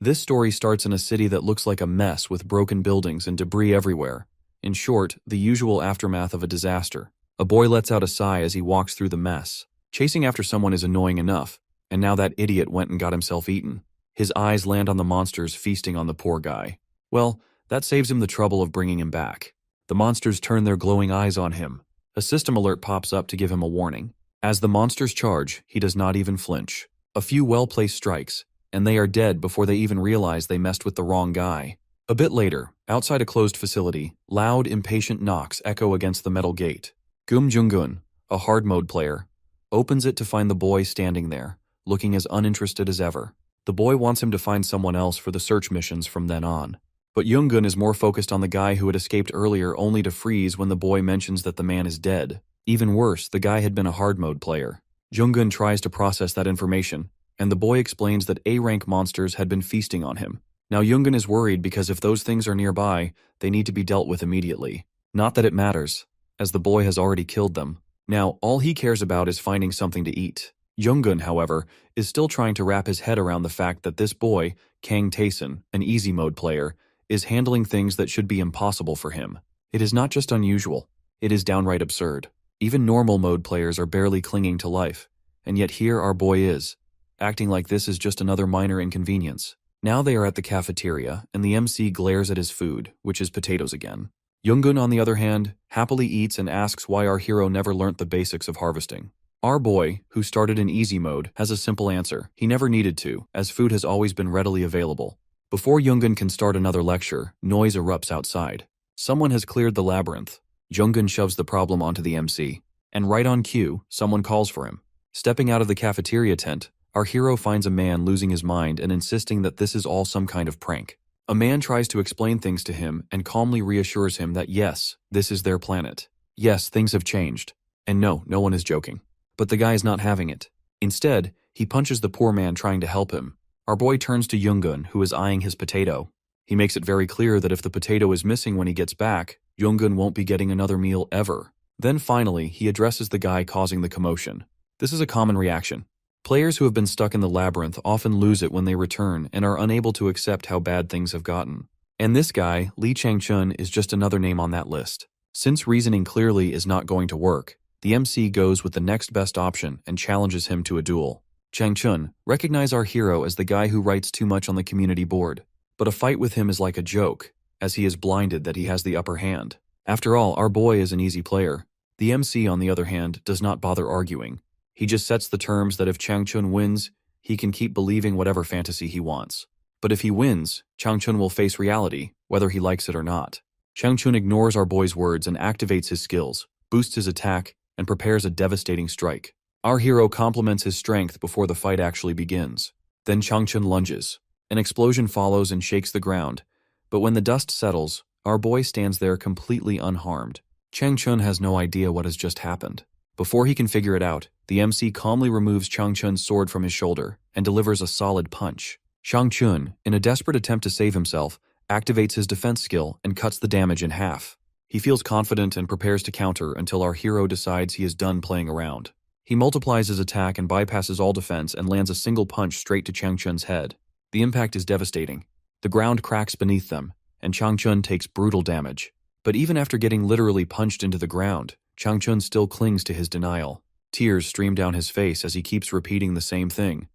This story starts in a city that looks like a mess with broken buildings and debris everywhere. In short, the usual aftermath of a disaster. A boy lets out a sigh as he walks through the mess. Chasing after someone is annoying enough, and now that idiot went and got himself eaten. His eyes land on the monsters feasting on the poor guy. Well, that saves him the trouble of bringing him back. The monsters turn their glowing eyes on him. A system alert pops up to give him a warning. As the monsters charge, he does not even flinch. A few well-placed strikes, and they are dead before they even realize they messed with the wrong guy. A bit later, outside a closed facility, loud, impatient knocks echo against the metal gate. Gum Jungun, a hard mode player, opens it to find the boy standing there, looking as uninterested as ever. The boy wants him to find someone else for the search missions from then on. But Jungun is more focused on the guy who had escaped earlier, only to freeze when the boy mentions that the man is dead. Even worse, the guy had been a hard mode player. Jungun tries to process that information, and the boy explains that A-rank monsters had been feasting on him. Now Jungun is worried because if those things are nearby, they need to be dealt with immediately. Not that it matters, as the boy has already killed them. Now all he cares about is finding something to eat. Jungun, however, is still trying to wrap his head around the fact that this boy, Kang Taesun, an easy mode player, is handling things that should be impossible for him. It is not just unusual, it is downright absurd. Even normal mode players are barely clinging to life, and yet here our boy is, acting like this is just another minor inconvenience. Now they are at the cafeteria, and the MC glares at his food, which is potatoes again. Jungun, on the other hand, happily eats and asks why our hero never learnt the basics of harvesting. Our boy, who started in easy mode, has a simple answer. He never needed to, as food has always been readily available. Before Jungun can start another lecture, noise erupts outside. Someone has cleared the labyrinth. Jungun shoves the problem onto the MC, and right on cue, someone calls for him. Stepping out of the cafeteria tent, our hero finds a man losing his mind and insisting that this is all some kind of prank. A man tries to explain things to him and calmly reassures him that yes, this is their planet. Yes, things have changed. And no one is joking. But the guy is not having it. Instead, he punches the poor man trying to help him. Our boy turns to Jungun, who is eyeing his potato. He makes it very clear that if the potato is missing when he gets back, Jungun won't be getting another meal ever. Then finally, he addresses the guy causing the commotion. This is a common reaction. Players who have been stuck in the labyrinth often lose it when they return and are unable to accept how bad things have gotten. And this guy, Lee Chang-chun, is just another name on that list. Since reasoning clearly is not going to work, the MC goes with the next best option and challenges him to a duel. Chang-chun, recognize our hero as the guy who writes too much on the community board. But a fight with him is like a joke, as he is blinded that he has the upper hand. After all, our boy is an easy player. The MC, on the other hand, does not bother arguing. He just sets the terms that if Chang-chun wins, he can keep believing whatever fantasy he wants. But if he wins, Chang-chun will face reality, whether he likes it or not. Chang-chun ignores our boy's words and activates his skills, boosts his attack, and prepares a devastating strike. Our hero complements his strength before the fight actually begins. Then Chang-chun lunges. An explosion follows and shakes the ground, but when the dust settles, our boy stands there completely unharmed. Chang-chun has no idea what has just happened. Before he can figure it out, the MC calmly removes Chang-chun's sword from his shoulder and delivers a solid punch. Chang-chun, in a desperate attempt to save himself, activates his defense skill and cuts the damage in half. He feels confident and prepares to counter until our hero decides he is done playing around. He multiplies his attack and bypasses all defense and lands a single punch straight to Chang-chun's head. The impact is devastating. The ground cracks beneath them, and Chang-chun takes brutal damage. But even after getting literally punched into the ground, Chang-chun still clings to his denial. Tears stream down his face as he keeps repeating the same thing,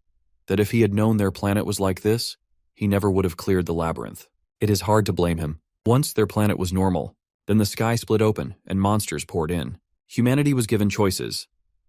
that if he had known their planet was like this, he never would have cleared the labyrinth. It is hard to blame him. Once their planet was normal, then the sky split open and monsters poured in. Humanity was given choices: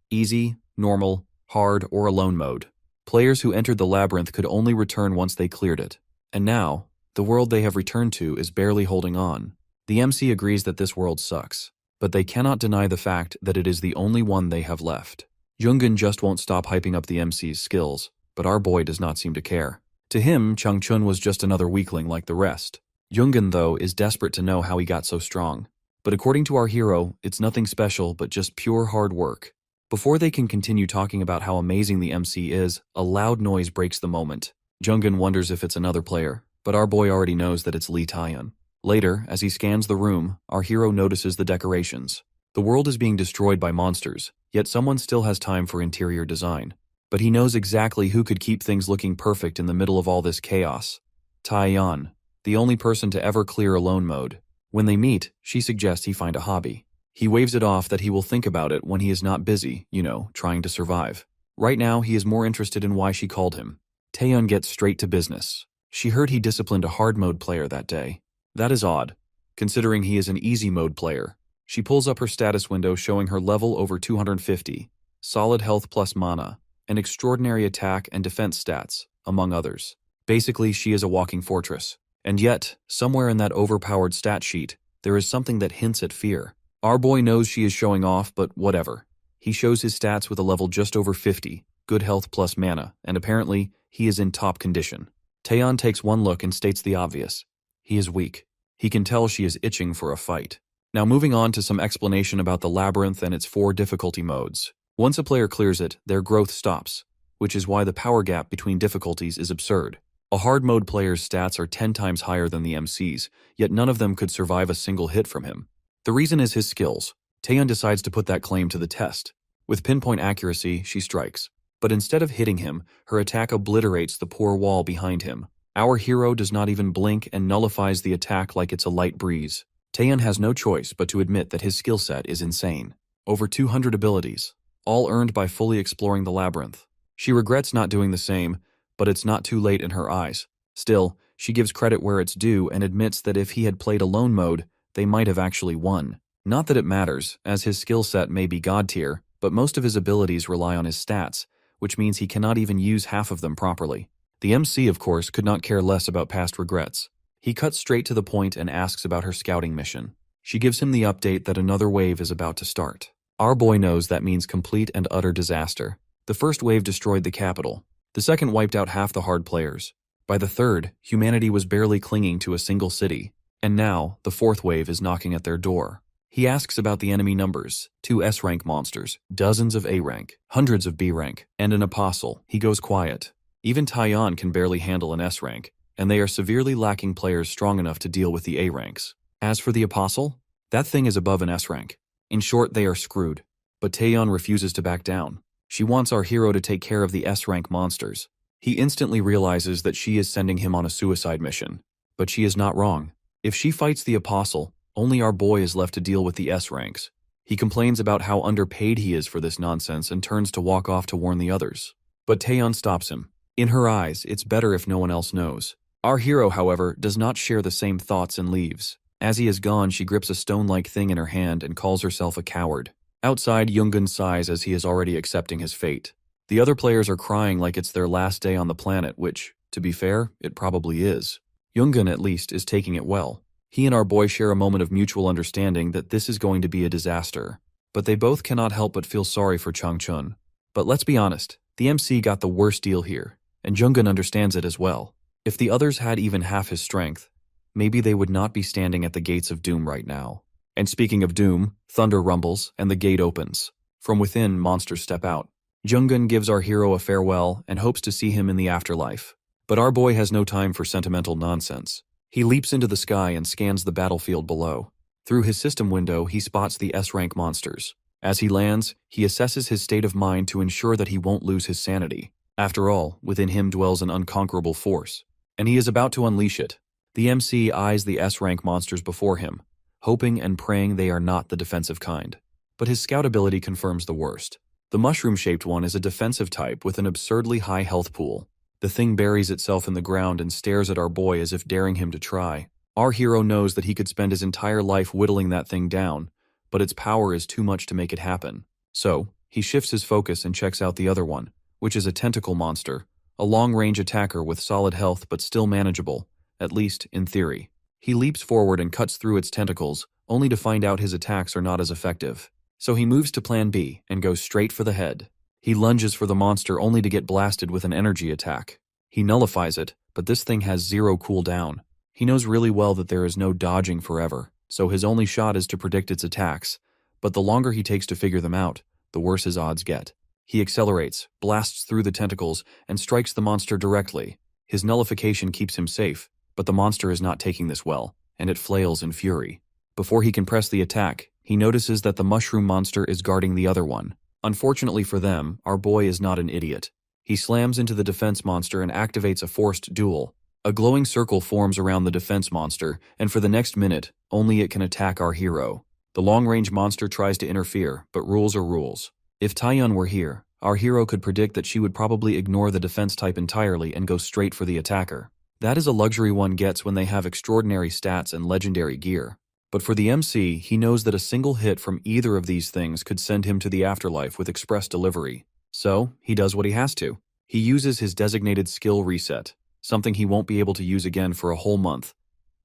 easy, normal, hard, or alone mode. Players who entered the labyrinth could only return once they cleared it. And now, the world they have returned to is barely holding on. The MC agrees that this world sucks, but they cannot deny the fact that it is the only one they have left. Jungun just won't stop hyping up the MC's skills, but our boy does not seem to care. To him, Chang-chun was just another weakling like the rest. Jungun, though, is desperate to know how he got so strong. But according to our hero, it's nothing special but just pure hard work. Before they can continue talking about how amazing the MC is, a loud noise breaks the moment. Jungun wonders if it's another player, but our boy already knows that it's Lee Taeyun. Later, as he scans the room, our hero notices the decorations. The world is being destroyed by monsters, yet someone still has time for interior design. But he knows exactly who could keep things looking perfect in the middle of all this chaos. Taeyeon, the only person to ever clear alone mode. When they meet, she suggests he find a hobby. He waves it off that he will think about it when he is not busy, trying to survive. Right now, he is more interested in why she called him. Taeyeon gets straight to business. She heard he disciplined a hard mode player that day. That is odd, considering he is an easy mode player. She pulls up her status window showing her level over 250, solid health plus mana, and extraordinary attack and defense stats, among others. Basically, she is a walking fortress. And yet, somewhere in that overpowered stat sheet, there is something that hints at fear. Our boy knows she is showing off, but whatever. He shows his stats with a level just over 50, good health plus mana, and apparently, he is in top condition. Taeyeon takes one look and states the obvious. He is weak. He can tell she is itching for a fight. Now moving on to some explanation about the labyrinth and its 4 difficulty modes. Once a player clears it, their growth stops, which is why the power gap between difficulties is absurd. A hard mode player's stats are 10 times higher than the MC's, yet none of them could survive a single hit from him. The reason is his skills. Taeyeon decides to put that claim to the test. With pinpoint accuracy, she strikes. But instead of hitting him, her attack obliterates the poor wall behind him. Our hero does not even blink and nullifies the attack like it's a light breeze. Taeyeon has no choice but to admit that his skill set is insane. Over 200 abilities, all earned by fully exploring the labyrinth. She regrets not doing the same, but it's not too late in her eyes. Still, she gives credit where it's due and admits that if he had played alone mode, they might have actually won. Not that it matters, as his skill set may be god tier, but most of his abilities rely on his stats, which means he cannot even use half of them properly. The MC, of course, could not care less about past regrets. He cuts straight to the point and asks about her scouting mission. She gives him the update that another wave is about to start. Our boy knows that means complete and utter disaster. The first wave destroyed the capital. The second wiped out half the hard players. By the third, humanity was barely clinging to a single city. And now, the fourth wave is knocking at their door. He asks about the enemy numbers, 2 S-rank monsters, dozens of A-rank, hundreds of B-rank, and an apostle. He goes quiet. Even Taeyeon can barely handle an S-rank, and they are severely lacking players strong enough to deal with the A-ranks. As for the apostle, that thing is above an S-rank. In short, they are screwed. But Taeyeon refuses to back down. She wants our hero to take care of the S-rank monsters. He instantly realizes that she is sending him on a suicide mission. But she is not wrong. If she fights the apostle, only our boy is left to deal with the S-ranks. He complains about how underpaid he is for this nonsense and turns to walk off to warn the others. But Taeyeon stops him. In her eyes, it's better if no one else knows. Our hero, however, does not share the same thoughts and leaves. As he is gone, she grips a stone-like thing in her hand and calls herself a coward. Outside, Yoongun sighs as he is already accepting his fate. The other players are crying like it's their last day on the planet, which, to be fair, it probably is. Yoongun, at least, is taking it well. He and our boy share a moment of mutual understanding that this is going to be a disaster. But they both cannot help but feel sorry for Changchun. But let's be honest, the MC got the worst deal here, and Yoongun understands it as well. If the others had even half his strength, maybe they would not be standing at the gates of doom right now. And speaking of doom, thunder rumbles and the gate opens. From within, monsters step out. Yoongun gives our hero a farewell and hopes to see him in the afterlife. But our boy has no time for sentimental nonsense. He leaps into the sky and scans the battlefield below. Through his system window, he spots the S-rank monsters. As he lands, he assesses his state of mind to ensure that he won't lose his sanity. After all, within him dwells an unconquerable force. And he is about to unleash it. The MC eyes the S-rank monsters before him, hoping and praying they are not the defensive kind. But his scout ability confirms the worst. The mushroom-shaped one is a defensive type with an absurdly high health pool. The thing buries itself in the ground and stares at our boy as if daring him to try. Our hero knows that he could spend his entire life whittling that thing down, but its power is too much to make it happen. So, he shifts his focus and checks out the other one, which is a tentacle monster, a long-range attacker with solid health but still manageable, at least in theory. He leaps forward and cuts through its tentacles, only to find out his attacks are not as effective. So he moves to plan B and goes straight for the head. He lunges for the monster only to get blasted with an energy attack. He nullifies it, but this thing has 0 cooldown. He knows really well that there is no dodging forever, so his only shot is to predict its attacks, but the longer he takes to figure them out, the worse his odds get. He accelerates, blasts through the tentacles, and strikes the monster directly. His nullification keeps him safe, but the monster is not taking this well, and it flails in fury. Before he can press the attack, he notices that the mushroom monster is guarding the other one. Unfortunately for them, our boy is not an idiot. He slams into the defense monster and activates a forced duel. A glowing circle forms around the defense monster, and for the next minute, only it can attack our hero. The long-range monster tries to interfere, but rules are rules. If Taeyun were here, our hero could predict that she would probably ignore the defense type entirely and go straight for the attacker. That is a luxury one gets when they have extraordinary stats and legendary gear. But for the MC, he knows that a single hit from either of these things could send him to the afterlife with express delivery. So, he does what he has to. He uses his designated skill reset, something he won't be able to use again for a whole month,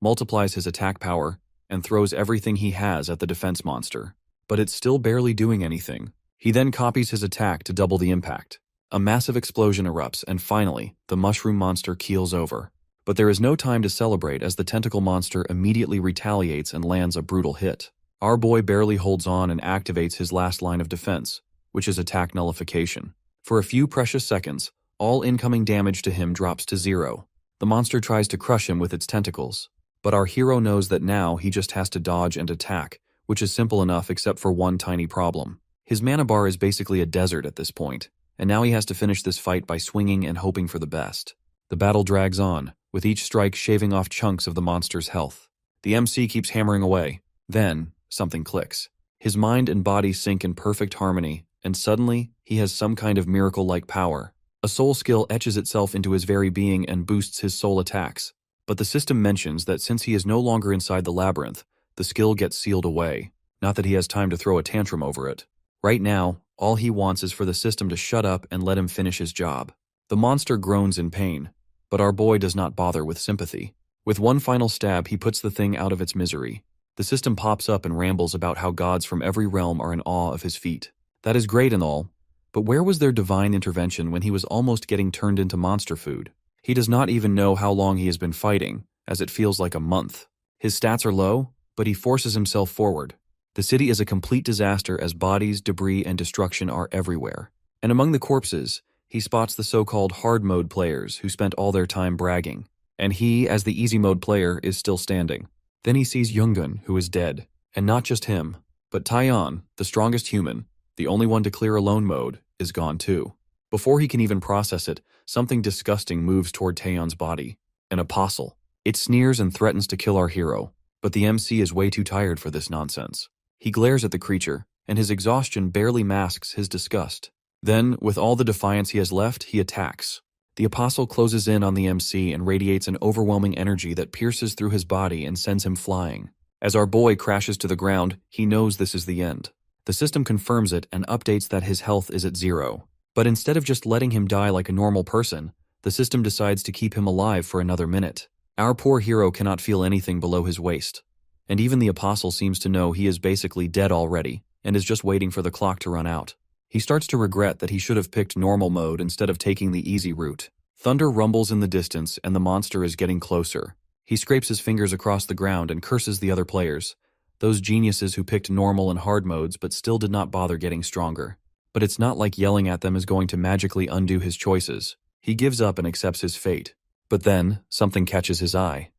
multiplies his attack power, and throws everything he has at the defense monster. But it's still barely doing anything. He then copies his attack to double the impact. A massive explosion erupts, and finally, the mushroom monster keels over. But there is no time to celebrate as the tentacle monster immediately retaliates and lands a brutal hit. Our boy barely holds on and activates his last line of defense, which is attack nullification. For a few precious seconds, all incoming damage to him drops to 0. The monster tries to crush him with its tentacles, but our hero knows that now he just has to dodge and attack, which is simple enough except for one tiny problem. His mana bar is basically a desert at this point, and now he has to finish this fight by swinging and hoping for the best. The battle drags on, with each strike shaving off chunks of the monster's health. The MC keeps hammering away. Then, something clicks. His mind and body sync in perfect harmony, and suddenly, he has some kind of miracle-like power. A soul skill etches itself into his very being and boosts his soul attacks. But the system mentions that since he is no longer inside the labyrinth, the skill gets sealed away. Not that he has time to throw a tantrum over it. Right now, all he wants is for the system to shut up and let him finish his job. The monster groans in pain, but our boy does not bother with sympathy. With one final stab, he puts the thing out of its misery. The system pops up and rambles about how gods from every realm are in awe of his feat. That is great and all, but where was their divine intervention when he was almost getting turned into monster food? He does not even know how long he has been fighting, as it feels like a month. His stats are low, but he forces himself forward. The city is a complete disaster as bodies, debris, and destruction are everywhere. And among the corpses, he spots the so-called hard mode players who spent all their time bragging. And he, as the easy mode player, is still standing. Then he sees Yoongun, who is dead. And not just him, but Taeyun, the strongest human, the only one to clear alone mode, is gone too. Before he can even process it, something disgusting moves toward Taeyun's body. An apostle. It sneers and threatens to kill our hero, but the MC is way too tired for this nonsense. He glares at the creature, and his exhaustion barely masks his disgust. Then, with all the defiance he has left, he attacks. The apostle closes in on the MC and radiates an overwhelming energy that pierces through his body and sends him flying. As our boy crashes to the ground, he knows this is the end. The system confirms it and updates that his health is at 0. But instead of just letting him die like a normal person, the system decides to keep him alive for another minute. Our poor hero cannot feel anything below his waist. And even the apostle seems to know he is basically dead already, and is just waiting for the clock to run out. He starts to regret that he should have picked normal mode instead of taking the easy route. Thunder rumbles in the distance, and the monster is getting closer. He scrapes his fingers across the ground and curses the other players, those geniuses who picked normal and hard modes but still did not bother getting stronger. But it's not like yelling at them is going to magically undo his choices. He gives up and accepts his fate. But then, something catches his eye.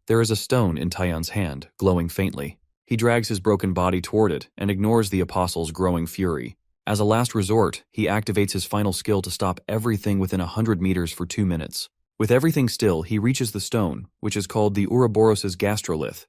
There is a stone in Taeyun's hand, glowing faintly. He drags his broken body toward it and ignores the apostle's growing fury. As a last resort, he activates his final skill to stop everything within 100 meters for 2 minutes. With everything still, he reaches the stone, which is called the Ouroboros' gastrolith,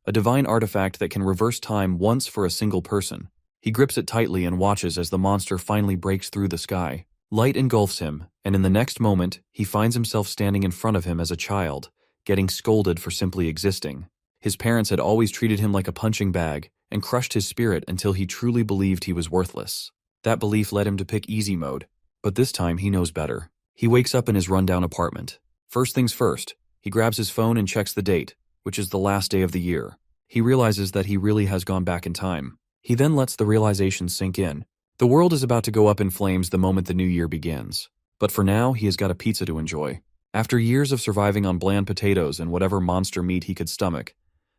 a divine artifact that can reverse time once for a single person. He grips it tightly and watches as the monster finally breaks through the sky. Light engulfs him, and in the next moment, he finds himself standing in front of him as a child, getting scolded for simply existing. His parents had always treated him like a punching bag and crushed his spirit until he truly believed he was worthless. That belief led him to pick easy mode, but this time he knows better. He wakes up in his rundown apartment. First things first, he grabs his phone and checks the date, which is the last day of the year. He realizes that he really has gone back in time. He then lets the realization sink in. The world is about to go up in flames the moment the new year begins. But for now, he has got a pizza to enjoy. After years of surviving on bland potatoes and whatever monster meat he could stomach,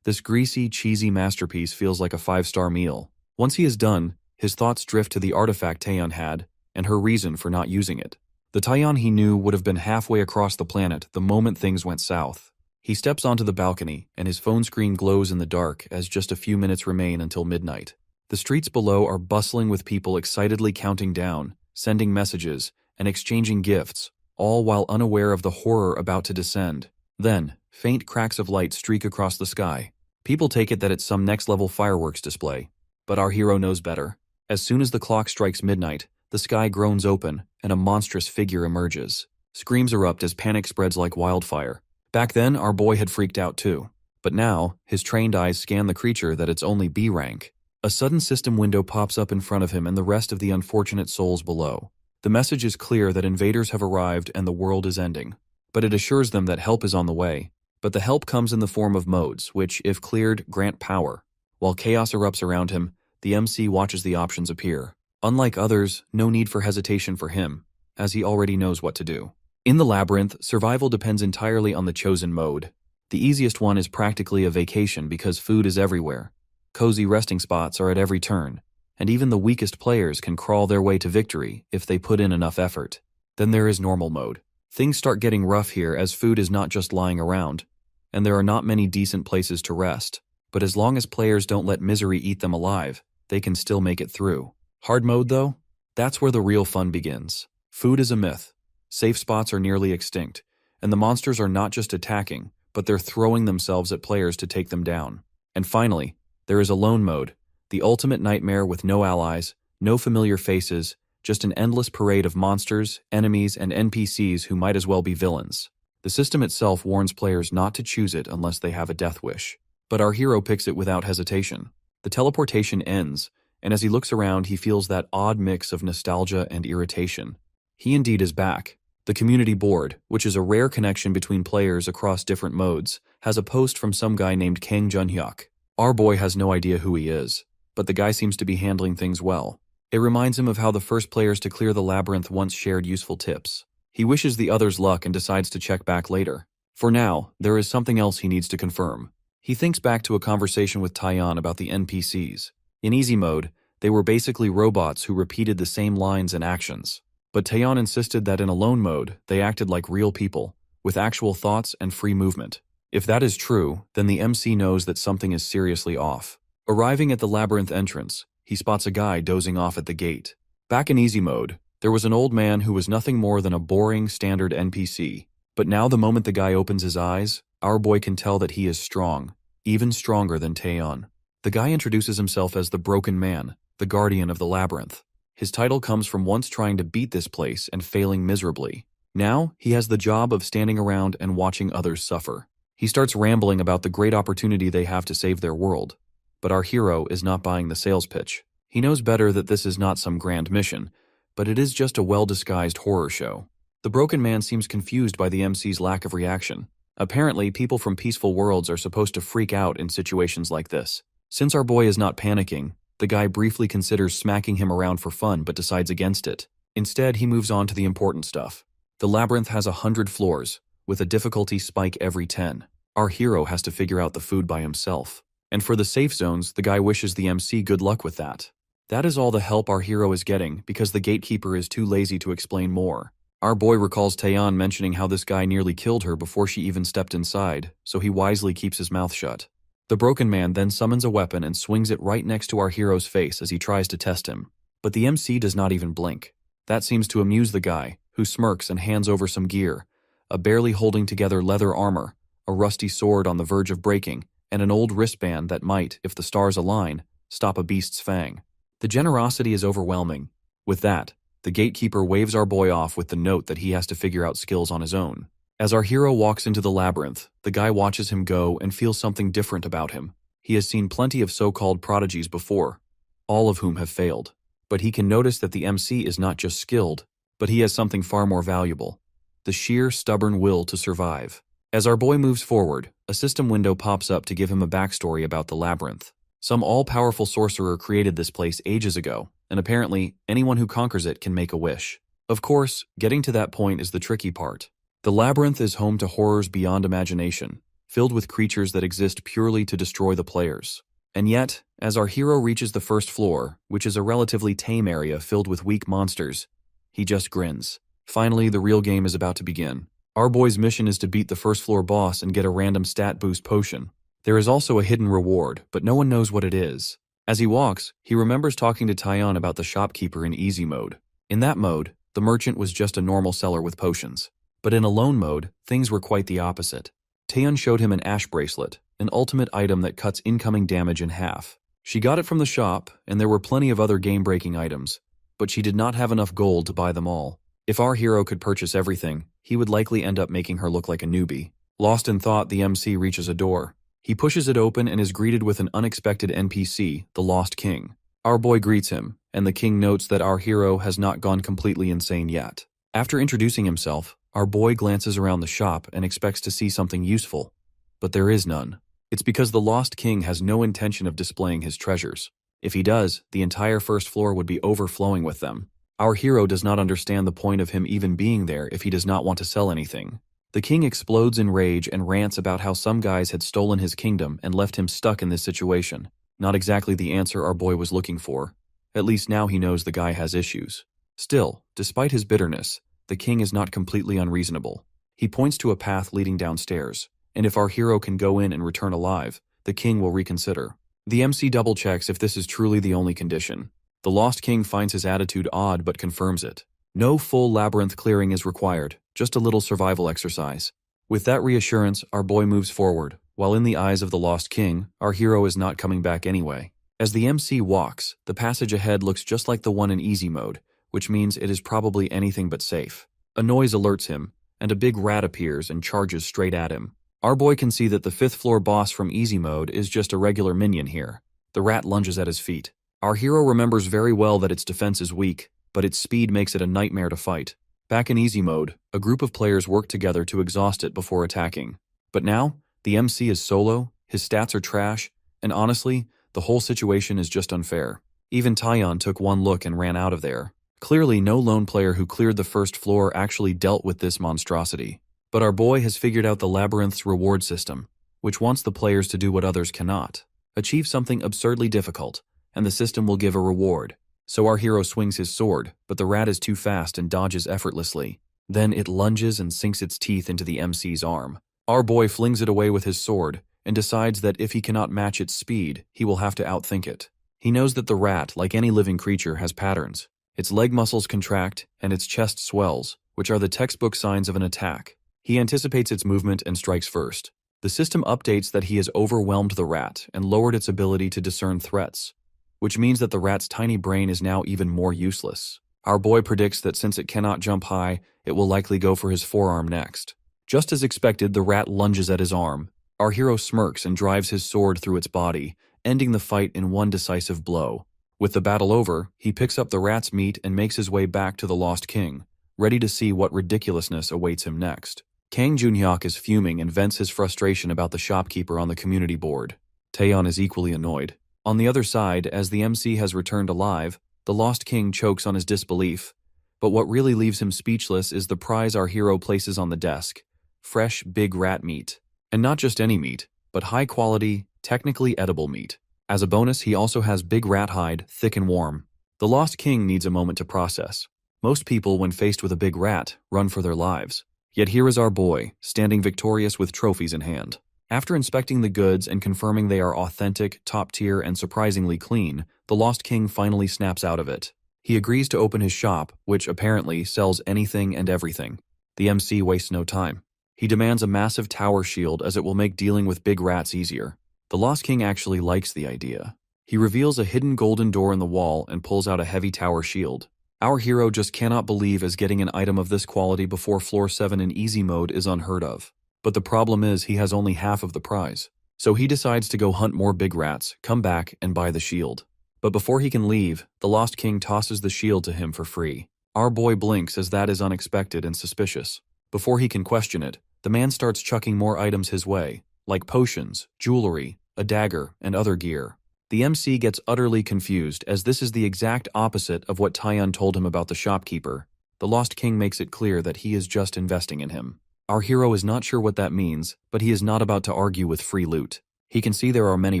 this greasy, cheesy masterpiece feels like a 5-star meal. Once he is done, his thoughts drift to the artifact Taeyun had, and her reason for not using it. The Taeyun he knew would have been halfway across the planet the moment things went south. He steps onto the balcony, and his phone screen glows in the dark as just a few minutes remain until midnight. The streets below are bustling with people excitedly counting down, sending messages, and exchanging gifts, all while unaware of the horror about to descend. Then, faint cracks of light streak across the sky. People take it that it's some next-level fireworks display. But our hero knows better. As soon as the clock strikes midnight, the sky groans open, and a monstrous figure emerges. Screams erupt as panic spreads like wildfire. Back then, our boy had freaked out too. But now, his trained eyes scan the creature that it's only B rank. A sudden system window pops up in front of him and the rest of the unfortunate souls below. The message is clear that invaders have arrived and the world is ending. But it assures them that help is on the way. But the help comes in the form of modes, which, if cleared, grant power. While chaos erupts around him, the MC watches the options appear. Unlike others, no need for hesitation for him, as he already knows what to do. In the labyrinth, survival depends entirely on the chosen mode. The easiest one is practically a vacation because food is everywhere. Cozy resting spots are at every turn, and even the weakest players can crawl their way to victory if they put in enough effort. Then there is normal mode. Things start getting rough here as food is not just lying around, and there are not many decent places to rest. But as long as players don't let misery eat them alive, they can still make it through. Hard mode, though? That's where the real fun begins. Food is a myth. Safe spots are nearly extinct, and the monsters are not just attacking, but they're throwing themselves at players to take them down. And finally, there is alone mode, the ultimate nightmare with no allies, no familiar faces, just an endless parade of monsters, enemies, and NPCs who might as well be villains. The system itself warns players not to choose it unless they have a death wish. But our hero picks it without hesitation. The teleportation ends, and as he looks around, he feels that odd mix of nostalgia and irritation. He indeed is back. The community board, which is a rare connection between players across different modes, has a post from some guy named Kang Junhyuk. Our boy has no idea who he is, but the guy seems to be handling things well. It reminds him of how the first players to clear the labyrinth once shared useful tips. He wishes the others luck and decides to check back later. For now, there is something else he needs to confirm. He thinks back to a conversation with Taeyeon about the NPCs. In easy mode, they were basically robots who repeated the same lines and actions. But Taeyeon insisted that in alone mode, they acted like real people, with actual thoughts and free movement. If that is true, then the MC knows that something is seriously off. Arriving at the labyrinth entrance, he spots a guy dozing off at the gate. Back in easy mode, there was an old man who was nothing more than a boring, standard NPC. But now the moment the guy opens his eyes, our boy can tell that he is strong, even stronger than Taeyeon. The guy introduces himself as the Broken Man, the guardian of the labyrinth. His title comes from once trying to beat this place and failing miserably. Now, he has the job of standing around and watching others suffer. He starts rambling about the great opportunity they have to save their world. But our hero is not buying the sales pitch. He knows better that this is not some grand mission, but it is just a well-disguised horror show. The Broken Man seems confused by the MC's lack of reaction. Apparently, people from peaceful worlds are supposed to freak out in situations like this. Since our boy is not panicking, the guy briefly considers smacking him around for fun but decides against it. Instead, he moves on to the important stuff. The labyrinth has 100 floors, with a difficulty spike every 10. Our hero has to figure out the food by himself. And for the safe zones, the guy wishes the MC good luck with that. That is all the help our hero is getting because the gatekeeper is too lazy to explain more. Our boy recalls Taeyeon mentioning how this guy nearly killed her before she even stepped inside, so he wisely keeps his mouth shut. The Broken Man then summons a weapon and swings it right next to our hero's face as he tries to test him. But the MC does not even blink. That seems to amuse the guy, who smirks and hands over some gear, a barely holding together leather armor, a rusty sword on the verge of breaking, and an old wristband that might, if the stars align, stop a beast's fang. The generosity is overwhelming. With that, the gatekeeper waves our boy off with the note that he has to figure out skills on his own. As our hero walks into the labyrinth, the guy watches him go and feels something different about him. He has seen plenty of so-called prodigies before, all of whom have failed. But he can notice that the MC is not just skilled, but he has something far more valuable: the sheer, stubborn will to survive. As our boy moves forward, a system window pops up to give him a backstory about the labyrinth. Some all-powerful sorcerer created this place ages ago, and apparently, anyone who conquers it can make a wish. Of course, getting to that point is the tricky part. The labyrinth is home to horrors beyond imagination, filled with creatures that exist purely to destroy the players. And yet, as our hero reaches the first floor, which is a relatively tame area filled with weak monsters, he just grins. Finally, the real game is about to begin. Our boy's mission is to beat the first floor boss and get a random stat boost potion. There is also a hidden reward, but no one knows what it is. As he walks, he remembers talking to Taeyeon about the shopkeeper in easy mode. In that mode, the merchant was just a normal seller with potions. But in alone mode, things were quite the opposite. Taeyeon showed him an ash bracelet, an ultimate item that cuts incoming damage in half. She got it from the shop, and there were plenty of other game-breaking items, but she did not have enough gold to buy them all. If our hero could purchase everything, he would likely end up making her look like a newbie. Lost in thought, the MC reaches a door. He pushes it open and is greeted with an unexpected NPC, the Lost King. Our boy greets him, and the king notes that our hero has not gone completely insane yet. After introducing himself, our boy glances around the shop and expects to see something useful, but there is none. It's because the Lost King has no intention of displaying his treasures. If he does, the entire first floor would be overflowing with them. Our hero does not understand the point of him even being there if he does not want to sell anything. The king explodes in rage and rants about how some guys had stolen his kingdom and left him stuck in this situation. Not exactly the answer our boy was looking for. At least now he knows the guy has issues. Still, despite his bitterness, the king is not completely unreasonable. He points to a path leading downstairs, and if our hero can go in and return alive, the king will reconsider. The MC double-checks if this is truly the only condition. The Lost King finds his attitude odd but confirms it. No full labyrinth clearing is required, just a little survival exercise. With that reassurance, our boy moves forward, while in the eyes of the Lost King, our hero is not coming back anyway. As the MC walks, the passage ahead looks just like the one in easy mode, which means it is probably anything but safe. A noise alerts him, and a big rat appears and charges straight at him. Our boy can see that the 5th floor boss from easy mode is just a regular minion here. The rat lunges at his feet. Our hero remembers very well that its defense is weak, but its speed makes it a nightmare to fight. Back in easy mode, a group of players work together to exhaust it before attacking. But now, the MC is solo, his stats are trash, and honestly, the whole situation is just unfair. Even Taeyeon took one look and ran out of there. Clearly, no lone player who cleared the first floor actually dealt with this monstrosity. But our boy has figured out the labyrinth's reward system, which wants the players to do what others cannot. Achieve something absurdly difficult, and the system will give a reward. So our hero swings his sword, but the rat is too fast and dodges effortlessly. Then it lunges and sinks its teeth into the MC's arm. Our boy flings it away with his sword, and decides that if he cannot match its speed, he will have to outthink it. He knows that the rat, like any living creature, has patterns. Its leg muscles contract, and its chest swells, which are the textbook signs of an attack. He anticipates its movement and strikes first. The system updates that he has overwhelmed the rat and lowered its ability to discern threats, which means that the rat's tiny brain is now even more useless. Our boy predicts that since it cannot jump high, it will likely go for his forearm next. Just as expected, the rat lunges at his arm. Our hero smirks and drives his sword through its body, ending the fight in one decisive blow. With the battle over, he picks up the rat's meat and makes his way back to the Lost King, ready to see what ridiculousness awaits him next. Kang Junhyuk is fuming and vents his frustration about the shopkeeper on the community board. Taeyeon is equally annoyed. On the other side, as the MC has returned alive, the Lost King chokes on his disbelief. But what really leaves him speechless is the prize our hero places on the desk: fresh, big rat meat. And not just any meat, but high-quality, technically edible meat. As a bonus, he also has big rat hide, thick and warm. The Lost King needs a moment to process. Most people, when faced with a big rat, run for their lives. Yet here is our boy, standing victorious with trophies in hand. After inspecting the goods and confirming they are authentic, top-tier, and surprisingly clean, the Lost King finally snaps out of it. He agrees to open his shop, which apparently sells anything and everything. The MC wastes no time. He demands a massive tower shield as it will make dealing with big rats easier. The Lost King actually likes the idea. He reveals a hidden golden door in the wall and pulls out a heavy tower shield. Our hero just cannot believe as getting an item of this quality before floor 7 in easy mode is unheard of. But the problem is he has only half of the prize. So he decides to go hunt more big rats, come back, and buy the shield. But before he can leave, the Lost King tosses the shield to him for free. Our boy blinks as that is unexpected and suspicious. Before he can question it, the man starts chucking more items his way, like potions, jewelry, a dagger, and other gear. The MC gets utterly confused as this is the exact opposite of what Taeyeon told him about the shopkeeper. The Lost King makes it clear that he is just investing in him. Our hero is not sure what that means, but he is not about to argue with free loot. He can see there are many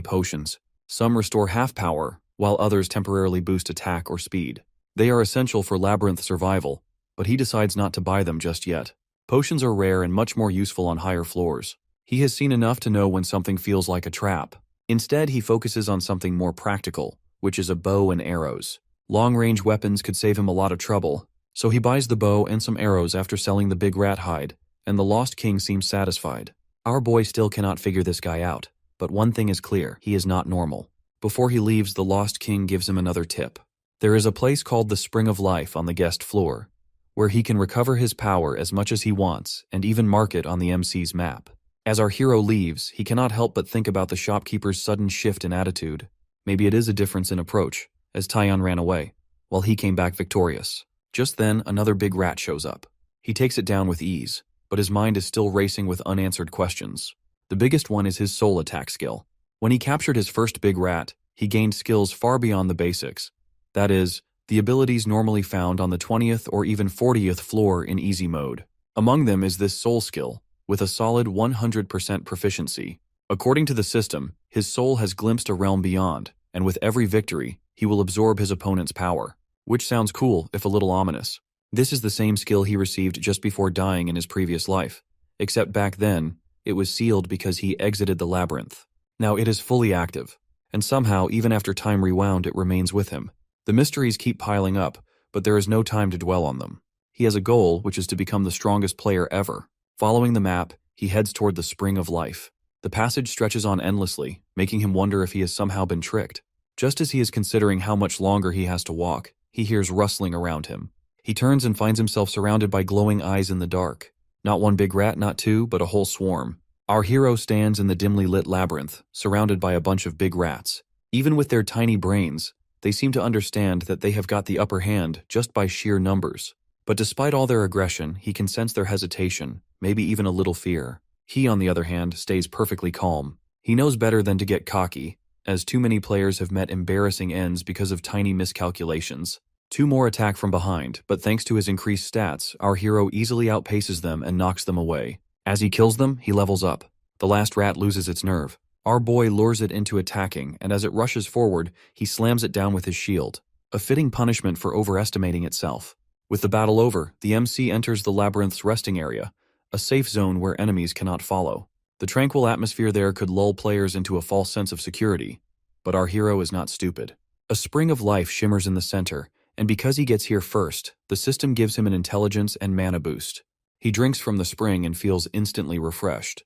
potions. Some restore half power, while others temporarily boost attack or speed. They are essential for labyrinth survival, but he decides not to buy them just yet. Potions are rare and much more useful on higher floors. He has seen enough to know when something feels like a trap. Instead, he focuses on something more practical, which is a bow and arrows. Long-range weapons could save him a lot of trouble, so he buys the bow and some arrows after selling the big rat hide, and the Lost King seems satisfied. Our boy still cannot figure this guy out, but one thing is clear, he is not normal. Before he leaves, the Lost King gives him another tip. There is a place called the Spring of Life on the guest floor, where he can recover his power as much as he wants and even mark it on the MC's map. As our hero leaves, he cannot help but think about the shopkeeper's sudden shift in attitude. Maybe it is a difference in approach, as Taeyeon ran away, while he came back victorious. Just then, another big rat shows up. He takes it down with ease, but his mind is still racing with unanswered questions. The biggest one is his soul attack skill. When he captured his first big rat, he gained skills far beyond the basics. That is, the abilities normally found on the 20th or even 40th floor in easy mode. Among them is this soul skill, with a solid 100% proficiency. According to the system, his soul has glimpsed a realm beyond, and with every victory, he will absorb his opponent's power. Which sounds cool, if a little ominous. This is the same skill he received just before dying in his previous life, except back then, it was sealed because he exited the labyrinth. Now it is fully active, and somehow, even after time rewound, it remains with him. The mysteries keep piling up, but there is no time to dwell on them. He has a goal, which is to become the strongest player ever. Following the map, he heads toward the Spring of Life. The passage stretches on endlessly, making him wonder if he has somehow been tricked. Just as he is considering how much longer he has to walk, he hears rustling around him. He turns and finds himself surrounded by glowing eyes in the dark. Not one big rat, not two, but a whole swarm. Our hero stands in the dimly lit labyrinth, surrounded by a bunch of big rats. Even with their tiny brains, they seem to understand that they have got the upper hand just by sheer numbers. But despite all their aggression, he can sense their hesitation, maybe even a little fear. He, on the other hand, stays perfectly calm. He knows better than to get cocky, as too many players have met embarrassing ends because of tiny miscalculations. Two more attack from behind, but thanks to his increased stats, our hero easily outpaces them and knocks them away. As he kills them, he levels up. The last rat loses its nerve. Our boy lures it into attacking, and as it rushes forward, he slams it down with his shield. A fitting punishment for overestimating itself. With the battle over, the MC enters the labyrinth's resting area, a safe zone where enemies cannot follow. The tranquil atmosphere there could lull players into a false sense of security, but our hero is not stupid. A spring of life shimmers in the center, and because he gets here first, the system gives him an intelligence and mana boost. He drinks from the spring and feels instantly refreshed,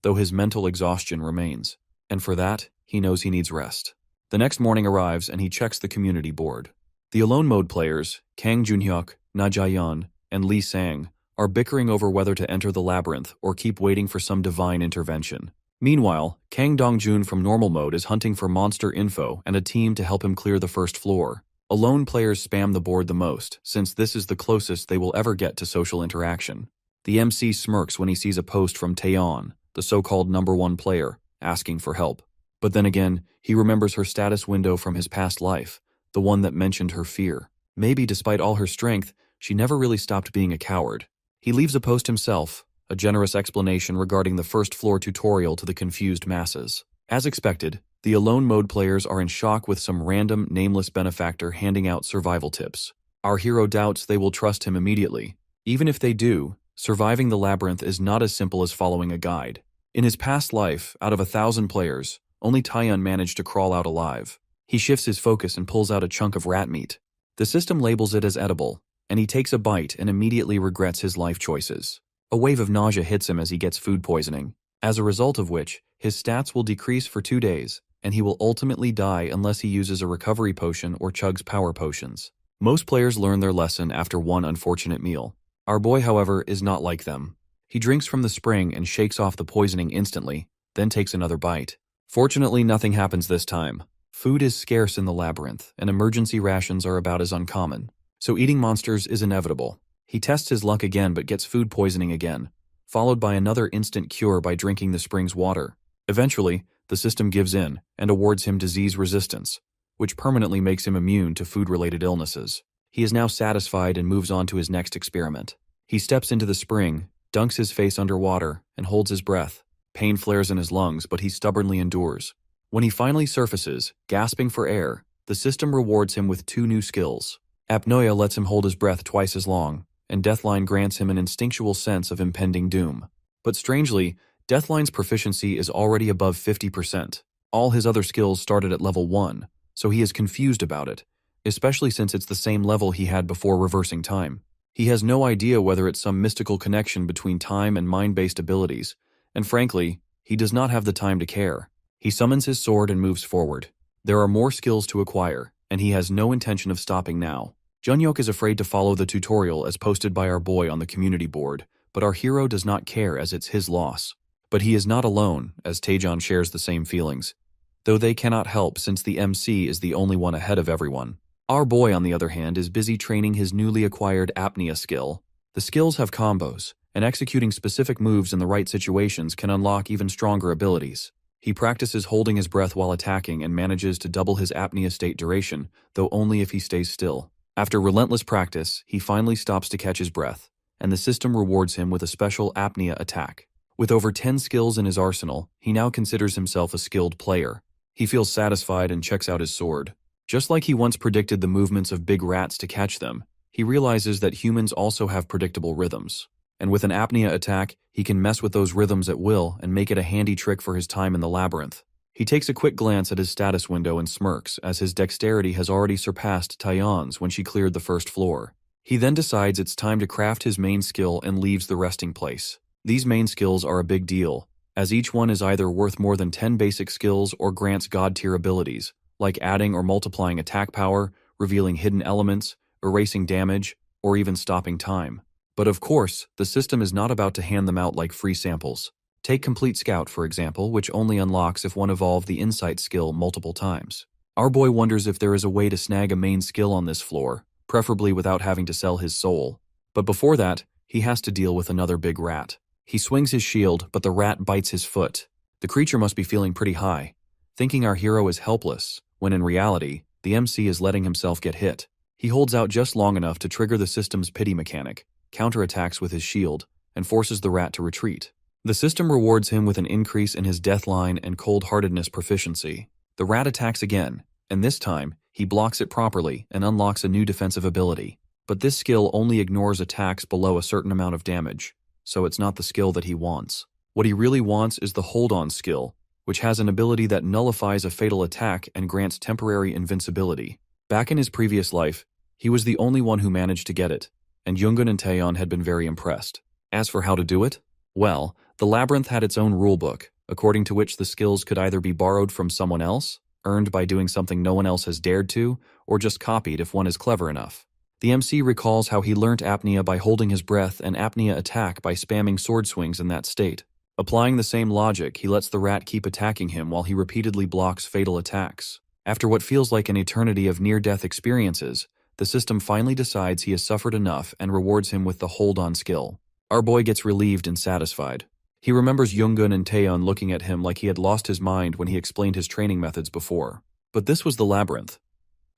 though his mental exhaustion remains. And for that, he knows he needs rest. The next morning arrives and he checks the community board. The alone mode players, Kang Junhyuk, Na Jaeyeon, and Lee Sang, are bickering over whether to enter the labyrinth or keep waiting for some divine intervention. Meanwhile, Kang Dongjun from normal mode is hunting for monster info and a team to help him clear the first floor. Alone players spam the board the most, since this is the closest they will ever get to social interaction. The MC smirks when he sees a post from Taeyeon, the so-called #1 player, asking for help. But then again, he remembers her status window from his past life, the one that mentioned her fear. Maybe despite all her strength, she never really stopped being a coward. He leaves a post himself, a generous explanation regarding the first floor tutorial to the confused masses. As expected, the alone mode players are in shock with some random, nameless benefactor handing out survival tips. Our hero doubts they will trust him immediately. Even if they do, surviving the labyrinth is not as simple as following a guide. In his past life, out of 1,000 players, only Taeyeon managed to crawl out alive. He shifts his focus and pulls out a chunk of rat meat. The system labels it as edible, and he takes a bite and immediately regrets his life choices. A wave of nausea hits him as he gets food poisoning, as a result of which, his stats will decrease for 2 days, and he will ultimately die unless he uses a recovery potion or chugs power potions. Most players learn their lesson after one unfortunate meal. Our boy, however, is not like them. He drinks from the spring and shakes off the poisoning instantly, then takes another bite. Fortunately, nothing happens this time. Food is scarce in the labyrinth, and emergency rations are about as uncommon. So eating monsters is inevitable. He tests his luck again but gets food poisoning again, followed by another instant cure by drinking the spring's water. Eventually, the system gives in and awards him disease resistance, which permanently makes him immune to food-related illnesses. He is now satisfied and moves on to his next experiment. He steps into the spring, dunks his face underwater, and holds his breath. Pain flares in his lungs, but he stubbornly endures. When he finally surfaces, gasping for air, the system rewards him with 2 new skills. Apnoea lets him hold his breath twice as long, and Deathline grants him an instinctual sense of impending doom. But strangely, Deathline's proficiency is already above 50%. All his other skills started at level 1, so he is confused about it, especially since it's the same level he had before reversing time. He has no idea whether it's some mystical connection between time and mind-based abilities, And frankly, he does not have the time to care. He summons his sword and moves forward. There are more skills to acquire, and he has no intention of stopping now. Junhyuk is afraid to follow the tutorial as posted by our boy on the community board, but our hero does not care as it's his loss. But he is not alone, as Taejon shares the same feelings, though they cannot help since the MC is the only one ahead of everyone. Our boy, on the other hand, is busy training his newly acquired apnea skill. The skills have combos, and executing specific moves in the right situations can unlock even stronger abilities. He practices holding his breath while attacking and manages to double his apnea state duration, though only if he stays still. After relentless practice, he finally stops to catch his breath, and the system rewards him with a special apnea attack. With over 10 skills in his arsenal, he now considers himself a skilled player. He feels satisfied and checks out his sword. Just like he once predicted the movements of big rats to catch them, he realizes that humans also have predictable rhythms. And with an apnea attack, he can mess with those rhythms at will and make it a handy trick for his time in the labyrinth. He takes a quick glance at his status window and smirks, as his dexterity has already surpassed Taeyeon's when she cleared the first floor. He then decides it's time to craft his main skill and leaves the resting place. These main skills are a big deal, as each one is either worth more than 10 basic skills or grants god-tier abilities, like adding or multiplying attack power, revealing hidden elements, erasing damage, or even stopping time. But of course, the system is not about to hand them out like free samples. Take Complete Scout, for example, which only unlocks if one evolved the Insight skill multiple times. Our boy wonders if there is a way to snag a main skill on this floor, preferably without having to sell his soul. But before that, he has to deal with another big rat. He swings his shield, but the rat bites his foot. The creature must be feeling pretty high, thinking our hero is helpless, when in reality, the MC is letting himself get hit. He holds out just long enough to trigger the system's pity mechanic, counterattacks with his shield, and forces the rat to retreat. The system rewards him with an increase in his deathline and cold-heartedness proficiency. The rat attacks again, and this time, he blocks it properly and unlocks a new defensive ability. But this skill only ignores attacks below a certain amount of damage, so it's not the skill that he wants. What he really wants is the hold-on skill, which has an ability that nullifies a fatal attack and grants temporary invincibility. Back in his previous life, he was the only one who managed to get it, and Yoongun and Taeyeon had been very impressed. As for how to do it, well, the labyrinth had its own rulebook, according to which the skills could either be borrowed from someone else, earned by doing something no one else has dared to, or just copied if one is clever enough. The MC recalls how he learnt apnea by holding his breath and apnea attack by spamming sword swings in that state. Applying the same logic, he lets the rat keep attacking him while he repeatedly blocks fatal attacks. After what feels like an eternity of near-death experiences, the system finally decides he has suffered enough and rewards him with the hold-on skill. Our boy gets relieved and satisfied. He remembers Yoongun and Taeyeon looking at him like he had lost his mind when he explained his training methods before. But this was the labyrinth.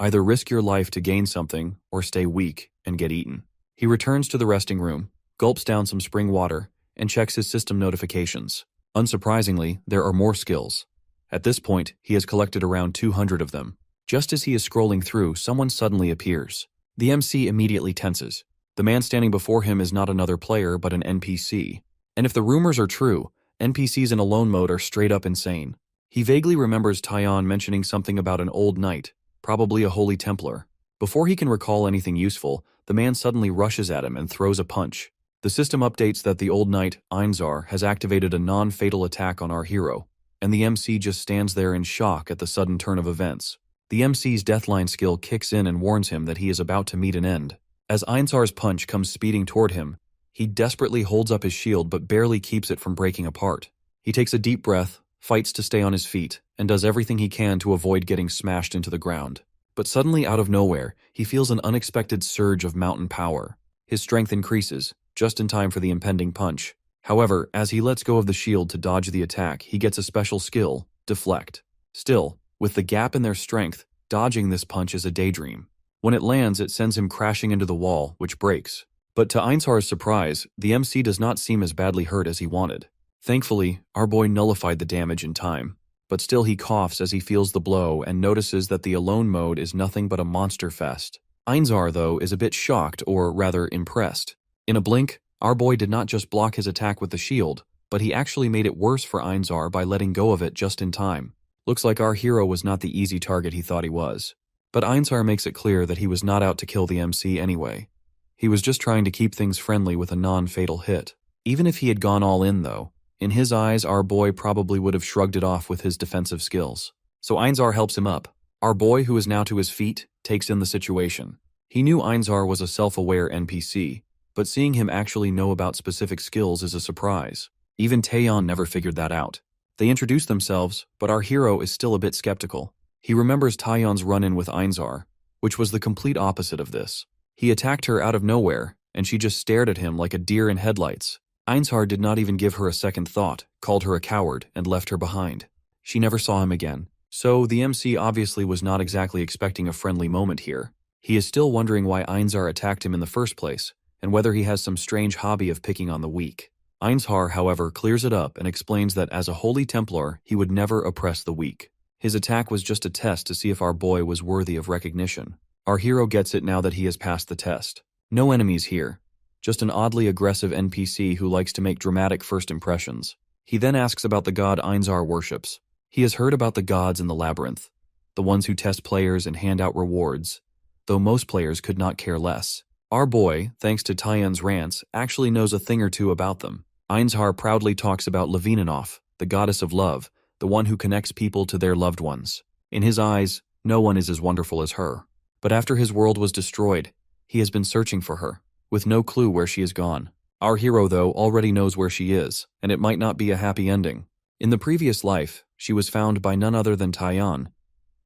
Either risk your life to gain something, or stay weak and get eaten. He returns to the resting room, gulps down some spring water, and checks his system notifications. Unsurprisingly, there are more skills. At this point, he has collected around 200 of them. Just as he is scrolling through, someone suddenly appears. The MC immediately tenses. The man standing before him is not another player, but an NPC. And if the rumors are true, NPCs in alone mode are straight up insane. He vaguely remembers Taeyeon mentioning something about an old knight, probably a holy Templar. Before he can recall anything useful, the man suddenly rushes at him and throws a punch. The system updates that the old knight, Einzar, has activated a non-fatal attack on our hero, and the MC just stands there in shock at the sudden turn of events. The MC's deathline skill kicks in and warns him that he is about to meet an end. As Einzar's punch comes speeding toward him, he desperately holds up his shield but barely keeps it from breaking apart. He takes a deep breath, fights to stay on his feet, and does everything he can to avoid getting smashed into the ground. But suddenly, out of nowhere, he feels an unexpected surge of mountain power. His strength increases, just in time for the impending punch. However, as he lets go of the shield to dodge the attack, he gets a special skill, Deflect. Still, with the gap in their strength, dodging this punch is a daydream. When it lands, it sends him crashing into the wall, which breaks. But to Einzar's surprise, the MC does not seem as badly hurt as he wanted. Thankfully, our boy nullified the damage in time. But still he coughs as he feels the blow and notices that the alone mode is nothing but a monster fest. Einzar, though, is a bit shocked, or rather impressed. In a blink, our boy did not just block his attack with the shield, but he actually made it worse for Einzar by letting go of it just in time. Looks like our hero was not the easy target he thought he was. But Einzar makes it clear that he was not out to kill the MC anyway. He was just trying to keep things friendly with a non-fatal hit. Even if he had gone all in, though, In his eyes, our boy probably would have shrugged it off with his defensive skills. So Einzar helps him up. Our boy, who is now to his feet, takes in the situation. He knew Einzar was a self-aware NPC, but seeing him actually know about specific skills is a surprise. Even Taeyeon never figured that out. They introduce themselves, but our hero is still a bit skeptical. He remembers Taeyeon's run-in with Einzar, which was the complete opposite of this. He attacked her out of nowhere, and she just stared at him like a deer in headlights. Einzar did not even give her a second thought, called her a coward, and left her behind. She never saw him again. So the MC obviously was not exactly expecting a friendly moment here. He is still wondering why Einzar attacked him in the first place, and whether he has some strange hobby of picking on the weak. Einzar, however, clears it up and explains that as a Holy Templar, he would never oppress the weak. His attack was just a test to see if our boy was worthy of recognition. Our hero gets it now that he has passed the test. No enemies here. Just an oddly aggressive NPC who likes to make dramatic first impressions. He then asks about the god Einzar worships. He has heard about the gods in the labyrinth, the ones who test players and hand out rewards, though most players could not care less. Our boy, thanks to Taeyeon's rants, actually knows a thing or two about them. Einzar proudly talks about Levinanoff, the goddess of love, the one who connects people to their loved ones. In his eyes, no one is as wonderful as her. But after his world was destroyed, he has been searching for her, with no clue where she is gone. Our hero, though, already knows where she is, and it might not be a happy ending. In the previous life, she was found by none other than Taeyeon,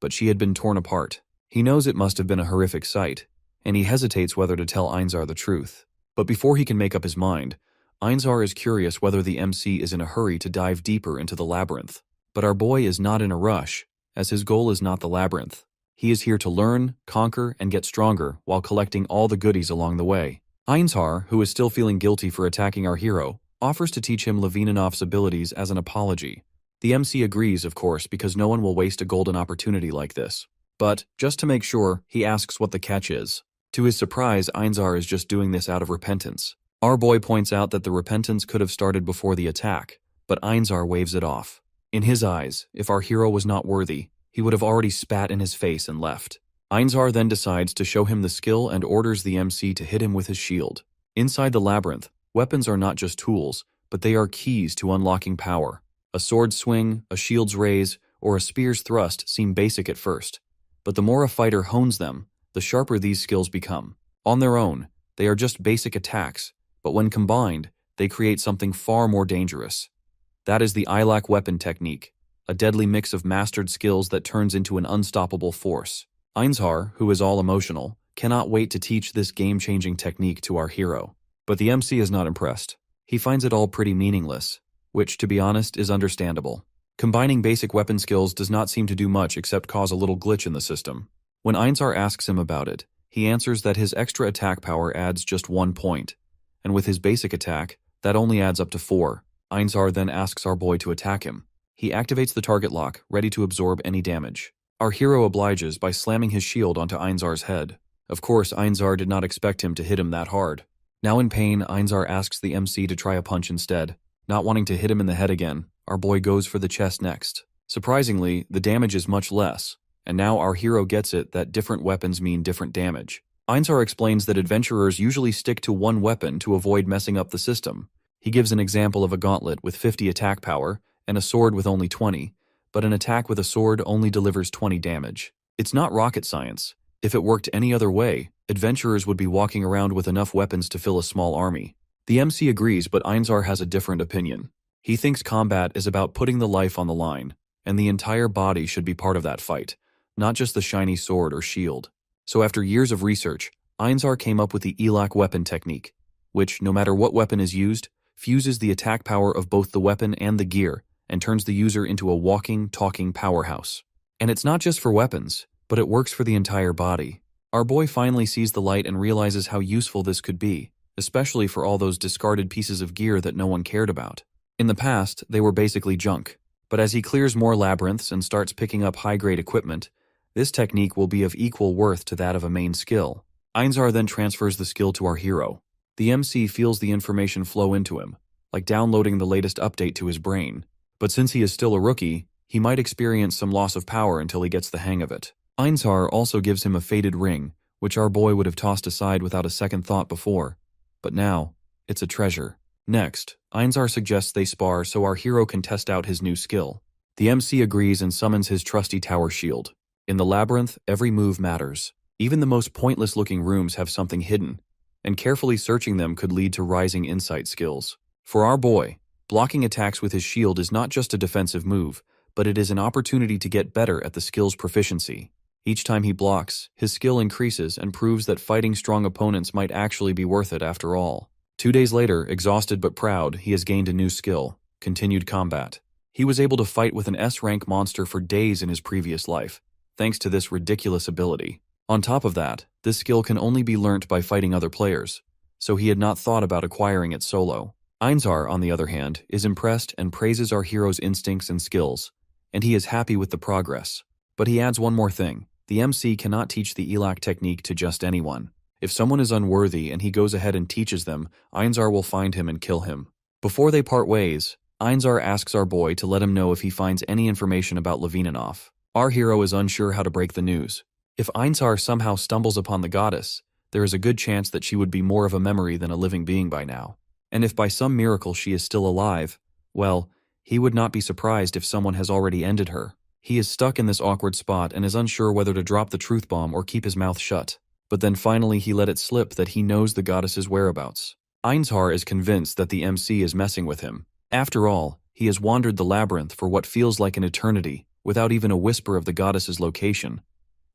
but she had been torn apart. He knows it must have been a horrific sight, and he hesitates whether to tell Einzar the truth. But before he can make up his mind, Einzar is curious whether the MC is in a hurry to dive deeper into the labyrinth. But our boy is not in a rush, as his goal is not the labyrinth. He is here to learn, conquer, and get stronger while collecting all the goodies along the way. Einzar, who is still feeling guilty for attacking our hero, offers to teach him Levinanoff's abilities as an apology. The MC agrees, of course, because no one will waste a golden opportunity like this. But, just to make sure, he asks what the catch is. To his surprise, Einzar is just doing this out of repentance. Our boy points out that the repentance could have started before the attack, but Einzar waves it off. In his eyes, if our hero was not worthy, he would have already spat in his face and left. Einzar then decides to show him the skill and orders the MC to hit him with his shield. Inside the labyrinth, weapons are not just tools, but they are keys to unlocking power. A sword swing, a shield's raise, or a spear's thrust seem basic at first, but the more a fighter hones them, the sharper these skills become. On their own, they are just basic attacks, but when combined, they create something far more dangerous. That is the Ilac weapon technique, a deadly mix of mastered skills that turns into an unstoppable force. Einzar, who is all emotional, cannot wait to teach this game-changing technique to our hero. But the MC is not impressed. He finds it all pretty meaningless, which, to be honest, is understandable. Combining basic weapon skills does not seem to do much except cause a little glitch in the system. When Einzar asks him about it, he answers that his extra attack power adds just 1 point, and with his basic attack, that only adds up to 4. Einzar then asks our boy to attack him. He activates the target lock, ready to absorb any damage. Our hero obliges by slamming his shield onto Einzar's head. Of course, Einzar did not expect him to hit him that hard. Now in pain, Einzar asks the MC to try a punch instead. Not wanting to hit him in the head again, our boy goes for the chest next. Surprisingly, the damage is much less, and now our hero gets it that different weapons mean different damage. Einzar explains that adventurers usually stick to one weapon to avoid messing up the system. He gives an example of a gauntlet with 50 attack power, and a sword with only 20, but an attack with a sword only delivers 20 damage. It's not rocket science. If it worked any other way, adventurers would be walking around with enough weapons to fill a small army. The MC agrees, but Einzar has a different opinion. He thinks combat is about putting the life on the line, and the entire body should be part of that fight, not just the shiny sword or shield. So after years of research, Einzar came up with the Ilac weapon technique, which, no matter what weapon is used, fuses the attack power of both the weapon and the gear, and turns the user into a walking, talking powerhouse. And it's not just for weapons, but it works for the entire body. Our boy finally sees the light and realizes how useful this could be, especially for all those discarded pieces of gear that no one cared about. In the past, they were basically junk, but as he clears more labyrinths and starts picking up high-grade equipment, this technique will be of equal worth to that of a main skill. Einzar then transfers the skill to our hero. The MC feels the information flow into him, like downloading the latest update to his brain. But since he is still a rookie, he might experience some loss of power until he gets the hang of it. Einzar also gives him a faded ring, which our boy would have tossed aside without a second thought before. But now, it's a treasure. Next, Einzar suggests they spar so our hero can test out his new skill. The MC agrees and summons his trusty tower shield. In the labyrinth, every move matters. Even the most pointless-looking rooms have something hidden, and carefully searching them could lead to rising insight skills. For our boy, blocking attacks with his shield is not just a defensive move, but it is an opportunity to get better at the skill's proficiency. Each time he blocks, his skill increases and proves that fighting strong opponents might actually be worth it after all. 2 days later, exhausted but proud, he has gained a new skill: continued combat. He was able to fight with an S-rank monster for days in his previous life, thanks to this ridiculous ability. On top of that, this skill can only be learnt by fighting other players, so he had not thought about acquiring it solo. Einzar, on the other hand, is impressed and praises our hero's instincts and skills, and he is happy with the progress. But he adds one more thing: the MC cannot teach the Elak technique to just anyone. If someone is unworthy and he goes ahead and teaches them, Einzar will find him and kill him. Before they part ways, Einzar asks our boy to let him know if he finds any information about Levininov. Our hero is unsure how to break the news. If Einzar somehow stumbles upon the goddess, there is a good chance that she would be more of a memory than a living being by now. And if by some miracle she is still alive, well, he would not be surprised if someone has already ended her. He is stuck in this awkward spot and is unsure whether to drop the truth bomb or keep his mouth shut. But then finally he let it slip that he knows the goddess's whereabouts. Einzar is convinced that the MC is messing with him. After all, he has wandered the labyrinth for what feels like an eternity, without even a whisper of the goddess's location.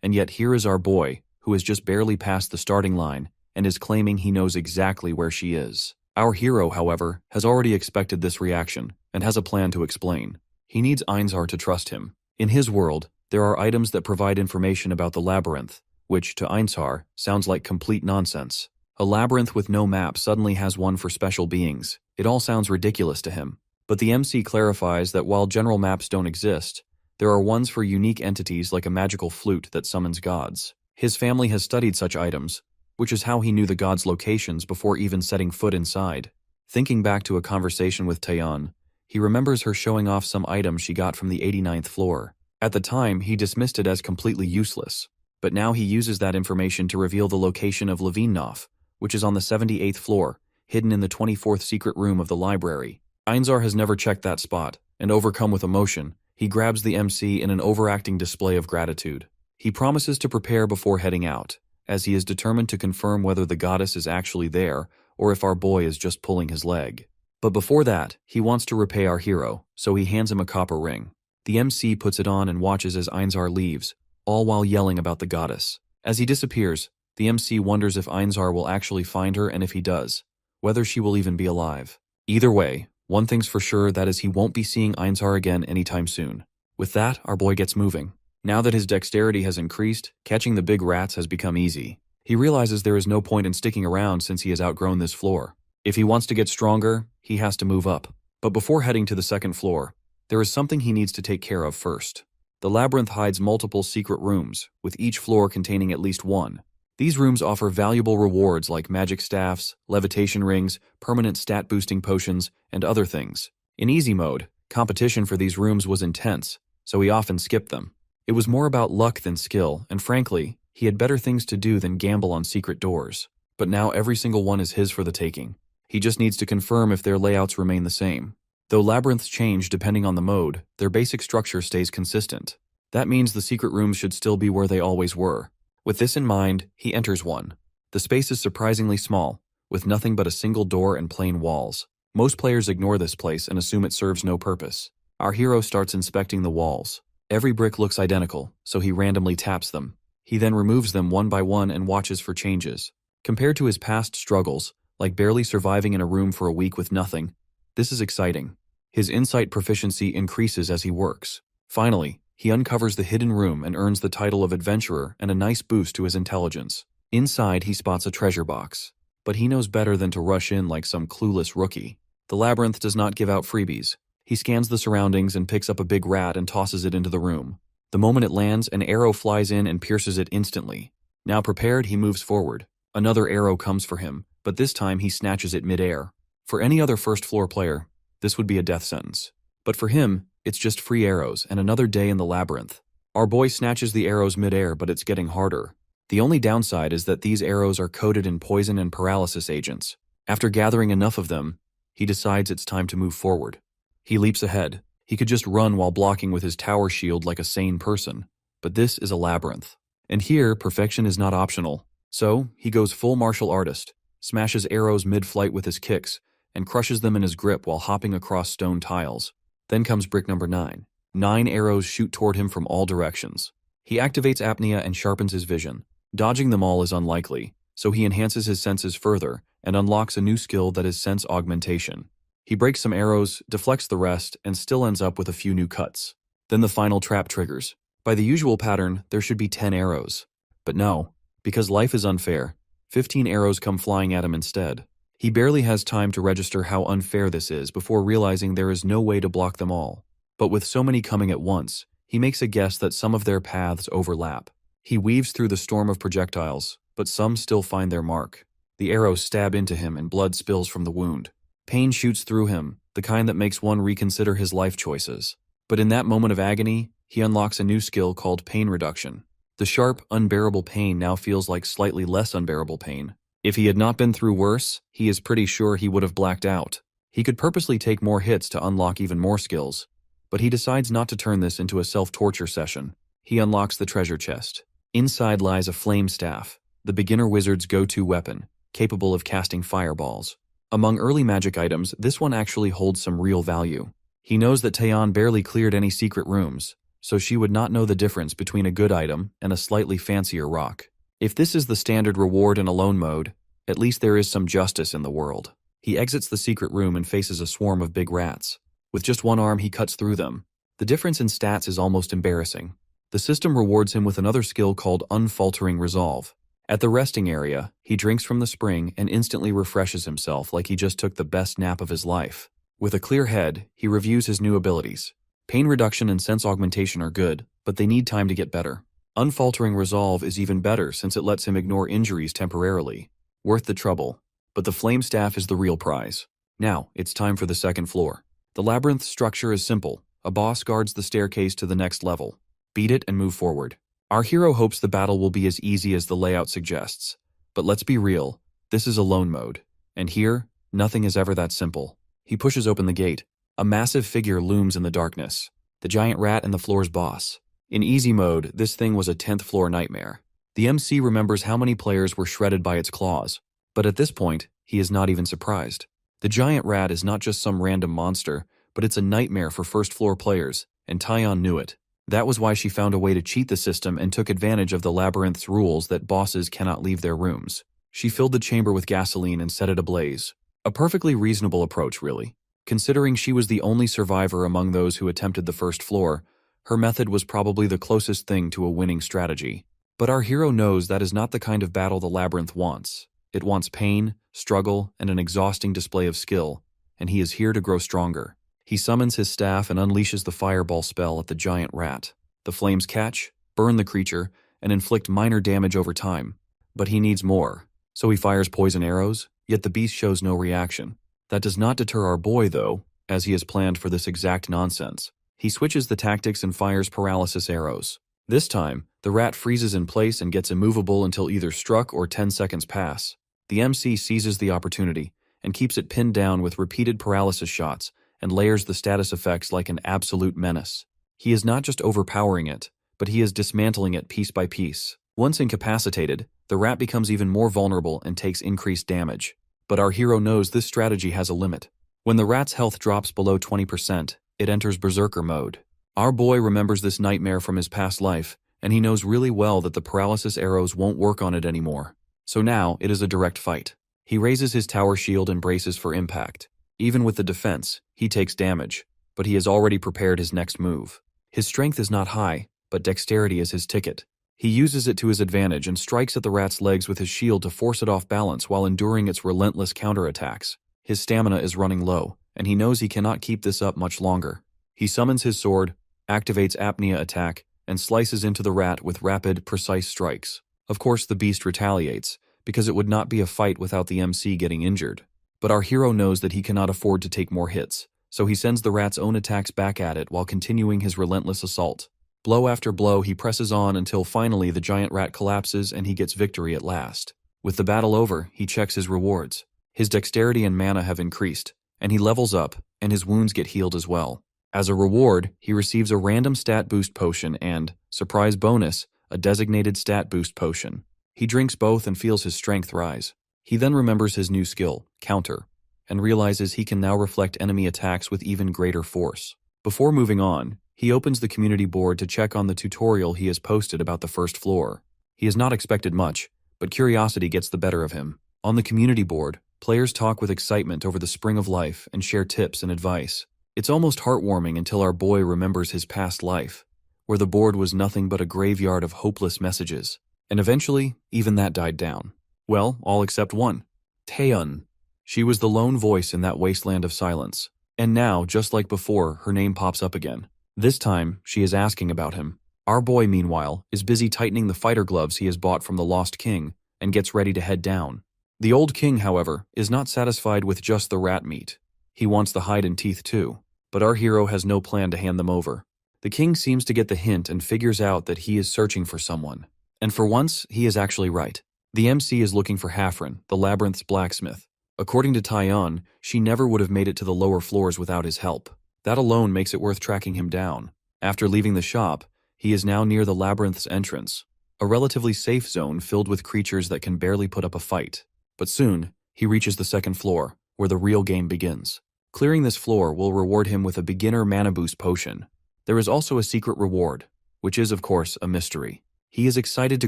And yet here is our boy, who has just barely passed the starting line, and is claiming he knows exactly where she is. Our hero, however, has already expected this reaction, and has a plan to explain. He needs Einzar to trust him. In his world, there are items that provide information about the labyrinth, which, to Einzar, sounds like complete nonsense. A labyrinth with no map suddenly has one for special beings. It all sounds ridiculous to him. But the MC clarifies that while general maps don't exist, there are ones for unique entities like a magical flute that summons gods. His family has studied such items, which is how he knew the gods' locations before even setting foot inside. Thinking back to a conversation with Taeyeon, he remembers her showing off some items she got from the 89th floor. At the time, he dismissed it as completely useless, but now he uses that information to reveal the location of Levininov, which is on the 78th floor, hidden in the 24th secret room of the library. Einzar has never checked that spot, and overcome with emotion, he grabs the MC in an overacting display of gratitude. He promises to prepare before heading out, as he is determined to confirm whether the goddess is actually there or if our boy is just pulling his leg. But before that, he wants to repay our hero, so he hands him a copper ring. The MC puts it on and watches as Einzar leaves, all while yelling about the goddess. As he disappears, the MC wonders if Einzar will actually find her, and if he does, whether she will even be alive. Either way, one thing's for sure, that is he won't be seeing Einzar again anytime soon. With that, our boy gets moving. Now that his dexterity has increased, catching the big rats has become easy. He realizes there is no point in sticking around since he has outgrown this floor. If he wants to get stronger, he has to move up. But before heading to the second floor, there is something he needs to take care of first. The labyrinth hides multiple secret rooms, with each floor containing at least one. These rooms offer valuable rewards like magic staffs, levitation rings, permanent stat-boosting potions, and other things. In easy mode, competition for these rooms was intense, so he often skipped them. It was more about luck than skill, and frankly, he had better things to do than gamble on secret doors. But now every single one is his for the taking. He just needs to confirm if their layouts remain the same. Though labyrinths change depending on the mode, their basic structure stays consistent. That means the secret rooms should still be where they always were. With this in mind, he enters one. The space is surprisingly small, with nothing but a single door and plain walls. Most players ignore this place and assume it serves no purpose. Our hero starts inspecting the walls. Every brick looks identical, so he randomly taps them. He then removes them one by one and watches for changes. Compared to his past struggles, like barely surviving in a room for a week with nothing, this is exciting. His insight proficiency increases as he works. Finally, he uncovers the hidden room and earns the title of adventurer and a nice boost to his intelligence. Inside, he spots a treasure box, but he knows better than to rush in like some clueless rookie. The labyrinth does not give out freebies. He scans the surroundings and picks up a big rat and tosses it into the room. The moment it lands, an arrow flies in and pierces it instantly. Now prepared, he moves forward. Another arrow comes for him, but this time he snatches it mid-air. For any other first-floor player, this would be a death sentence. But for him, it's just free arrows and another day in the labyrinth. Our boy snatches the arrows mid-air, but it's getting harder. The only downside is that these arrows are coated in poison and paralysis agents. After gathering enough of them, he decides it's time to move forward. He leaps ahead. He could just run while blocking with his tower shield like a sane person. But this is a labyrinth. And here, perfection is not optional. So, he goes full martial artist, smashes arrows mid-flight with his kicks, and crushes them in his grip while hopping across stone tiles. Then comes brick number 9. 9 arrows shoot toward him from all directions. He activates apnea and sharpens his vision. Dodging them all is unlikely, so he enhances his senses further and unlocks a new skill that is sense augmentation. He breaks some arrows, deflects the rest, and still ends up with a few new cuts. Then the final trap triggers. By the usual pattern, there should be 10 arrows. But no, because life is unfair, 15 arrows come flying at him instead. He barely has time to register how unfair this is before realizing there is no way to block them all. But with so many coming at once, he makes a guess that some of their paths overlap. He weaves through the storm of projectiles, but some still find their mark. The arrows stab into him and blood spills from the wound. Pain shoots through him, the kind that makes one reconsider his life choices. But in that moment of agony, he unlocks a new skill called pain reduction. The sharp, unbearable pain now feels like slightly less unbearable pain. If he had not been through worse, he is pretty sure he would have blacked out. He could purposely take more hits to unlock even more skills. But he decides not to turn this into a self-torture session. He unlocks the treasure chest. Inside lies a flame staff, the beginner wizard's go-to weapon, capable of casting fireballs. Among early magic items, this one actually holds some real value. He knows that Taeyeon barely cleared any secret rooms, so she would not know the difference between a good item and a slightly fancier rock. If this is the standard reward in alone mode, at least there is some justice in the world. He exits the secret room and faces a swarm of big rats. With just one arm, he cuts through them. The difference in stats is almost embarrassing. The system rewards him with another skill called Unfaltering Resolve. At the resting area, he drinks from the spring and instantly refreshes himself like he just took the best nap of his life. With a clear head, he reviews his new abilities. Pain reduction and sense augmentation are good, but they need time to get better. Unfaltering Resolve is even better since it lets him ignore injuries temporarily. Worth the trouble. But the flame staff is the real prize. Now, it's time for the second floor. The labyrinth structure is simple. A boss guards the staircase to the next level. Beat it and move forward. Our hero hopes the battle will be as easy as the layout suggests. But let's be real, this is alone mode. And here, nothing is ever that simple. He pushes open the gate. A massive figure looms in the darkness. The giant rat and the floor's boss. In easy mode, this thing was a 10th floor nightmare. The MC remembers how many players were shredded by its claws. But at this point, he is not even surprised. The giant rat is not just some random monster, but it's a nightmare for first floor players, and Taeyeon knew it. That was why she found a way to cheat the system and took advantage of the labyrinth's rules that bosses cannot leave their rooms. She filled the chamber with gasoline and set it ablaze. A perfectly reasonable approach, really. Considering she was the only survivor among those who attempted the first floor, her method was probably the closest thing to a winning strategy. But our hero knows that is not the kind of battle the labyrinth wants. It wants pain, struggle, and an exhausting display of skill, and he is here to grow stronger. He summons his staff and unleashes the fireball spell at the giant rat. The flames catch, burn the creature, and inflict minor damage over time. But he needs more, so he fires poison arrows, yet the beast shows no reaction. That does not deter our boy, though, as he has planned for this exact nonsense. He switches the tactics and fires paralysis arrows. This time, the rat freezes in place and gets immovable until either struck or 10 seconds pass. The MC seizes the opportunity and keeps it pinned down with repeated paralysis shots and layers the status effects like an absolute menace. He is not just overpowering it, but he is dismantling it piece by piece. Once incapacitated, the rat becomes even more vulnerable and takes increased damage. But our hero knows this strategy has a limit. When the rat's health drops below 20%, it enters berserker mode. Our boy remembers this nightmare from his past life, and he knows really well that the paralysis arrows won't work on it anymore. So now, it is a direct fight. He raises his tower shield and braces for impact. Even with the defense, he takes damage, but he has already prepared his next move. His strength is not high, but dexterity is his ticket. He uses it to his advantage and strikes at the rat's legs with his shield to force it off balance while enduring its relentless counterattacks. His stamina is running low, and he knows he cannot keep this up much longer. He summons his sword, activates apnea attack, and slices into the rat with rapid, precise strikes. Of course, the beast retaliates, because it would not be a fight without the MC getting injured. But our hero knows that he cannot afford to take more hits, so he sends the rat's own attacks back at it while continuing his relentless assault. Blow after blow, he presses on until finally the giant rat collapses and he gets victory at last. With the battle over, he checks his rewards. His dexterity and mana have increased, and he levels up, and his wounds get healed as well. As a reward, he receives a random stat boost potion and, surprise bonus, a designated stat boost potion. He drinks both and feels his strength rise. He then remembers his new skill, Counter, and realizes he can now reflect enemy attacks with even greater force. Before moving on, he opens the community board to check on the tutorial he has posted about the first floor. He has not expected much, but curiosity gets the better of him. On the community board, players talk with excitement over the spring of life and share tips and advice. It's almost heartwarming until our boy remembers his past life, where the board was nothing but a graveyard of hopeless messages. And eventually, even that died down. Well, all except one. Taeyeon. She was the lone voice in that wasteland of silence. And now, just like before, her name pops up again. This time, she is asking about him. Our boy, meanwhile, is busy tightening the fighter gloves he has bought from the Lost King and gets ready to head down. The old king, however, is not satisfied with just the rat meat. He wants the hide and teeth too, but our hero has no plan to hand them over. The king seems to get the hint and figures out that he is searching for someone. And for once, he is actually right. The MC is looking for Hafren, the labyrinth's blacksmith. According to Taeyeon, she never would have made it to the lower floors without his help. That alone makes it worth tracking him down. After leaving the shop, he is now near the labyrinth's entrance, a relatively safe zone filled with creatures that can barely put up a fight. But soon, he reaches the second floor, where the real game begins. Clearing this floor will reward him with a beginner mana boost potion. There is also a secret reward, which is, of course, a mystery. He is excited to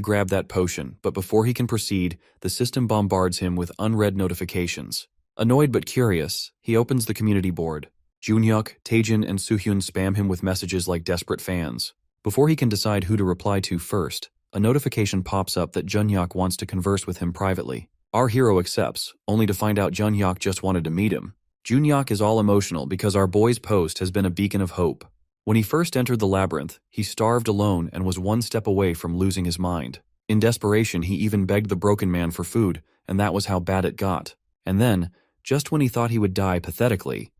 grab that potion, but before he can proceed, the system bombards him with unread notifications. Annoyed but curious, he opens the community board. Junhyuk, Taejin, and Suhyun spam him with messages like desperate fans. Before he can decide who to reply to first, a notification pops up that Junhyuk wants to converse with him privately. Our hero accepts, only to find out Junhyuk just wanted to meet him. Junhyuk is all emotional because our boy's post has been a beacon of hope. When he first entered the labyrinth, he starved alone and was one step away from losing his mind. In desperation, he even begged the broken man for food, and that was how bad it got. And then, just when he thought he would die pathetically,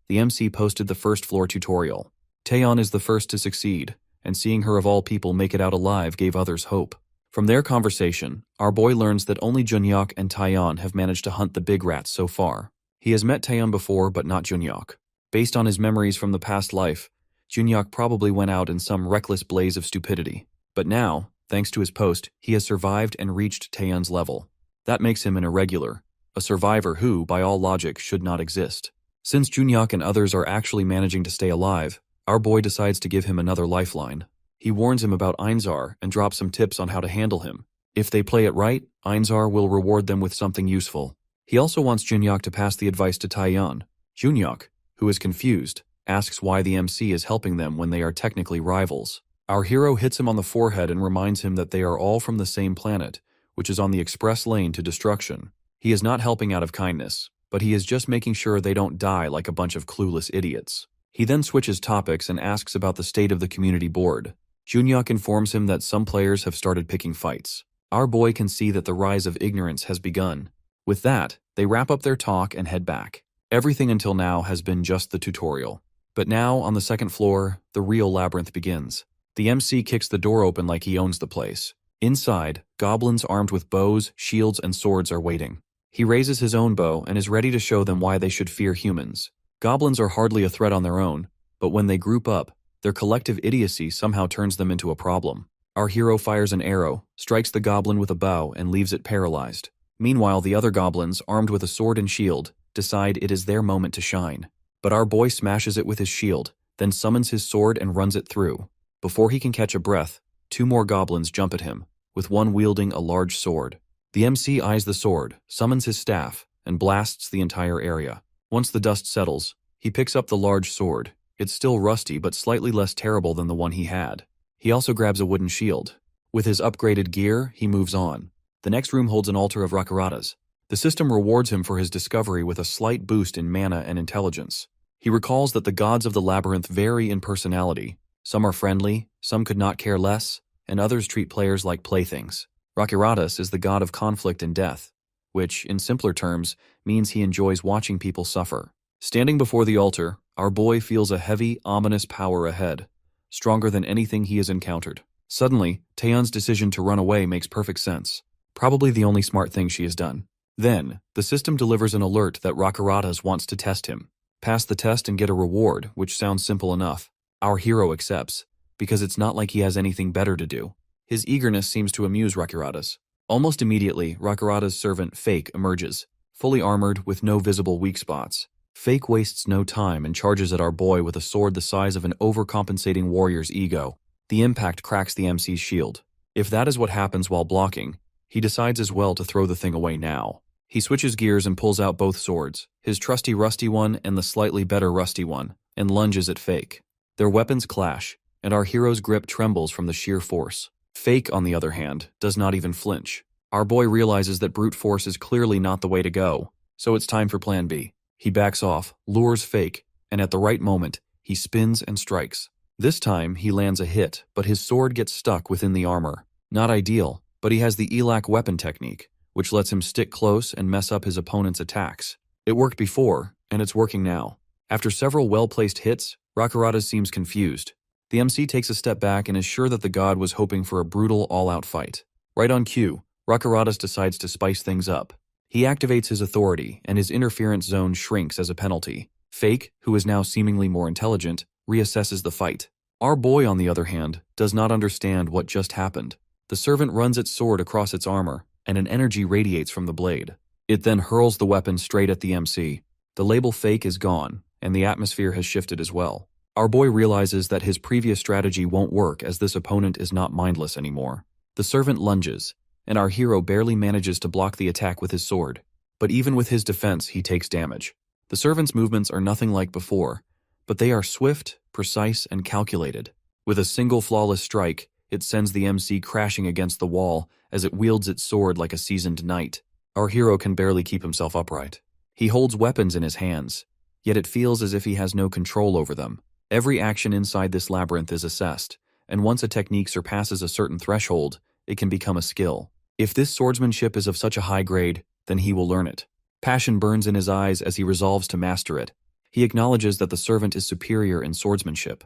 the MC posted the first floor tutorial. Taeyeon is the first to succeed, and seeing her of all people make it out alive gave others hope. From their conversation, our boy learns that only Junhyuk and Taeyeon have managed to hunt the big rats so far. He has met Taeyeon before, but not Junhyuk. Based on his memories from the past life, Junhyuk probably went out in some reckless blaze of stupidity. But now, thanks to his post, he has survived and reached Taeyeon's level. That makes him an irregular, a survivor who, by all logic, should not exist. Since Junhyuk and others are actually managing to stay alive, our boy decides to give him another lifeline. He warns him about Einzar and drops some tips on how to handle him. If they play it right, Einzar will reward them with something useful. He also wants Junhyuk to pass the advice to Taeyeon. Junhyuk, who is confused, asks why the MC is helping them when they are technically rivals. Our hero hits him on the forehead and reminds him that they are all from the same planet, which is on the express lane to destruction. He is not helping out of kindness, but he is just making sure they don't die like a bunch of clueless idiots. He then switches topics and asks about the state of the community board. Junhyuk informs him that some players have started picking fights. Our boy can see that the rise of ignorance has begun. With that, they wrap up their talk and head back. Everything until now has been just the tutorial. But now, on the second floor, the real labyrinth begins. The MC kicks the door open like he owns the place. Inside, goblins armed with bows, shields, and swords are waiting. He raises his own bow and is ready to show them why they should fear humans. Goblins are hardly a threat on their own, but when they group up, their collective idiocy somehow turns them into a problem. Our hero fires an arrow, strikes the goblin with a bow, and leaves it paralyzed. Meanwhile, the other goblins, armed with a sword and shield, decide it is their moment to shine. But our boy smashes it with his shield, then summons his sword and runs it through. Before he can catch a breath, two more goblins jump at him, with one wielding a large sword. The MC eyes the sword, summons his staff, and blasts the entire area. Once the dust settles, he picks up the large sword. It's still rusty but slightly less terrible than the one he had. He also grabs a wooden shield. With his upgraded gear, he moves on. The next room holds an altar of Rakuratas. The system rewards him for his discovery with a slight boost in mana and intelligence. He recalls that the gods of the labyrinth vary in personality. Some are friendly, some could not care less, and others treat players like playthings. Rakuratas is the god of conflict and death, which, in simpler terms, means he enjoys watching people suffer. Standing before the altar, our boy feels a heavy, ominous power ahead, stronger than anything he has encountered. Suddenly, Taeyeon's decision to run away makes perfect sense. Probably the only smart thing she has done. Then, the system delivers an alert that Rakuratas wants to test him. Pass the test and get a reward, which sounds simple enough. Our hero accepts, because it's not like he has anything better to do. His eagerness seems to amuse Rakuratas. Almost immediately, Rakurata's servant Fake emerges, fully armored with no visible weak spots. Fake wastes no time and charges at our boy with a sword the size of an overcompensating warrior's ego. The impact cracks the MC's shield. If that is what happens while blocking, he decides as well to throw the thing away now. He switches gears and pulls out both swords, his trusty rusty one and the slightly better rusty one, and lunges at Fake. Their weapons clash, and our hero's grip trembles from the sheer force. Fake, on the other hand, does not even flinch. Our boy realizes that brute force is clearly not the way to go, so it's time for plan B. He backs off, lures Fake, and at the right moment, he spins and strikes. This time, he lands a hit, but his sword gets stuck within the armor. Not ideal, but he has the Elac weapon technique, which lets him stick close and mess up his opponent's attacks. It worked before, and it's working now. After several well-placed hits, Rakuratas seems confused. The MC takes a step back and is sure that the god was hoping for a brutal all-out fight. Right on cue, Rakuratas decides to spice things up. He activates his authority, and his interference zone shrinks as a penalty. Fake, who is now seemingly more intelligent, reassesses the fight. Our boy, on the other hand, does not understand what just happened. The servant runs its sword across its armor, and an energy radiates from the blade. It then hurls the weapon straight at the MC. The label Fake is gone, and the atmosphere has shifted as well. Our boy realizes that his previous strategy won't work as this opponent is not mindless anymore. The servant lunges, and our hero barely manages to block the attack with his sword. But even with his defense, he takes damage. The servant's movements are nothing like before, but they are swift, precise, and calculated. With a single flawless strike, it sends the MC crashing against the wall as it wields its sword like a seasoned knight. Our hero can barely keep himself upright. He holds weapons in his hands, yet it feels as if he has no control over them. Every action inside this labyrinth is assessed, and once a technique surpasses a certain threshold, it can become a skill. If this swordsmanship is of such a high grade, then he will learn it. Passion burns in his eyes as he resolves to master it. He acknowledges that the servant is superior in swordsmanship,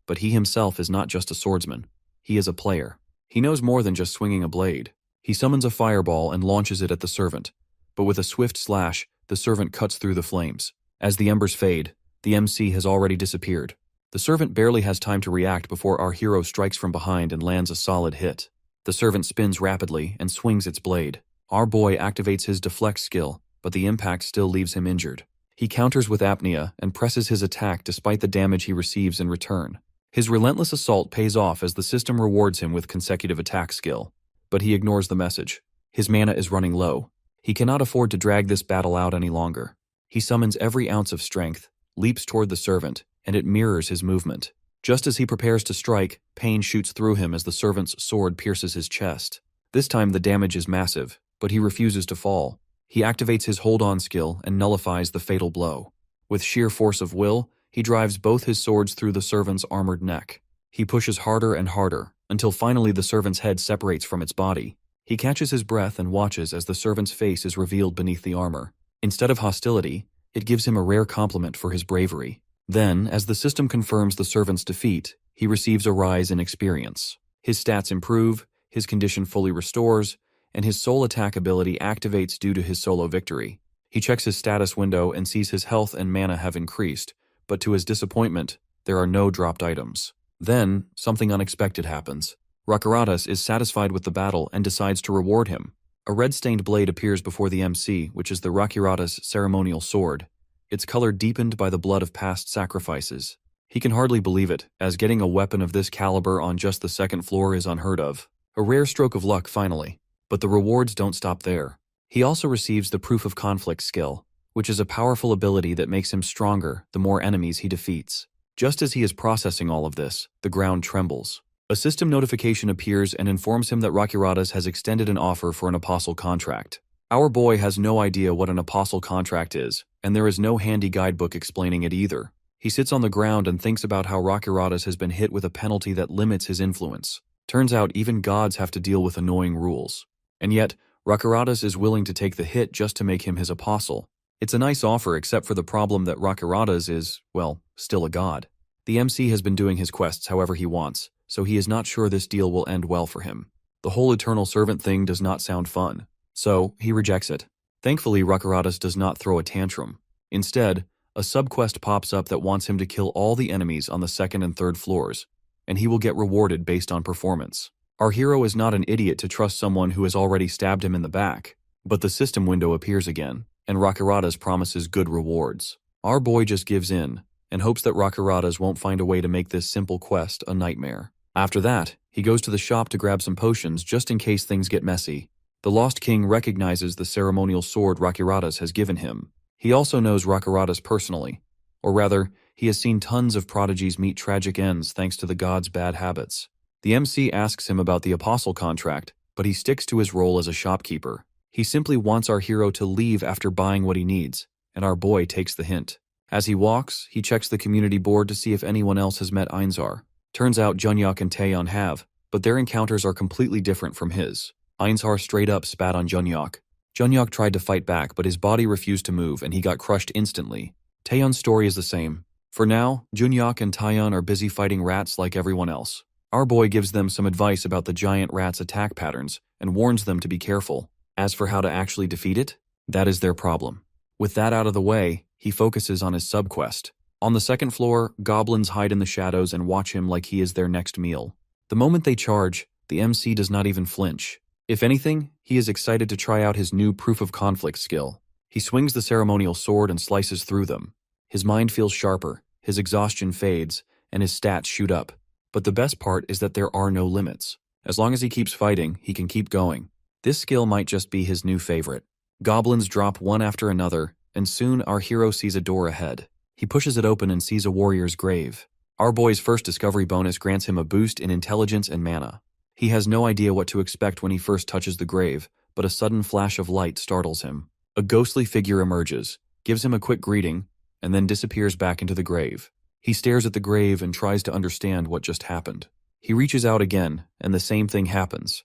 but he himself is not just a swordsman. He is a player. He knows more than just swinging a blade. He summons a fireball and launches it at the servant, but with a swift slash, the servant cuts through the flames. As the embers fade, the MC has already disappeared. The servant barely has time to react before our hero strikes from behind and lands a solid hit. The servant spins rapidly and swings its blade. Our boy activates his deflect skill, but the impact still leaves him injured. He counters with apnea and presses his attack despite the damage he receives in return. His relentless assault pays off as the system rewards him with consecutive attack skill. But he ignores the message. His mana is running low. He cannot afford to drag this battle out any longer. He summons every ounce of strength, leaps toward the servant, and it mirrors his movement. Just as he prepares to strike, pain shoots through him as the servant's sword pierces his chest. This time the damage is massive, but he refuses to fall. He activates his hold-on skill and nullifies the fatal blow. With sheer force of will, he drives both his swords through the servant's armored neck. He pushes harder and harder, until finally the servant's head separates from its body. He catches his breath and watches as the servant's face is revealed beneath the armor. Instead of hostility, it gives him a rare compliment for his bravery. Then, as the system confirms the servant's defeat, he receives a rise in experience. His stats improve, his condition fully restores, and his soul attack ability activates due to his solo victory. He checks his status window and sees his health and mana have increased, but to his disappointment, there are no dropped items. Then, something unexpected happens. Rakuratas is satisfied with the battle and decides to reward him. A red-stained blade appears before the MC, which is the Rakuratas' ceremonial sword. Its color deepened by the blood of past sacrifices. He can hardly believe it, as getting a weapon of this caliber on just the second floor is unheard of. A rare stroke of luck, finally. But the rewards don't stop there. He also receives the Proof of Conflict skill, which is a powerful ability that makes him stronger the more enemies he defeats. Just as he is processing all of this, the ground trembles. A system notification appears and informs him that Rakuratas has extended an offer for an apostle contract. Our boy has no idea what an apostle contract is, and there is no handy guidebook explaining it either. He sits on the ground and thinks about how Rakuratas has been hit with a penalty that limits his influence. Turns out even gods have to deal with annoying rules. And yet, Rakuratas is willing to take the hit just to make him his apostle. It's a nice offer except for the problem that Rakuratas is, well, still a god. The MC has been doing his quests however he wants, so he is not sure this deal will end well for him. The whole eternal servant thing does not sound fun, so he rejects it. Thankfully, Rakuratas does not throw a tantrum. Instead, a subquest pops up that wants him to kill all the enemies on the second and third floors, and he will get rewarded based on performance. Our hero is not an idiot to trust someone who has already stabbed him in the back, but the system window appears again, and Rakuratas promises good rewards. Our boy just gives in, and hopes that Rakuratas won't find a way to make this simple quest a nightmare. After that, he goes to the shop to grab some potions just in case things get messy. The Lost King recognizes the ceremonial sword Rakuratas has given him. He also knows Rakuratas personally, or rather, he has seen tons of prodigies meet tragic ends thanks to the god's bad habits. The MC asks him about the apostle contract, but he sticks to his role as a shopkeeper. He simply wants our hero to leave after buying what he needs, and our boy takes the hint. As he walks, he checks the community board to see if anyone else has met Einzar. Turns out Junyak and Taeyeon have, but their encounters are completely different from his. Einzar straight up spat on Junyak. Junyak tried to fight back, but his body refused to move and he got crushed instantly. Taeyeon's story is the same. For now, Junyak and Taeyeon are busy fighting rats like everyone else. Our boy gives them some advice about the giant rat's attack patterns and warns them to be careful. As for how to actually defeat it, that is their problem. With that out of the way, he focuses on his subquest. On the second floor, goblins hide in the shadows and watch him like he is their next meal. The moment they charge, the MC does not even flinch. If anything, he is excited to try out his new proof of conflict skill. He swings the ceremonial sword and slices through them. His mind feels sharper, his exhaustion fades, and his stats shoot up. But the best part is that there are no limits. As long as he keeps fighting, he can keep going. This skill might just be his new favorite. Goblins drop one after another, and soon our hero sees a door ahead. He pushes it open and sees a warrior's grave. Our boy's first discovery bonus grants him a boost in intelligence and mana. He has no idea what to expect when he first touches the grave, but a sudden flash of light startles him. A ghostly figure emerges, gives him a quick greeting, and then disappears back into the grave. He stares at the grave and tries to understand what just happened. He reaches out again, and the same thing happens.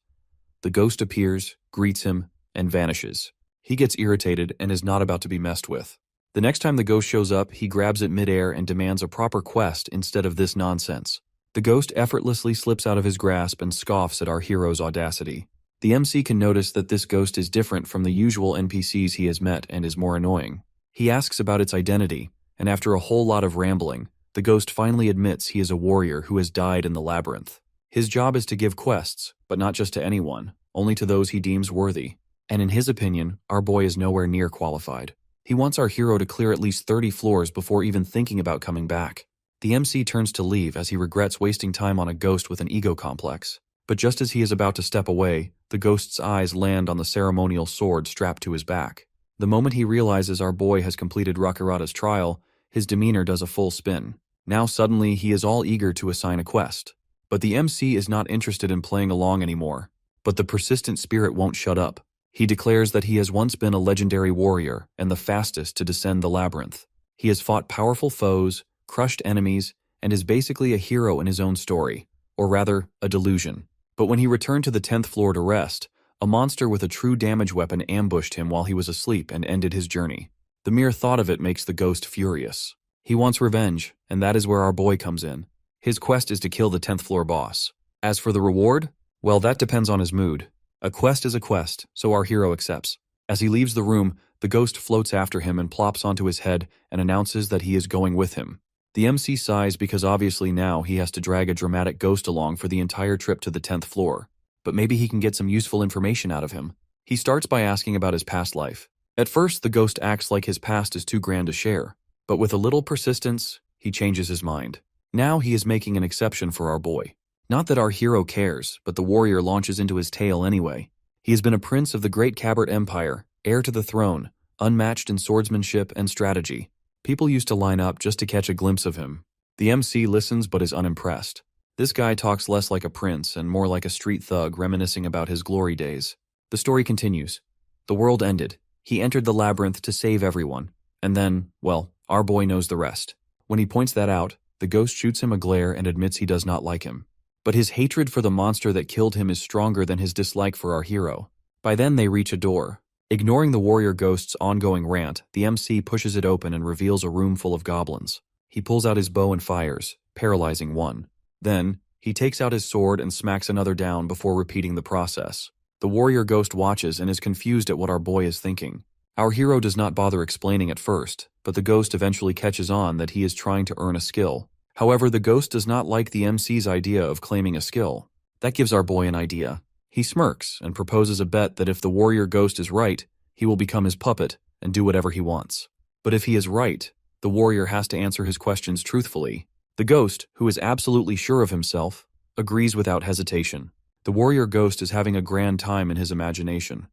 The ghost appears, greets him, and vanishes. He gets irritated and is not about to be messed with. The next time the ghost shows up, he grabs it midair and demands a proper quest instead of this nonsense. The ghost effortlessly slips out of his grasp and scoffs at our hero's audacity. The MC can notice that this ghost is different from the usual NPCs he has met and is more annoying. He asks about its identity, and after a whole lot of rambling, the ghost finally admits he is a warrior who has died in the labyrinth. His job is to give quests, but not just to anyone, only to those he deems worthy. And in his opinion, our boy is nowhere near qualified. He wants our hero to clear at least 30 floors before even thinking about coming back. The MC turns to leave as he regrets wasting time on a ghost with an ego complex. But just as he is about to step away, the ghost's eyes land on the ceremonial sword strapped to his back. The moment he realizes our boy has completed Rakurata's trial, his demeanor does a full spin. Now suddenly he is all eager to assign a quest. But the MC is not interested in playing along anymore. But the persistent spirit won't shut up. He declares that he has once been a legendary warrior and the fastest to descend the labyrinth. He has fought powerful foes, crushed enemies, and is basically a hero in his own story, or rather, a delusion. But when he returned to the 10th floor to rest, a monster with a true damage weapon ambushed him while he was asleep and ended his journey. The mere thought of it makes the ghost furious. He wants revenge, and that is where our boy comes in. His quest is to kill the 10th floor boss. As for the reward, well, that depends on his mood. A quest is a quest, so our hero accepts. As he leaves the room, the ghost floats after him and plops onto his head and announces that he is going with him. The MC sighs because obviously now he has to drag a dramatic ghost along for the entire trip to the 10th floor. But maybe he can get some useful information out of him. He starts by asking about his past life. At first, the ghost acts like his past is too grand to share. But with a little persistence, he changes his mind. Now he is making an exception for our boy. Not that our hero cares, but the warrior launches into his tale anyway. He has been a prince of the great Kabbert Empire, heir to the throne, unmatched in swordsmanship and strategy. People used to line up just to catch a glimpse of him. The MC listens but is unimpressed. This guy talks less like a prince and more like a street thug reminiscing about his glory days. The story continues. The world ended. He entered the labyrinth to save everyone. And then, well, our boy knows the rest. When he points that out, the ghost shoots him a glare and admits he does not like him. But his hatred for the monster that killed him is stronger than his dislike for our hero. By then they reach a door. Ignoring the warrior ghost's ongoing rant, the MC pushes it open and reveals a room full of goblins. He pulls out his bow and fires, paralyzing one. Then, he takes out his sword and smacks another down before repeating the process. The warrior ghost watches and is confused at what our boy is thinking. Our hero does not bother explaining at first, but the ghost eventually catches on that he is trying to earn a skill. However, the ghost does not like the MC's idea of claiming a skill. That gives our boy an idea. He smirks and proposes a bet that if the warrior ghost is right, he will become his puppet and do whatever he wants. But if he is right, the warrior has to answer his questions truthfully. The ghost, who is absolutely sure of himself, agrees without hesitation. The warrior ghost is having a grand time in his imagination,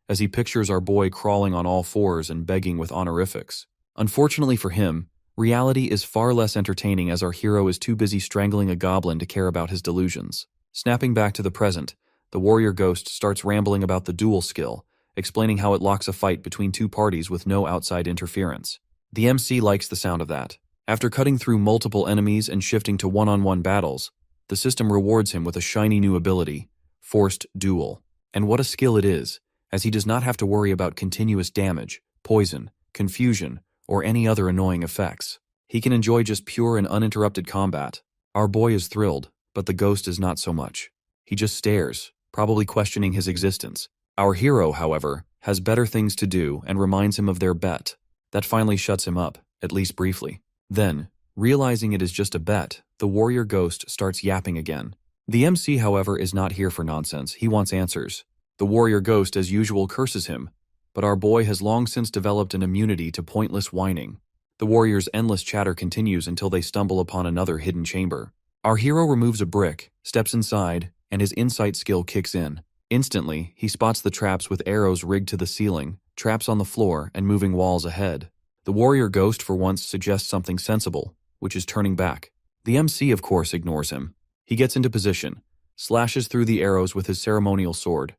as he pictures our boy crawling on all fours and begging with honorifics. Unfortunately for him, reality is far less entertaining as our hero is too busy strangling a goblin to care about his delusions. Snapping back to the present, the warrior ghost starts rambling about the duel skill, explaining how it locks a fight between two parties with no outside interference. The MC likes the sound of that. After cutting through multiple enemies and shifting to one-on-one battles, the system rewards him with a shiny new ability, Forced Duel. And what a skill it is, as he does not have to worry about continuous damage, poison, confusion, or any other annoying effects. He can enjoy just pure and uninterrupted combat. Our boy is thrilled, but the ghost is not so much. He just stares, probably questioning his existence. Our hero, however, has better things to do and reminds him of their bet. That finally shuts him up, at least briefly. Then, realizing it is just a bet, the warrior ghost starts yapping again. The MC, however, is not here for nonsense. He wants answers. The warrior ghost, as usual, curses him, but our boy has long since developed an immunity to pointless whining. The warrior's endless chatter continues until they stumble upon another hidden chamber. Our hero removes a brick, steps inside, and his insight skill kicks in. Instantly, he spots the traps with arrows rigged to the ceiling, traps on the floor, and moving walls ahead. The warrior ghost for once suggests something sensible, which is turning back. The MC, of course, ignores him. He gets into position, slashes through the arrows with his ceremonial sword,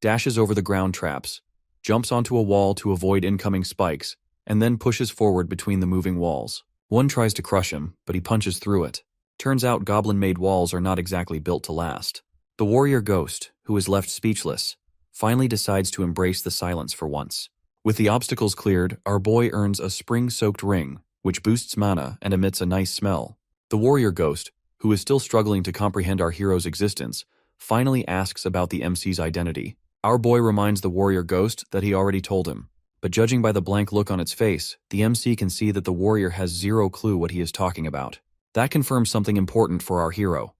dashes over the ground traps, jumps onto a wall to avoid incoming spikes, and then pushes forward between the moving walls. One tries to crush him, but he punches through it. Turns out goblin-made walls are not exactly built to last. The warrior ghost, who is left speechless, finally decides to embrace the silence for once. With the obstacles cleared, our boy earns a spring-soaked ring, which boosts mana and emits a nice smell. The warrior ghost, who is still struggling to comprehend our hero's existence, finally asks about the MC's identity. Our boy reminds the warrior ghost that he already told him, but judging by the blank look on its face, the MC can see that the warrior has zero clue what he is talking about. That confirms something important for our hero.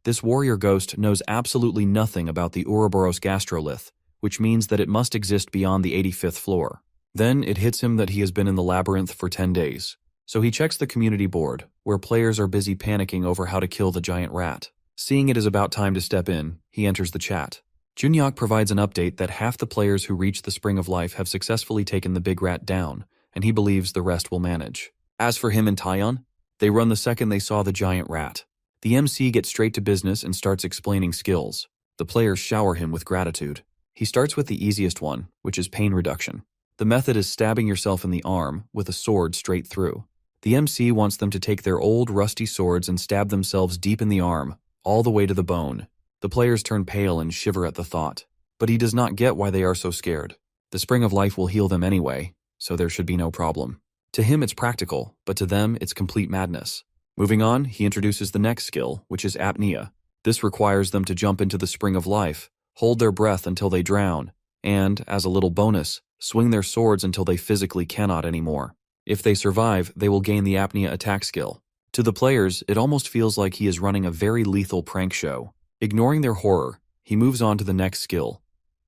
This warrior ghost knows absolutely nothing about the Ouroboros gastrolith, which means that it must exist beyond the 85th floor. Then it hits him that he has been in the labyrinth for 10 days. So he checks the community board, where players are busy panicking over how to kill the giant rat. Seeing it is about time to step in, he enters the chat. Junhyuk provides an update that half the players who reach the Spring of Life have successfully taken the big rat down, and he believes the rest will manage. As for him and Taeyeon, they run the second they saw the giant rat. The MC gets straight to business and starts explaining skills. The players shower him with gratitude. He starts with the easiest one, which is pain reduction. The method is stabbing yourself in the arm with a sword straight through. The MC wants them to take their old rusty swords and stab themselves deep in the arm, all the way to the bone. The players turn pale and shiver at the thought. But he does not get why they are so scared. The Spring of Life will heal them anyway, so there should be no problem. To him it's practical, but to them it's complete madness. Moving on, he introduces the next skill, which is apnea. This requires them to jump into the Spring of Life, hold their breath until they drown, and, as a little bonus, swing their swords until they physically cannot anymore. If they survive, they will gain the apnea attack skill. To the players, it almost feels like he is running a very lethal prank show. Ignoring their horror, he moves on to the next skill.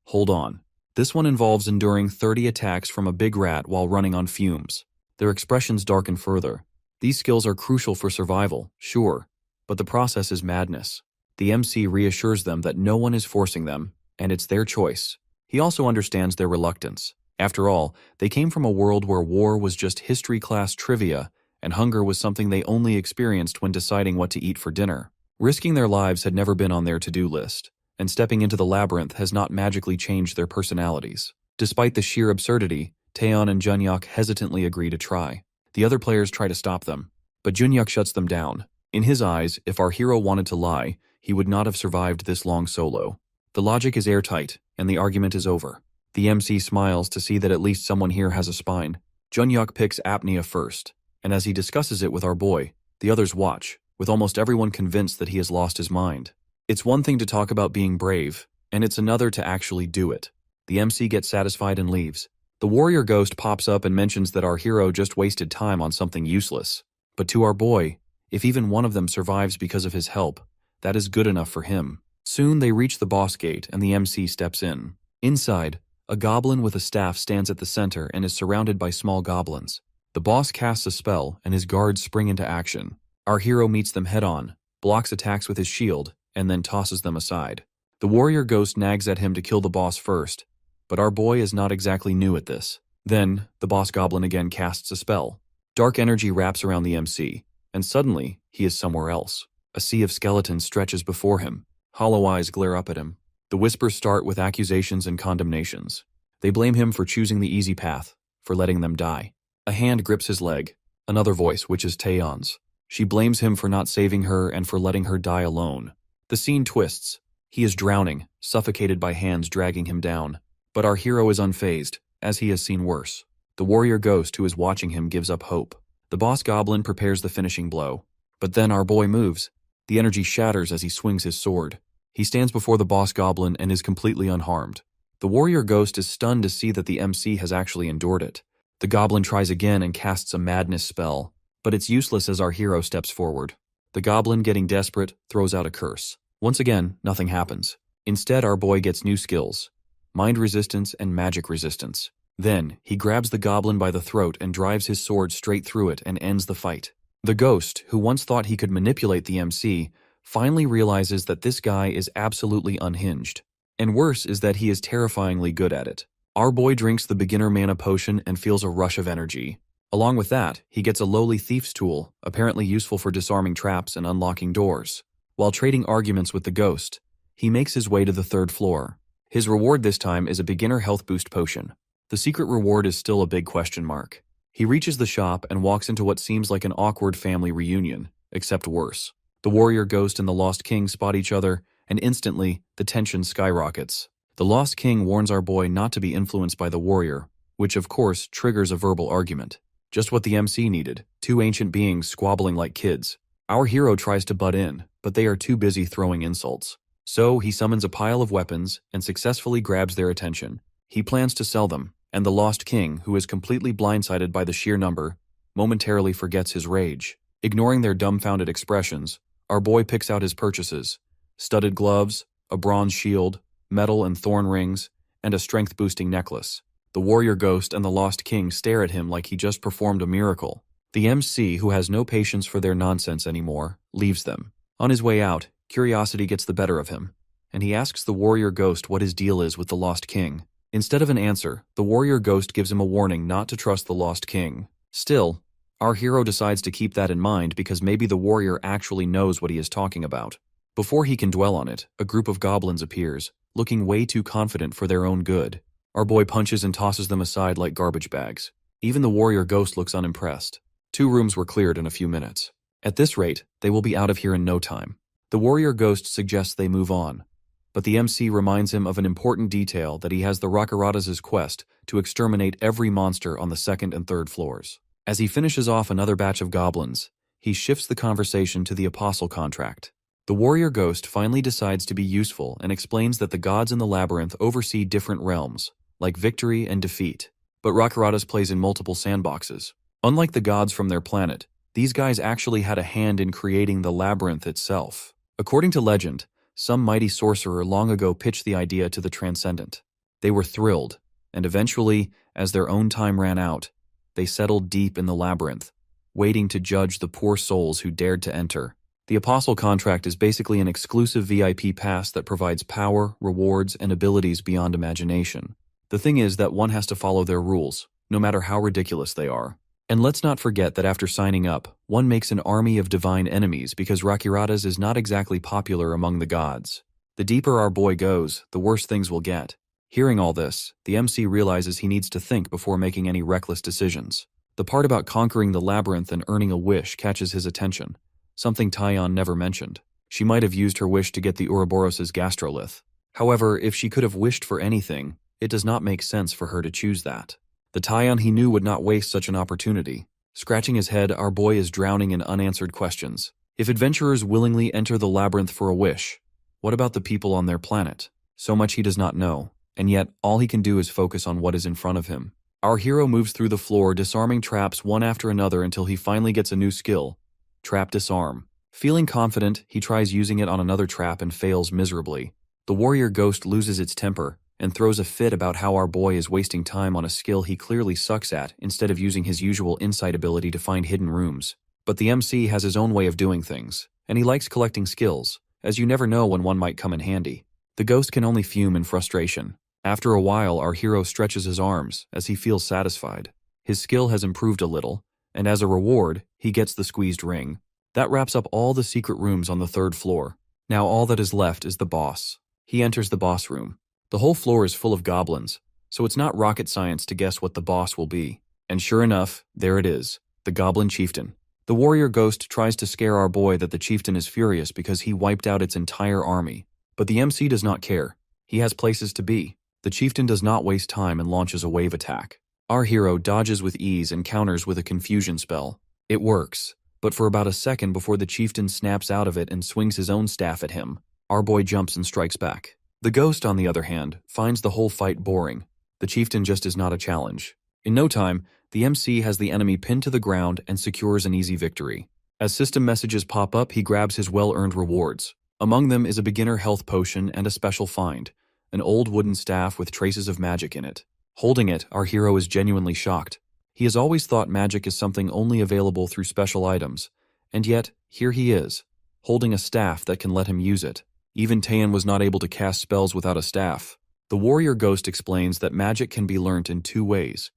Hold on. This one involves enduring 30 attacks from a big rat while running on fumes. Their expressions darken further. These skills are crucial for survival, sure, but the process is madness. The MC reassures them that no one is forcing them, and it's their choice. He also understands their reluctance. After all, they came from a world where war was just history class trivia, and hunger was something they only experienced when deciding what to eat for dinner. Risking their lives had never been on their to-do list, and stepping into the labyrinth has not magically changed their personalities. Despite the sheer absurdity, Taeyeon and Junhyuk hesitantly agree to try. The other players try to stop them, but Junhyuk shuts them down. In his eyes, if our hero wanted to lie, he would not have survived this long solo. The logic is airtight, and the argument is over. The MC smiles to see that at least someone here has a spine. Junhyuk picks apnea first, and as he discusses it with our boy, the others watch, with almost everyone convinced that he has lost his mind. It's one thing to talk about being brave, and it's another to actually do it. The MC gets satisfied and leaves. The warrior ghost pops up and mentions that our hero just wasted time on something useless. But to our boy, if even one of them survives because of his help, that is good enough for him. Soon they reach the boss gate and the MC steps in. Inside, a goblin with a staff stands at the center and is surrounded by small goblins. The boss casts a spell and his guards spring into action. Our hero meets them head-on, blocks attacks with his shield, and then tosses them aside. The warrior ghost nags at him to kill the boss first, but our boy is not exactly new at this. Then, the boss goblin again casts a spell. Dark energy wraps around the MC, and suddenly, he is somewhere else. A sea of skeletons stretches before him. Hollow eyes glare up at him. The whispers start with accusations and condemnations. They blame him for choosing the easy path, for letting them die. A hand grips his leg. Another voice, which is Taeyeon's. She blames him for not saving her and for letting her die alone. The scene twists. He is drowning, suffocated by hands dragging him down. But our hero is unfazed, as he has seen worse. The warrior ghost who is watching him gives up hope. The boss goblin prepares the finishing blow. But then our boy moves. The energy shatters as he swings his sword. He stands before the boss goblin and is completely unharmed. The warrior ghost is stunned to see that the MC has actually endured it. The goblin tries again and casts a madness spell, but it's useless as our hero steps forward. The goblin, getting desperate, throws out a curse. Once again, nothing happens. Instead, our boy gets new skills: mind resistance and magic resistance. Then, he grabs the goblin by the throat and drives his sword straight through it and ends the fight. The ghost, who once thought he could manipulate the MC, finally realizes that this guy is absolutely unhinged. And worse is that he is terrifyingly good at it. Our boy drinks the beginner mana potion and feels a rush of energy. Along with that, he gets a lowly thief's tool, apparently useful for disarming traps and unlocking doors. While trading arguments with the ghost, he makes his way to the 3rd floor. His reward this time is a beginner health boost potion. The secret reward is still a big question mark. He reaches the shop and walks into what seems like an awkward family reunion, except worse. The warrior ghost and the Lost King spot each other, and instantly, the tension skyrockets. The Lost King warns our boy not to be influenced by the warrior, which of course triggers a verbal argument. Just what the MC needed, 2 ancient beings squabbling like kids. Our hero tries to butt in, but they are too busy throwing insults. So he summons a pile of weapons and successfully grabs their attention. He plans to sell them, and the Lost King, who is completely blindsided by the sheer number, momentarily forgets his rage. Ignoring their dumbfounded expressions, our boy picks out his purchases: studded gloves, a bronze shield, metal and thorn rings, and a strength-boosting necklace. The warrior ghost and the Lost King stare at him like he just performed a miracle. The MC, who has no patience for their nonsense anymore, leaves them. On his way out, curiosity gets the better of him, and he asks the warrior ghost what his deal is with the Lost King. Instead of an answer, the warrior ghost gives him a warning not to trust the Lost King. Still, our hero decides to keep that in mind because maybe the warrior actually knows what he is talking about. Before he can dwell on it, a group of goblins appears, looking way too confident for their own good. Our boy punches and tosses them aside like garbage bags. Even the warrior ghost looks unimpressed. 2 rooms were cleared in a few minutes. At this rate, they will be out of here in no time. The warrior ghost suggests they move on, but the MC reminds him of an important detail, that he has the Rakuratas' quest to exterminate every monster on the 2nd and 3rd floors. As he finishes off another batch of goblins, he shifts the conversation to the apostle contract. The warrior ghost finally decides to be useful and explains that the gods in the labyrinth oversee different realms, like victory and defeat, but Rakuratas plays in multiple sandboxes. Unlike the gods from their planet, these guys actually had a hand in creating the labyrinth itself. According to legend, some mighty sorcerer long ago pitched the idea to the Transcendent. They were thrilled, and eventually, as their own time ran out, they settled deep in the labyrinth, waiting to judge the poor souls who dared to enter. The Apostle Contract is basically an exclusive VIP pass that provides power, rewards, and abilities beyond imagination. The thing is that one has to follow their rules, no matter how ridiculous they are. And let's not forget that after signing up, one makes an army of divine enemies because Rakuratas is not exactly popular among the gods. The deeper our boy goes, the worse things will get. Hearing all this, the MC realizes he needs to think before making any reckless decisions. The part about conquering the labyrinth and earning a wish catches his attention, something Taeyeon never mentioned. She might have used her wish to get the Ouroboros' gastrolith. However, if she could have wished for anything, it does not make sense for her to choose that. The Taeyeon he knew would not waste such an opportunity. Scratching his head, our boy is drowning in unanswered questions. If adventurers willingly enter the labyrinth for a wish, what about the people on their planet? So much he does not know, and yet all he can do is focus on what is in front of him. Our hero moves through the floor, disarming traps one after another until he finally gets a new skill, Trap Disarm. Feeling confident, he tries using it on another trap and fails miserably. The warrior ghost loses its temper and throws a fit about how our boy is wasting time on a skill he clearly sucks at instead of using his usual insight ability to find hidden rooms. But the MC has his own way of doing things, and he likes collecting skills, as you never know when one might come in handy. The ghost can only fume in frustration. After a while, our hero stretches his arms as he feels satisfied. His skill has improved a little, and as a reward, he gets the squeezed ring. That wraps up all the secret rooms on the 3rd floor. Now all that is left is the boss. He enters the boss room. The whole floor is full of goblins, so it's not rocket science to guess what the boss will be. And sure enough, there it is, the Goblin Chieftain. The warrior ghost tries to scare our boy that the chieftain is furious because he wiped out its entire army. But the MC does not care. He has places to be. The chieftain does not waste time and launches a wave attack. Our hero dodges with ease and counters with a confusion spell. It works, but for about a second before the chieftain snaps out of it and swings his own staff at him, our boy jumps and strikes back. The ghost, on the other hand, finds the whole fight boring. The chieftain just is not a challenge. In no time, the MC has the enemy pinned to the ground and secures an easy victory. As system messages pop up, he grabs his well-earned rewards. Among them is a beginner health potion and a special find, an old wooden staff with traces of magic in it. Holding it, our hero is genuinely shocked. He has always thought magic is something only available through special items, and yet, here he is, holding a staff that can let him use it. Even Taeyeon was not able to cast spells without a staff. The warrior ghost explains that magic can be learnt in 2 ways,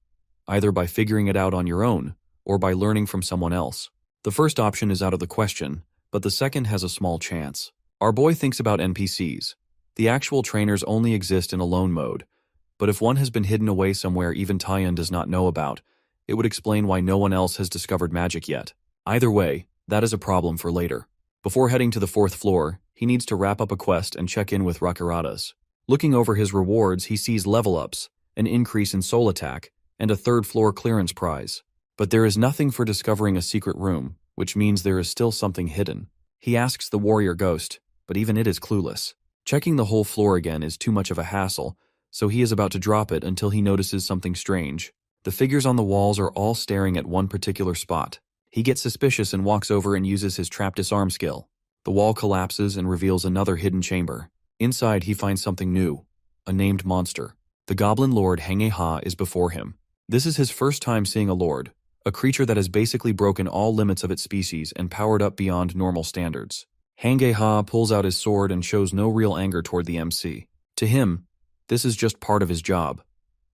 either by figuring it out on your own, or by learning from someone else. The first option is out of the question, but the second has a small chance. Our boy thinks about NPCs. The actual trainers only exist in alone mode, but if one has been hidden away somewhere even Taeyeon does not know about, it would explain why no one else has discovered magic yet. Either way, that is a problem for later. Before heading to the 4th floor, he needs to wrap up a quest and check in with Rakuratas. Looking over his rewards, he sees level-ups, an increase in soul attack, and a 3rd floor clearance prize. But there is nothing for discovering a secret room, which means there is still something hidden. He asks the warrior ghost, but even it is clueless. Checking the whole floor again is too much of a hassle, so he is about to drop it until he notices something strange. The figures on the walls are all staring at one particular spot. He gets suspicious and walks over and uses his Trap Disarm skill. The wall collapses and reveals another hidden chamber. Inside, he finds something new, a named monster. The Goblin Lord Hangeha is before him. This is his first time seeing a lord, a creature that has basically broken all limits of its species and powered up beyond normal standards. Hangeha pulls out his sword and shows no real anger toward the MC. To him, this is just part of his job,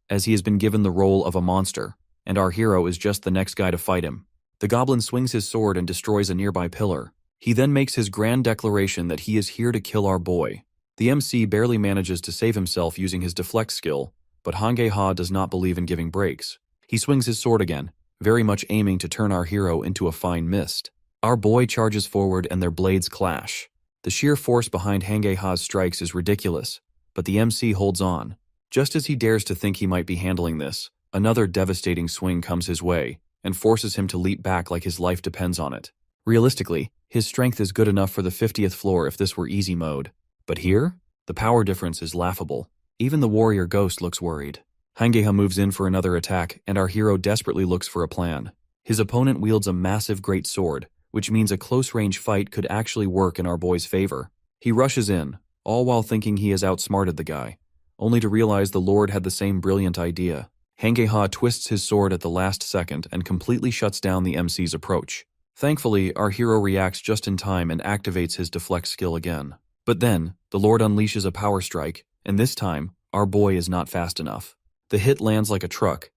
as he has been given the role of a monster, and our hero is just the next guy to fight him. The goblin swings his sword and destroys a nearby pillar. He then makes his grand declaration that he is here to kill our boy. The MC barely manages to save himself using his deflect skill, but Hangeha does not believe in giving breaks. He swings his sword again, very much aiming to turn our hero into a fine mist. Our boy charges forward and their blades clash. The sheer force behind Hangeha's strikes is ridiculous, but the MC holds on. Just as he dares to think he might be handling this, another devastating swing comes his way and forces him to leap back like his life depends on it. Realistically, his strength is good enough for the 50th floor if this were easy mode. But here, the power difference is laughable. Even the warrior ghost looks worried. Hangeha moves in for another attack, and our hero desperately looks for a plan. His opponent wields a massive great sword, which means a close-range fight could actually work in our boy's favor. He rushes in, all while thinking he has outsmarted the guy, only to realize the Lord had the same brilliant idea. Hangeha twists his sword at the last second and completely shuts down the MC's approach. Thankfully, our hero reacts just in time and activates his deflect skill again. But then, the Lord unleashes a power strike, and this time, our boy is not fast enough. The hit lands like a truck,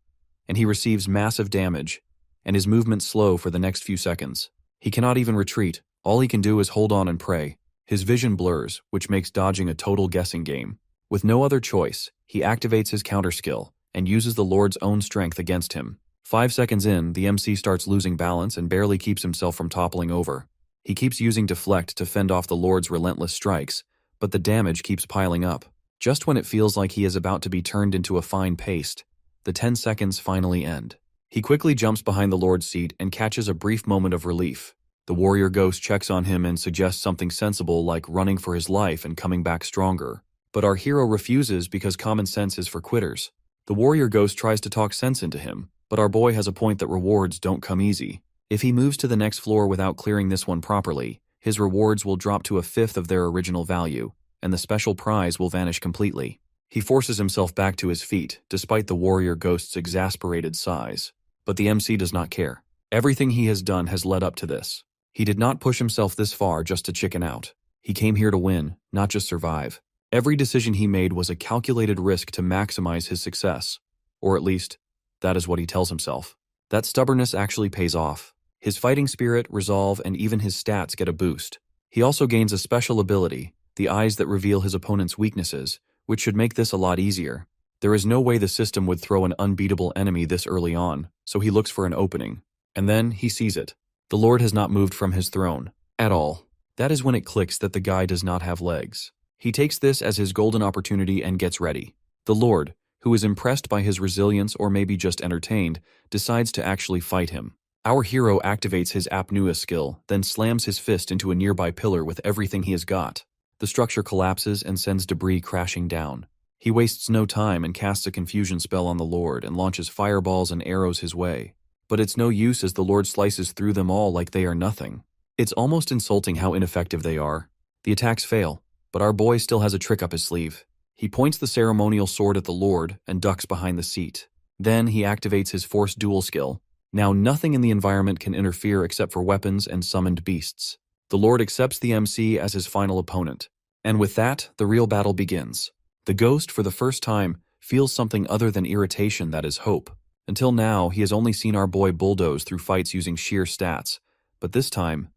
and he receives massive damage, and his movement slow for the next few seconds. He cannot even retreat. All he can do is hold on and pray. His vision blurs, which makes dodging a total guessing game. With no other choice, he activates his counter skill and uses the Lord's own strength against him. 5 seconds in, the MC starts losing balance and barely keeps himself from toppling over. He keeps using deflect to fend off the Lord's relentless strikes, but the damage keeps piling up. Just when it feels like he is about to be turned into a fine paste, the 10 seconds finally end. He quickly jumps behind the Lord's seat and catches a brief moment of relief. The warrior ghost checks on him and suggests something sensible like running for his life and coming back stronger. But our hero refuses because common sense is for quitters. The warrior ghost tries to talk sense into him, but our boy has a point that rewards don't come easy. If he moves to the next floor without clearing this one properly, his rewards will drop to a fifth of their original value, and the special prize will vanish completely. He forces himself back to his feet, despite the warrior ghost's exasperated sighs. But the MC does not care. Everything he has done has led up to this. He did not push himself this far just to chicken out. He came here to win, not just survive. Every decision he made was a calculated risk to maximize his success. Or at least, that is what he tells himself. That stubbornness actually pays off. His fighting spirit, resolve, and even his stats get a boost. He also gains a special ability, the eyes that reveal his opponent's weaknesses, which should make this a lot easier. There is no way the system would throw an unbeatable enemy this early on, so he looks for an opening. And then he sees it. The Lord has not moved from his throne. At all. That is when it clicks that the guy does not have legs. He takes this as his golden opportunity and gets ready. The Lord, who is impressed by his resilience or maybe just entertained, decides to actually fight him. Our hero activates his apnea skill, then slams his fist into a nearby pillar with everything he has got. The structure collapses and sends debris crashing down. He wastes no time and casts a confusion spell on the Lord and launches fireballs and arrows his way. But it's no use as the Lord slices through them all like they are nothing. It's almost insulting how ineffective they are. The attacks fail, but our boy still has a trick up his sleeve. He points the ceremonial sword at the Lord and ducks behind the seat. Then he activates his force duel skill. Now nothing in the environment can interfere except for weapons and summoned beasts. The Lord accepts the MC as his final opponent. And with that, the real battle begins. The ghost, for the first time, feels something other than irritation, that is hope. Until now, he has only seen our boy bulldoze through fights using sheer stats. But this time,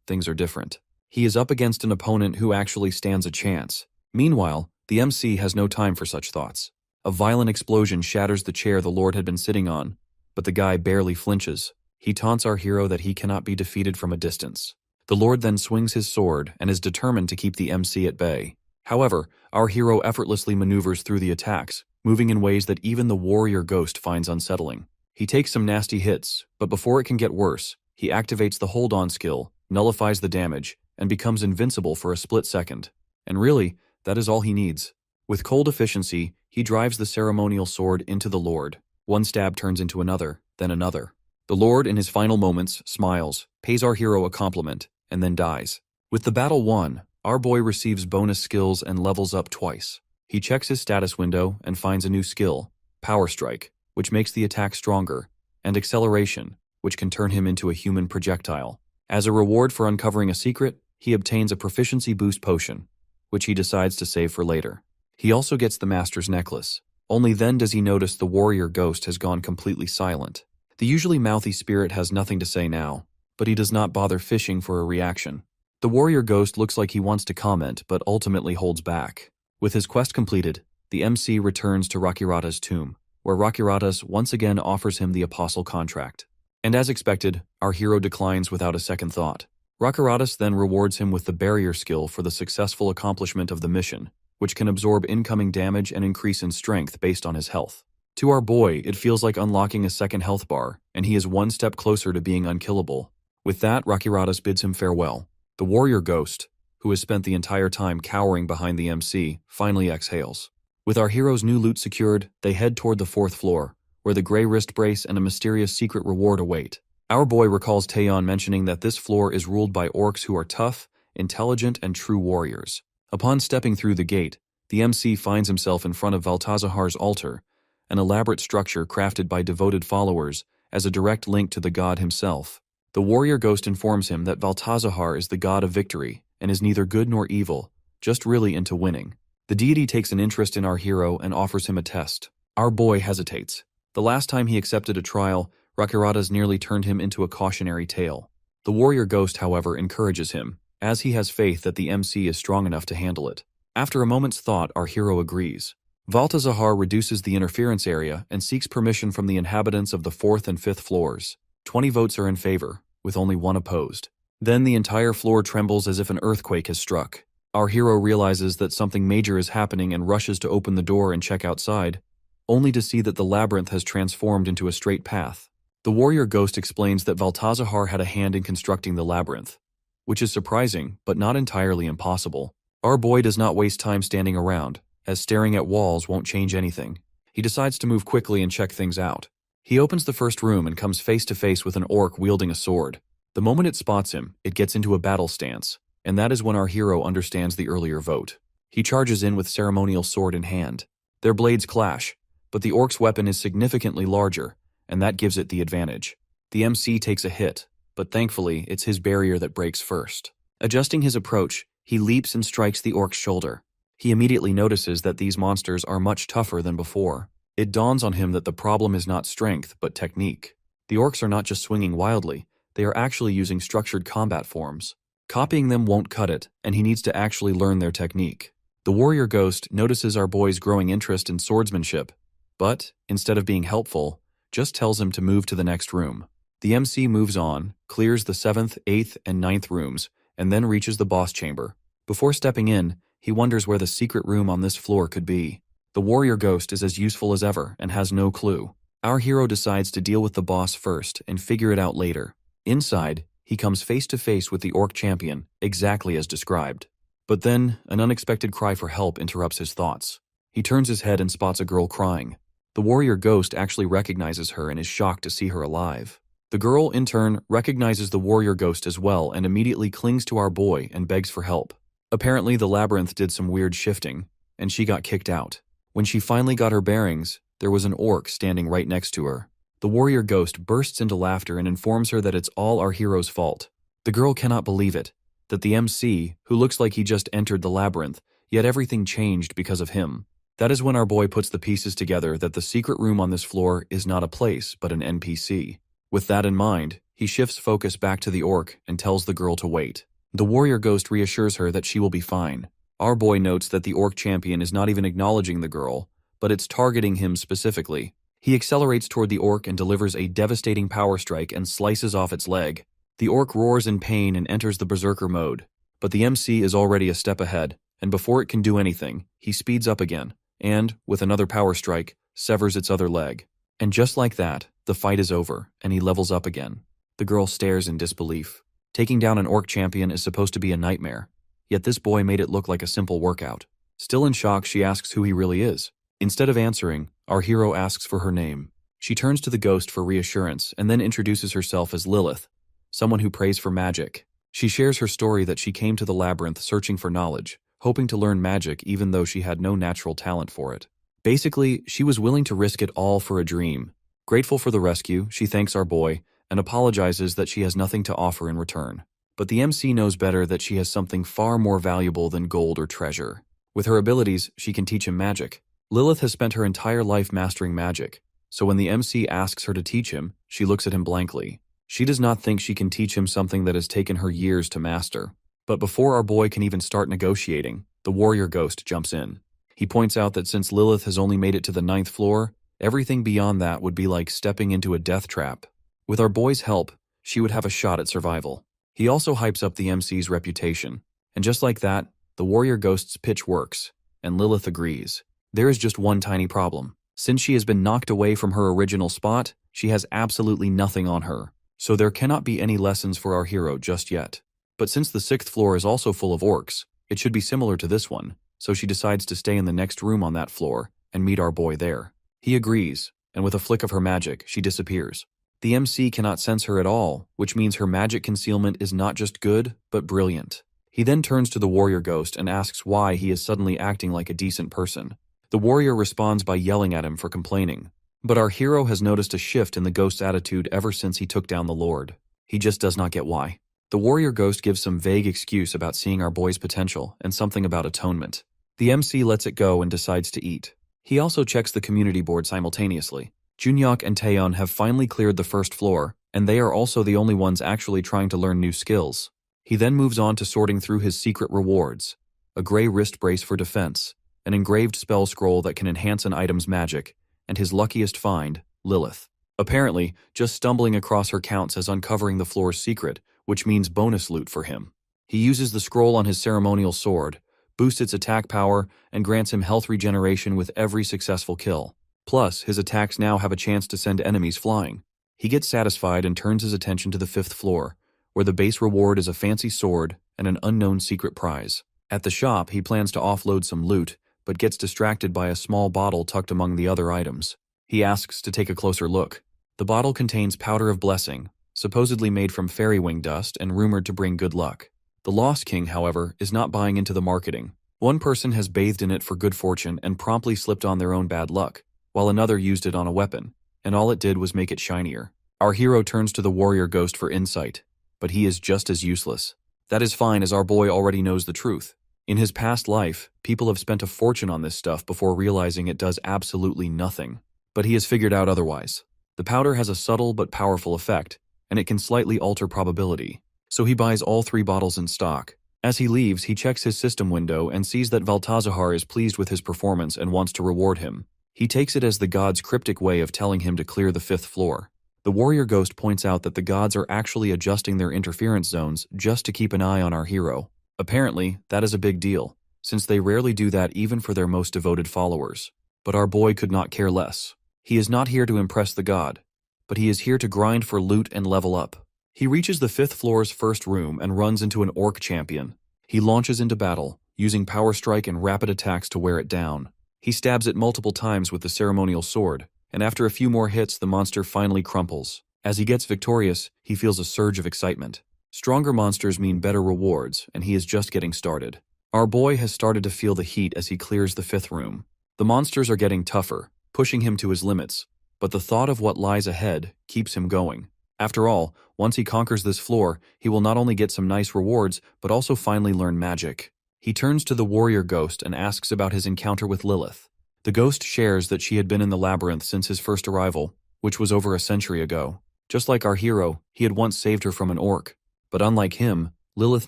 things are different. He is up against an opponent who actually stands a chance. Meanwhile, the MC has no time for such thoughts. A violent explosion shatters the chair the Lord had been sitting on, but the guy barely flinches. He taunts our hero that he cannot be defeated from a distance. The Lord then swings his sword and is determined to keep the MC at bay. However, our hero effortlessly maneuvers through the attacks, moving in ways that even the warrior ghost finds unsettling. He takes some nasty hits, but before it can get worse, he activates the hold-on skill, nullifies the damage, and becomes invincible for a split second. And really, that is all he needs. With cold efficiency, he drives the ceremonial sword into the Lord. One stab turns into another, then another. The Lord, in his final moments, smiles, pays our hero a compliment, and then dies. With the battle won, our boy receives bonus skills and levels up twice. He checks his status window and finds a new skill, Power Strike, which makes the attack stronger, and Acceleration, which can turn him into a human projectile. As a reward for uncovering a secret, he obtains a proficiency boost potion, which he decides to save for later. He also gets the Master's Necklace. Only then does he notice the warrior ghost has gone completely silent. The usually mouthy spirit has nothing to say now, but he does not bother fishing for a reaction. The warrior ghost looks like he wants to comment, but ultimately holds back. With his quest completed, the MC returns to Rakirata's tomb, where Rakiratas once again offers him the apostle contract. And as expected, our hero declines without a second thought. Rakiratas then rewards him with the barrier skill for the successful accomplishment of the mission, which can absorb incoming damage and increase in strength based on his health. To our boy, it feels like unlocking a second health bar, and he is one step closer to being unkillable. With that, Rakiratas bids him farewell. The warrior ghost, who has spent the entire time cowering behind the MC, finally exhales. With our hero's new loot secured, they head toward the 4th floor, where the gray wrist brace and a mysterious secret reward await. Our boy recalls Taeyeon mentioning that this floor is ruled by orcs who are tough, intelligent, and true warriors. Upon stepping through the gate, the MC finds himself in front of Valtazahar's altar, an elaborate structure crafted by devoted followers as a direct link to the god himself. The warrior ghost informs him that Valtazahar is the god of victory and is neither good nor evil, just really into winning. The deity takes an interest in our hero and offers him a test. Our boy hesitates. The last time he accepted a trial, Rakiratas nearly turned him into a cautionary tale. The warrior ghost, however, encourages him, as he has faith that the MC is strong enough to handle it. After a moment's thought, our hero agrees. Valtazahar reduces the interference area and seeks permission from the inhabitants of the 4th and 5th floors. 20 votes are in favor, with only 1 opposed. Then the entire floor trembles as if an earthquake has struck. Our hero realizes that something major is happening and rushes to open the door and check outside, only to see that the labyrinth has transformed into a straight path. The warrior ghost explains that Valtazahar had a hand in constructing the labyrinth, which is surprising, but not entirely impossible. Our boy does not waste time standing around, as staring at walls won't change anything. He decides to move quickly and check things out. He opens the first room and comes face to face with an orc wielding a sword. The moment it spots him, it gets into a battle stance, and that is when our hero understands the earlier vote. He charges in with ceremonial sword in hand. Their blades clash, but the orc's weapon is significantly larger, and that gives it the advantage. The MC takes a hit, but thankfully it's his barrier that breaks first. Adjusting his approach, he leaps and strikes the orc's shoulder. He immediately notices that these monsters are much tougher than before. It dawns on him that the problem is not strength, but technique. The orcs are not just swinging wildly, they are actually using structured combat forms. Copying them won't cut it, and he needs to actually learn their technique. The warrior ghost notices our boy's growing interest in swordsmanship, but, instead of being helpful, just tells him to move to the next room. The MC moves on, clears the 7th, 8th, and 9th rooms, and then reaches the boss chamber. Before stepping in, he wonders where the secret room on this floor could be. The warrior ghost is as useful as ever and has no clue. Our hero decides to deal with the boss first and figure it out later. Inside, he comes face to face with the orc champion, exactly as described. But then, an unexpected cry for help interrupts his thoughts. He turns his head and spots a girl crying. The warrior ghost actually recognizes her and is shocked to see her alive. The girl, in turn, recognizes the warrior ghost as well and immediately clings to our boy and begs for help. Apparently, the labyrinth did some weird shifting, and she got kicked out. When she finally got her bearings, there was an orc standing right next to her. The warrior ghost bursts into laughter and informs her that it's all our hero's fault. The girl cannot believe it, that the MC, who looks like he just entered the labyrinth, yet everything changed because of him. That is when our boy puts the pieces together that the secret room on this floor is not a place, but an NPC. With that in mind, he shifts focus back to the orc and tells the girl to wait. The warrior ghost reassures her that she will be fine. Our boy notes that the orc champion is not even acknowledging the girl, but it's targeting him specifically. He accelerates toward the orc and delivers a devastating power strike and slices off its leg. The orc roars in pain and enters the berserker mode, but the MC is already a step ahead, and before it can do anything, he speeds up again, and, with another power strike, severs its other leg. And just like that, the fight is over, and he levels up again. The girl stares in disbelief. Taking down an orc champion is supposed to be a nightmare, yet this boy made it look like a simple workout. Still in shock, she asks who he really is. Instead of answering, our hero asks for her name. She turns to the ghost for reassurance and then introduces herself as Lilith, someone who prays for magic. She shares her story that she came to the labyrinth searching for knowledge, hoping to learn magic even though she had no natural talent for it. Basically, she was willing to risk it all for a dream. Grateful for the rescue, she thanks our boy and apologizes that she has nothing to offer in return. But the MC knows better that she has something far more valuable than gold or treasure. With her abilities, she can teach him magic. Lilith has spent her entire life mastering magic, so when the MC asks her to teach him, she looks at him blankly. She does not think she can teach him something that has taken her years to master. But before our boy can even start negotiating, the warrior ghost jumps in. He points out that since Lilith has only made it to the 9th floor, everything beyond that would be like stepping into a death trap. With our boy's help, she would have a shot at survival. He also hypes up the MC's reputation, and just like that, the warrior ghost's pitch works, and Lilith agrees. There is just one tiny problem. Since she has been knocked away from her original spot, she has absolutely nothing on her, so there cannot be any lessons for our hero just yet. But since the 6th floor is also full of orcs, it should be similar to this one, so she decides to stay in the next room on that floor and meet our boy there. He agrees, and with a flick of her magic, she disappears. The MC cannot sense her at all, which means her magic concealment is not just good, but brilliant. He then turns to the warrior ghost and asks why he is suddenly acting like a decent person. The warrior responds by yelling at him for complaining. But our hero has noticed a shift in the ghost's attitude ever since he took down the Lord. He just does not get why. The warrior ghost gives some vague excuse about seeing our boy's potential and something about atonement. The MC lets it go and decides to eat. He also checks the community board simultaneously. Junhyuk and Taeyeon have finally cleared the 1st floor, and they are also the only ones actually trying to learn new skills. He then moves on to sorting through his secret rewards: a gray wrist brace for defense, an engraved spell scroll that can enhance an item's magic, and his luckiest find, Lilith. Apparently, just stumbling across her counts as uncovering the floor's secret, which means bonus loot for him. He uses the scroll on his ceremonial sword, boosts its attack power, and grants him health regeneration with every successful kill. Plus, his attacks now have a chance to send enemies flying. He gets satisfied and turns his attention to the 5th floor, where the base reward is a fancy sword and an unknown secret prize. At the shop, he plans to offload some loot, but gets distracted by a small bottle tucked among the other items. He asks to take a closer look. The bottle contains powder of blessing, supposedly made from fairy wing dust and rumored to bring good luck. The Lost King, however, is not buying into the marketing. One person has bathed in it for good fortune and promptly slipped on their own bad luck, while another used it on a weapon, and all it did was make it shinier. Our hero turns to the warrior ghost for insight, but he is just as useless. That is fine, as our boy already knows the truth. In his past life, people have spent a fortune on this stuff before realizing it does absolutely nothing. But he has figured out otherwise. The powder has a subtle but powerful effect, and it can slightly alter probability. So he buys all 3 bottles in stock. As he leaves, he checks his system window and sees that Valtazahar is pleased with his performance and wants to reward him. He takes it as the god's cryptic way of telling him to clear the 5th floor. The warrior ghost points out that the gods are actually adjusting their interference zones just to keep an eye on our hero. Apparently, that is a big deal, since they rarely do that even for their most devoted followers. But our boy could not care less. He is not here to impress the god, but he is here to grind for loot and level up. He reaches the 5th floor's first room and runs into an orc champion. He launches into battle, using power strike and rapid attacks to wear it down. He stabs it multiple times with the ceremonial sword, and after a few more hits, the monster finally crumples. As he gets victorious, he feels a surge of excitement. Stronger monsters mean better rewards, and he is just getting started. Our boy has started to feel the heat as he clears the 5th room. The monsters are getting tougher, pushing him to his limits, but the thought of what lies ahead keeps him going. After all, once he conquers this floor, he will not only get some nice rewards, but also finally learn magic. He turns to the warrior ghost and asks about his encounter with Lilith. The ghost shares that she had been in the labyrinth since his first arrival, which was over a century ago. Just like our hero, he had once saved her from an orc. But unlike him, Lilith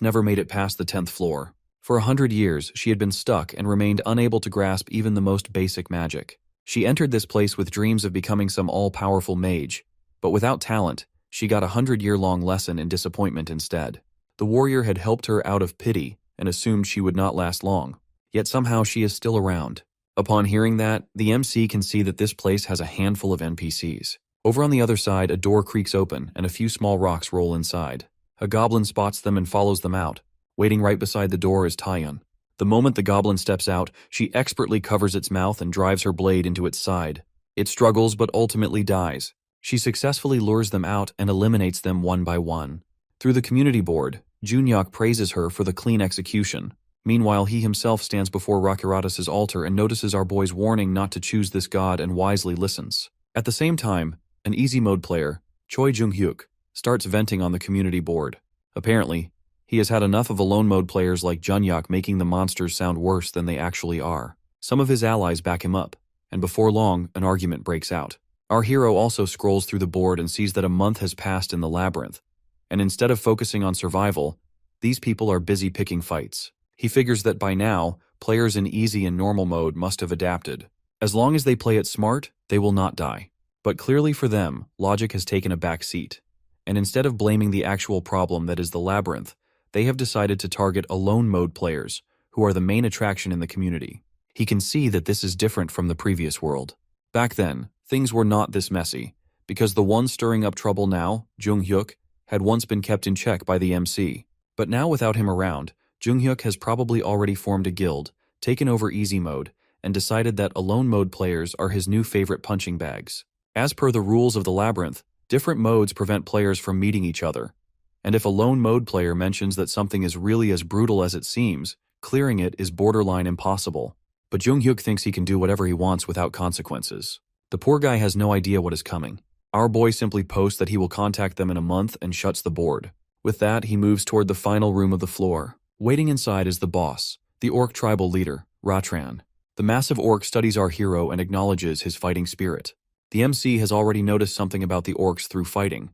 never made it past the 10th floor. For 100 years, she had been stuck and remained unable to grasp even the most basic magic. She entered this place with dreams of becoming some all-powerful mage, but without talent, she got a 100-year-long lesson in disappointment instead. The warrior had helped her out of pity and assumed she would not last long, yet somehow she is still around. Upon hearing that, the MC can see that this place has a handful of NPCs. Over on the other side, a door creaks open and a few small rocks roll inside. A goblin spots them and follows them out. Waiting right beside the door is Taiyun. The moment the goblin steps out, she expertly covers its mouth and drives her blade into its side. It struggles but ultimately dies. She successfully lures them out and eliminates them one by one. Through the community board, Junyok praises her for the clean execution. Meanwhile, he himself stands before Rakiratus' altar and notices our boy's warning not to choose this god and wisely listens. At the same time, an easy mode player, Choi Jung-hyuk, starts venting on the community board. Apparently, he has had enough of alone mode players like Junyok making the monsters sound worse than they actually are. Some of his allies back him up, and before long, an argument breaks out. Our hero also scrolls through the board and sees that a month has passed in the labyrinth, and instead of focusing on survival, these people are busy picking fights. He figures that by now, players in easy and normal mode must have adapted. As long as they play it smart, they will not die. But clearly for them, logic has taken a back seat, and instead of blaming the actual problem that is the labyrinth, they have decided to target alone mode players, who are the main attraction in the community. He can see that this is different from the previous world. Back then, things were not this messy, because the one stirring up trouble now, Jung-hyuk, had once been kept in check by the MC. But now without him around, Jung-hyuk has probably already formed a guild, taken over easy mode, and decided that alone mode players are his new favorite punching bags. As per the rules of the labyrinth, different modes prevent players from meeting each other. And if a lone mode player mentions that something is really as brutal as it seems, clearing it is borderline impossible. But Jung-hyuk thinks he can do whatever he wants without consequences. The poor guy has no idea what is coming. Our boy simply posts that he will contact them in a month and shuts the board. With that, he moves toward the final room of the floor. Waiting inside is the boss, the orc tribal leader, Ratran. The massive orc studies our hero and acknowledges his fighting spirit. The MC has already noticed something about the orcs through fighting.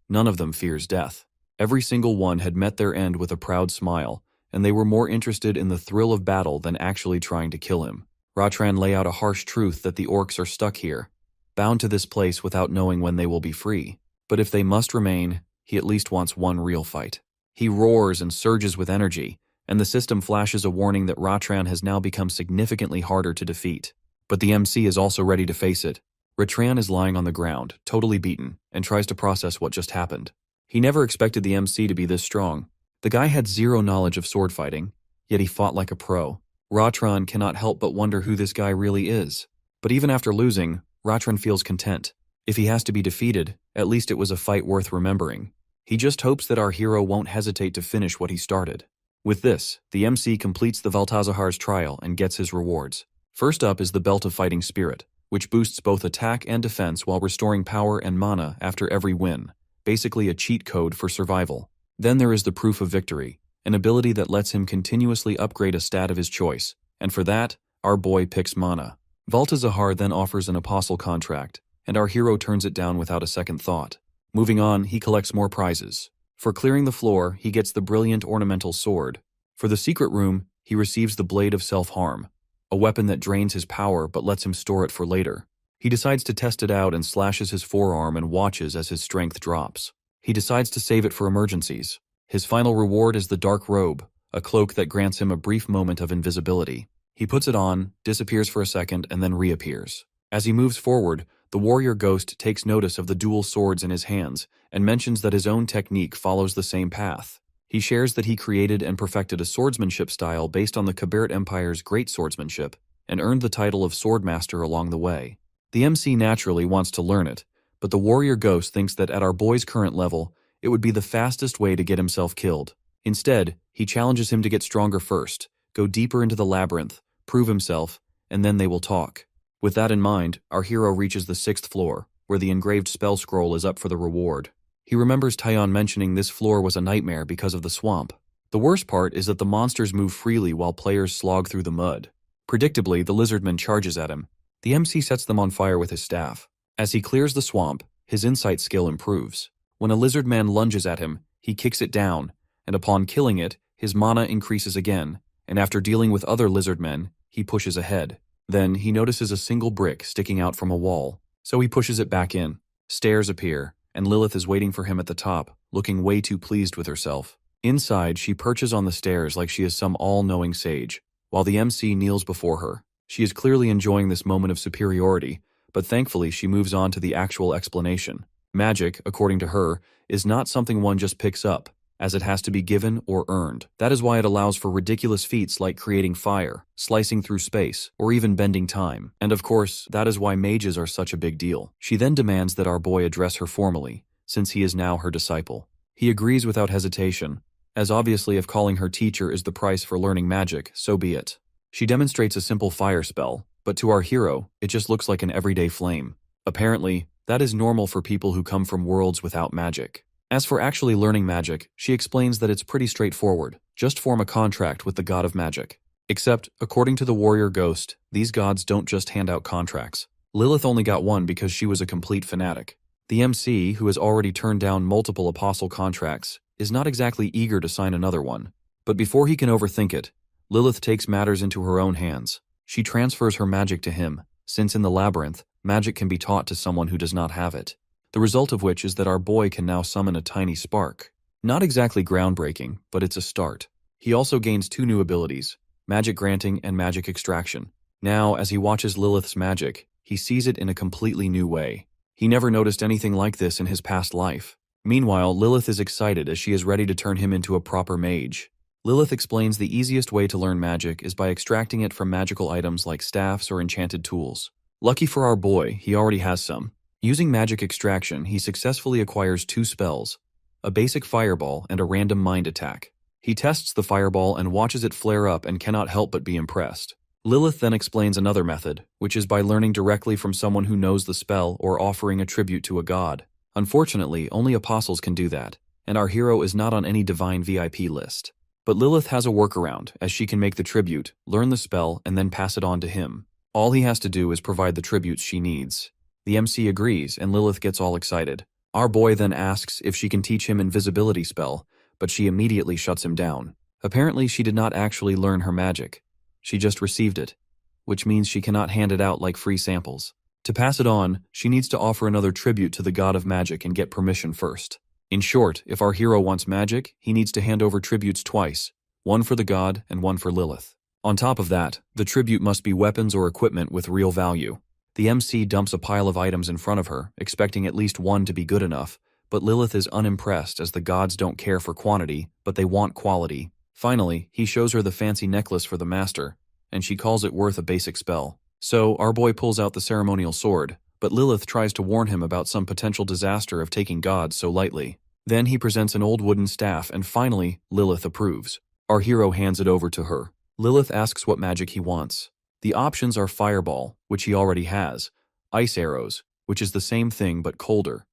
None of them fears death. Every single one had met their end with a proud smile, and they were more interested in the thrill of battle than actually trying to kill him. Ratran lay out a harsh truth that the orcs are stuck here, bound to this place without knowing when they will be free. But if they must remain, he at least wants one real fight. He roars and surges with energy, and the system flashes a warning that Ratran has now become significantly harder to defeat. But the MC is also ready to face it. Ratran is lying on the ground, totally beaten, and tries to process what just happened. He never expected the MC to be this strong. The guy had zero knowledge of sword fighting, yet he fought like a pro. Ratran cannot help but wonder who this guy really is. But even after losing, Ratran feels content. If he has to be defeated, at least it was a fight worth remembering. He just hopes that our hero won't hesitate to finish what he started. With this, the MC completes the Valtazahar's trial and gets his rewards. First up is the Belt of Fighting Spirit, which boosts both attack and defense while restoring power and mana after every win, basically a cheat code for survival. Then there is the Proof of Victory, an ability that lets him continuously upgrade a stat of his choice, and for that, our boy picks mana. Valtazahar then offers an apostle contract, and our hero turns it down without a second thought. Moving on, he collects more prizes. For clearing the floor, he gets the brilliant ornamental sword. For the secret room, he receives the Blade of Self-Harm, a weapon that drains his power but lets him store it for later. He decides to test it out and slashes his forearm and watches as his strength drops. He decides to save it for emergencies. His final reward is the Dark Robe, a cloak that grants him a brief moment of invisibility. He puts it on, disappears for a second, and then reappears. As he moves forward, the warrior ghost takes notice of the dual swords in his hands and mentions that his own technique follows the same path. He shares that he created and perfected a swordsmanship style based on the Kabert Empire's great swordsmanship and earned the title of Swordmaster along the way. The MC naturally wants to learn it, but the warrior ghost thinks that at our boy's current level, it would be the fastest way to get himself killed. Instead, he challenges him to get stronger first, go deeper into the labyrinth, prove himself, and then they will talk. With that in mind, our hero reaches the 6th floor, where the engraved spell scroll is up for the reward. He remembers Tyon mentioning this floor was a nightmare because of the swamp. The worst part is that the monsters move freely while players slog through the mud. Predictably, the lizardman charges at him. The MC sets them on fire with his staff. As he clears the swamp, his insight skill improves. When a lizardman lunges at him, he kicks it down, and upon killing it, his mana increases again, and after dealing with other lizardmen, he pushes ahead. Then, he notices a single brick sticking out from a wall, so he pushes it back in. Stairs appear, and Lilith is waiting for him at the top, looking way too pleased with herself. Inside, she perches on the stairs like she is some all-knowing sage, while the MC kneels before her. She is clearly enjoying this moment of superiority, but thankfully she moves on to the actual explanation. Magic, according to her, is not something one just picks up, as it has to be given or earned. That is why it allows for ridiculous feats like creating fire, slicing through space, or even bending time. And of course, that is why mages are such a big deal. She then demands that our boy address her formally, since he is now her disciple. He agrees without hesitation, as obviously if calling her teacher is the price for learning magic, so be it. She demonstrates a simple fire spell, but to our hero, it just looks like an everyday flame. Apparently, that is normal for people who come from worlds without magic. As for actually learning magic, she explains that it's pretty straightforward. Just form a contract with the god of magic. Except, according to the warrior ghost, these gods don't just hand out contracts. Lilith only got one because she was a complete fanatic. The MC, who has already turned down multiple apostle contracts, is not exactly eager to sign another one. But before he can overthink it, Lilith takes matters into her own hands. She transfers her magic to him, since in the labyrinth, magic can be taught to someone who does not have it. The result of which is that our boy can now summon a tiny spark. Not exactly groundbreaking, but it's a start. He also gains 2 new abilities, Magic Granting and Magic Extraction. Now, as he watches Lilith's magic, he sees it in a completely new way. He never noticed anything like this in his past life. Meanwhile, Lilith is excited as she is ready to turn him into a proper mage. Lilith explains the easiest way to learn magic is by extracting it from magical items like staffs or enchanted tools. Lucky for our boy, he already has some. Using magic extraction, he successfully acquires 2 spells, a basic fireball and a random mind attack. He tests the fireball and watches it flare up and cannot help but be impressed. Lilith then explains another method, which is by learning directly from someone who knows the spell or offering a tribute to a god. Unfortunately, only apostles can do that, and our hero is not on any divine VIP list. But Lilith has a workaround, as she can make the tribute, learn the spell, and then pass it on to him. All he has to do is provide the tributes she needs. The MC agrees, and Lilith gets all excited. Our boy then asks if she can teach him invisibility spell, but she immediately shuts him down. Apparently, she did not actually learn her magic. She just received it, which means she cannot hand it out like free samples. To pass it on, she needs to offer another tribute to the god of magic and get permission first. In short, if our hero wants magic, he needs to hand over tributes twice, one for the god and one for Lilith. On top of that, the tribute must be weapons or equipment with real value. The MC dumps a pile of items in front of her, expecting at least one to be good enough, but Lilith is unimpressed as the gods don't care for quantity, but they want quality. Finally, he shows her the fancy necklace for the master, and she calls it worth a basic spell. So, our boy pulls out the ceremonial sword, but Lilith tries to warn him about some potential disaster of taking gods so lightly. Then he presents an old wooden staff, and finally, Lilith approves. Our hero hands it over to her. Lilith asks what magic he wants. The options are Fireball, which he already has, Ice Arrows, which is the same thing but colder,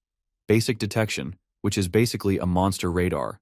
Basic Detection, which is basically a monster radar,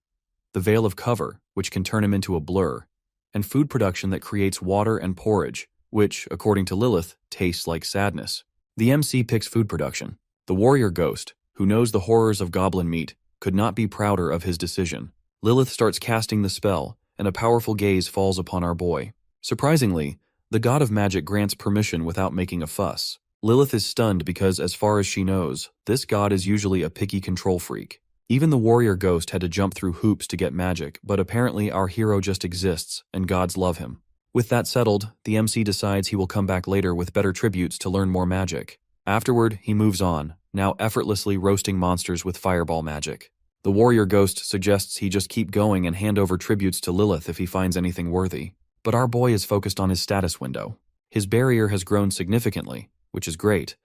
the Veil of Cover, which can turn him into a blur, and Food Production that creates water and porridge, which, according to Lilith, tastes like sadness. The MC picks Food Production. The warrior ghost, who knows the horrors of goblin meat, could not be prouder of his decision. Lilith starts casting the spell, and a powerful gaze falls upon our boy. Surprisingly, the god of magic grants permission without making a fuss. Lilith is stunned because, as far as she knows, this god is usually a picky control freak. Even the warrior ghost had to jump through hoops to get magic, but apparently our hero just exists, and gods love him. With that settled, the MC decides he will come back later with better tributes to learn more magic. Afterward, he moves on, now effortlessly roasting monsters with fireball magic. The warrior ghost suggests he just keep going and hand over tributes to Lilith if he finds anything worthy. But our boy is focused on his status window. His barrier has grown significantly, which is great,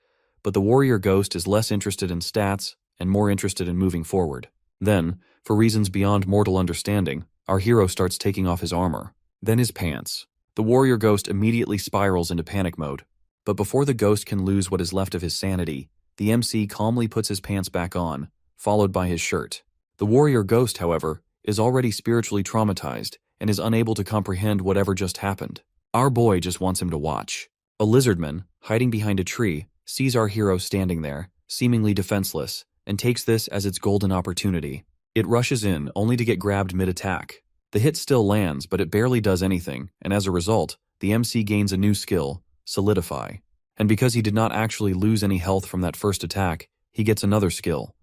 but the warrior ghost is less interested in stats and more interested in moving forward. Then, for reasons beyond mortal understanding, our hero starts taking off his armor, then his pants. The warrior ghost immediately spirals into panic mode, but before the ghost can lose what is left of his sanity, the MC calmly puts his pants back on, followed by his shirt. The warrior ghost, however, is already spiritually traumatized and is unable to comprehend whatever just happened. Our boy just wants him to watch. A lizardman, hiding behind a tree, sees our hero standing there, seemingly defenseless, and takes this as its golden opportunity. It rushes in, only to get grabbed mid-attack. The hit still lands, but it barely does anything, and as a result, the MC gains a new skill, Solidify. And because he did not actually lose any health from that first attack, he gets another skill.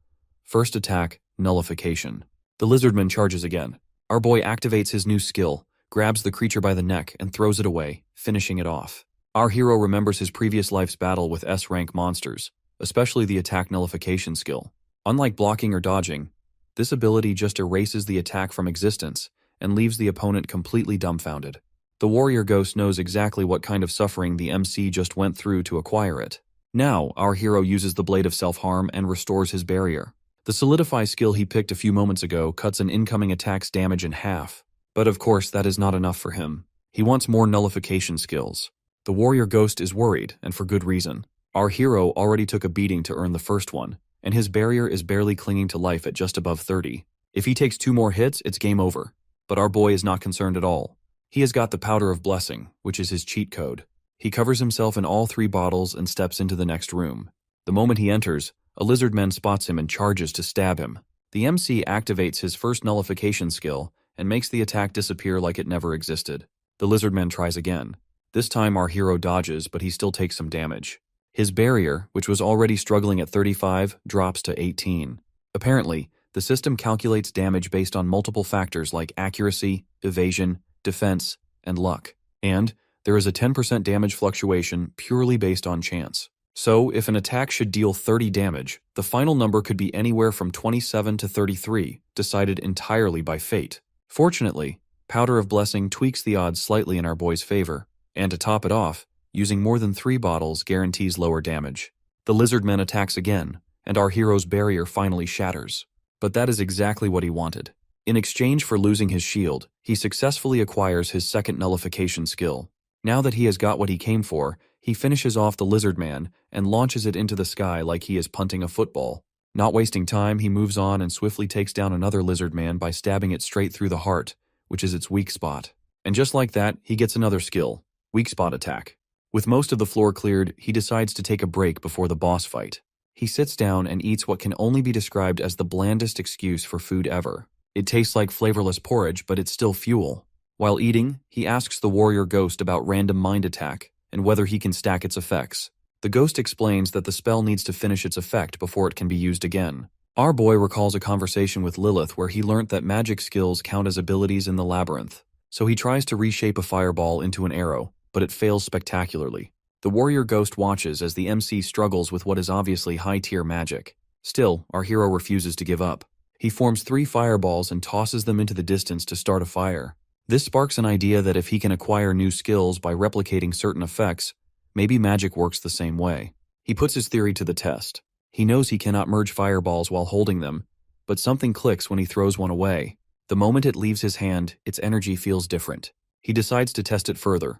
First attack, Nullification. The lizardman charges again. Our boy activates his new skill, grabs the creature by the neck, and throws it away, finishing it off. Our hero remembers his previous life's battle with S-rank monsters, especially the attack nullification skill. Unlike blocking or dodging, this ability just erases the attack from existence and leaves the opponent completely dumbfounded. The warrior ghost knows exactly what kind of suffering the MC just went through to acquire it. Now, our hero uses the Blade of Self-Harm and restores his barrier. The Solidify skill he picked a few moments ago cuts an incoming attack's damage in half. But of course, that is not enough for him. He wants more nullification skills. The warrior ghost is worried, and for good reason. Our hero already took a beating to earn the first one, and his barrier is barely clinging to life at just above 30. If he takes 2 more hits, it's game over. But our boy is not concerned at all. He has got the Powder of Blessing, which is his cheat code. He covers himself in all 3 bottles and steps into the next room. The moment he enters, a lizardman spots him and charges to stab him. The MC activates his first nullification skill and makes the attack disappear like it never existed. The lizardman tries again. This time our hero dodges, but he still takes some damage. His barrier, which was already struggling at 35, drops to 18. Apparently, the system calculates damage based on multiple factors like accuracy, evasion, defense, and luck. And there is a 10% damage fluctuation purely based on chance. So, if an attack should deal 30 damage, the final number could be anywhere from 27 to 33, decided entirely by fate. Fortunately, Powder of Blessing tweaks the odds slightly in our boy's favor. And to top it off, using more than 3 bottles guarantees lower damage. The lizardman attacks again, and our hero's barrier finally shatters. But that is exactly what he wanted. In exchange for losing his shield, he successfully acquires his second nullification skill. Now that he has got what he came for, he finishes off the lizardman and launches it into the sky like he is punting a football. Not wasting time, he moves on and swiftly takes down another lizardman by stabbing it straight through the heart, which is its weak spot. And just like that, he gets another skill. Weak spot attack. With most of the floor cleared, he decides to take a break before the boss fight. He sits down and eats what can only be described as the blandest excuse for food ever. It tastes like flavorless porridge, but it's still fuel. While eating, he asks the warrior ghost about random mind attack and whether he can stack its effects. The ghost explains that the spell needs to finish its effect before it can be used again. Our boy recalls a conversation with Lilith where he learnt that magic skills count as abilities in the labyrinth. So he tries to reshape a fireball into an arrow, but it fails spectacularly. The warrior ghost watches as the MC struggles with what is obviously high-tier magic. Still, our hero refuses to give up. He forms 3 fireballs and tosses them into the distance to start a fire. This sparks an idea that if he can acquire new skills by replicating certain effects, maybe magic works the same way. He puts his theory to the test. He knows he cannot merge fireballs while holding them, but something clicks when he throws one away. The moment it leaves his hand, its energy feels different. He decides to test it further,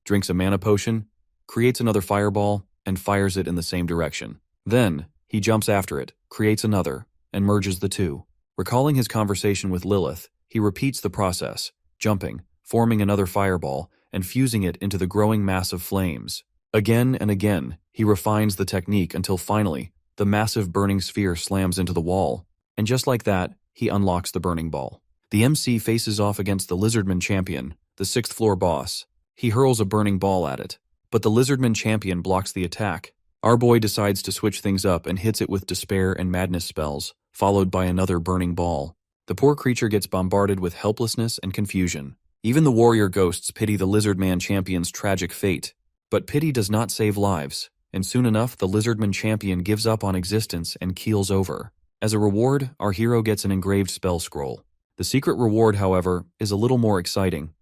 drinks a mana potion, creates another fireball, and fires it in the same direction. Then, he jumps after it, creates another, and merges the two. Recalling his conversation with Lilith, he repeats the process, jumping, forming another fireball, and fusing it into the growing mass of flames. Again and again, he refines the technique until finally, the massive burning sphere slams into the wall, and just like that, he unlocks the burning ball. The MC faces off against the Lizardman champion, the 6th floor boss. He hurls a burning ball at it, but the Lizardman champion blocks the attack. Our boy decides to switch things up and hits it with despair and madness spells, followed by another burning ball. The poor creature gets bombarded with helplessness and confusion. Even the warrior ghosts pity the Lizardman champion's tragic fate. But pity does not save lives, and soon enough the Lizardman champion gives up on existence and keels over. As a reward, our hero gets an engraved spell scroll. The secret reward, however, is a little more exciting.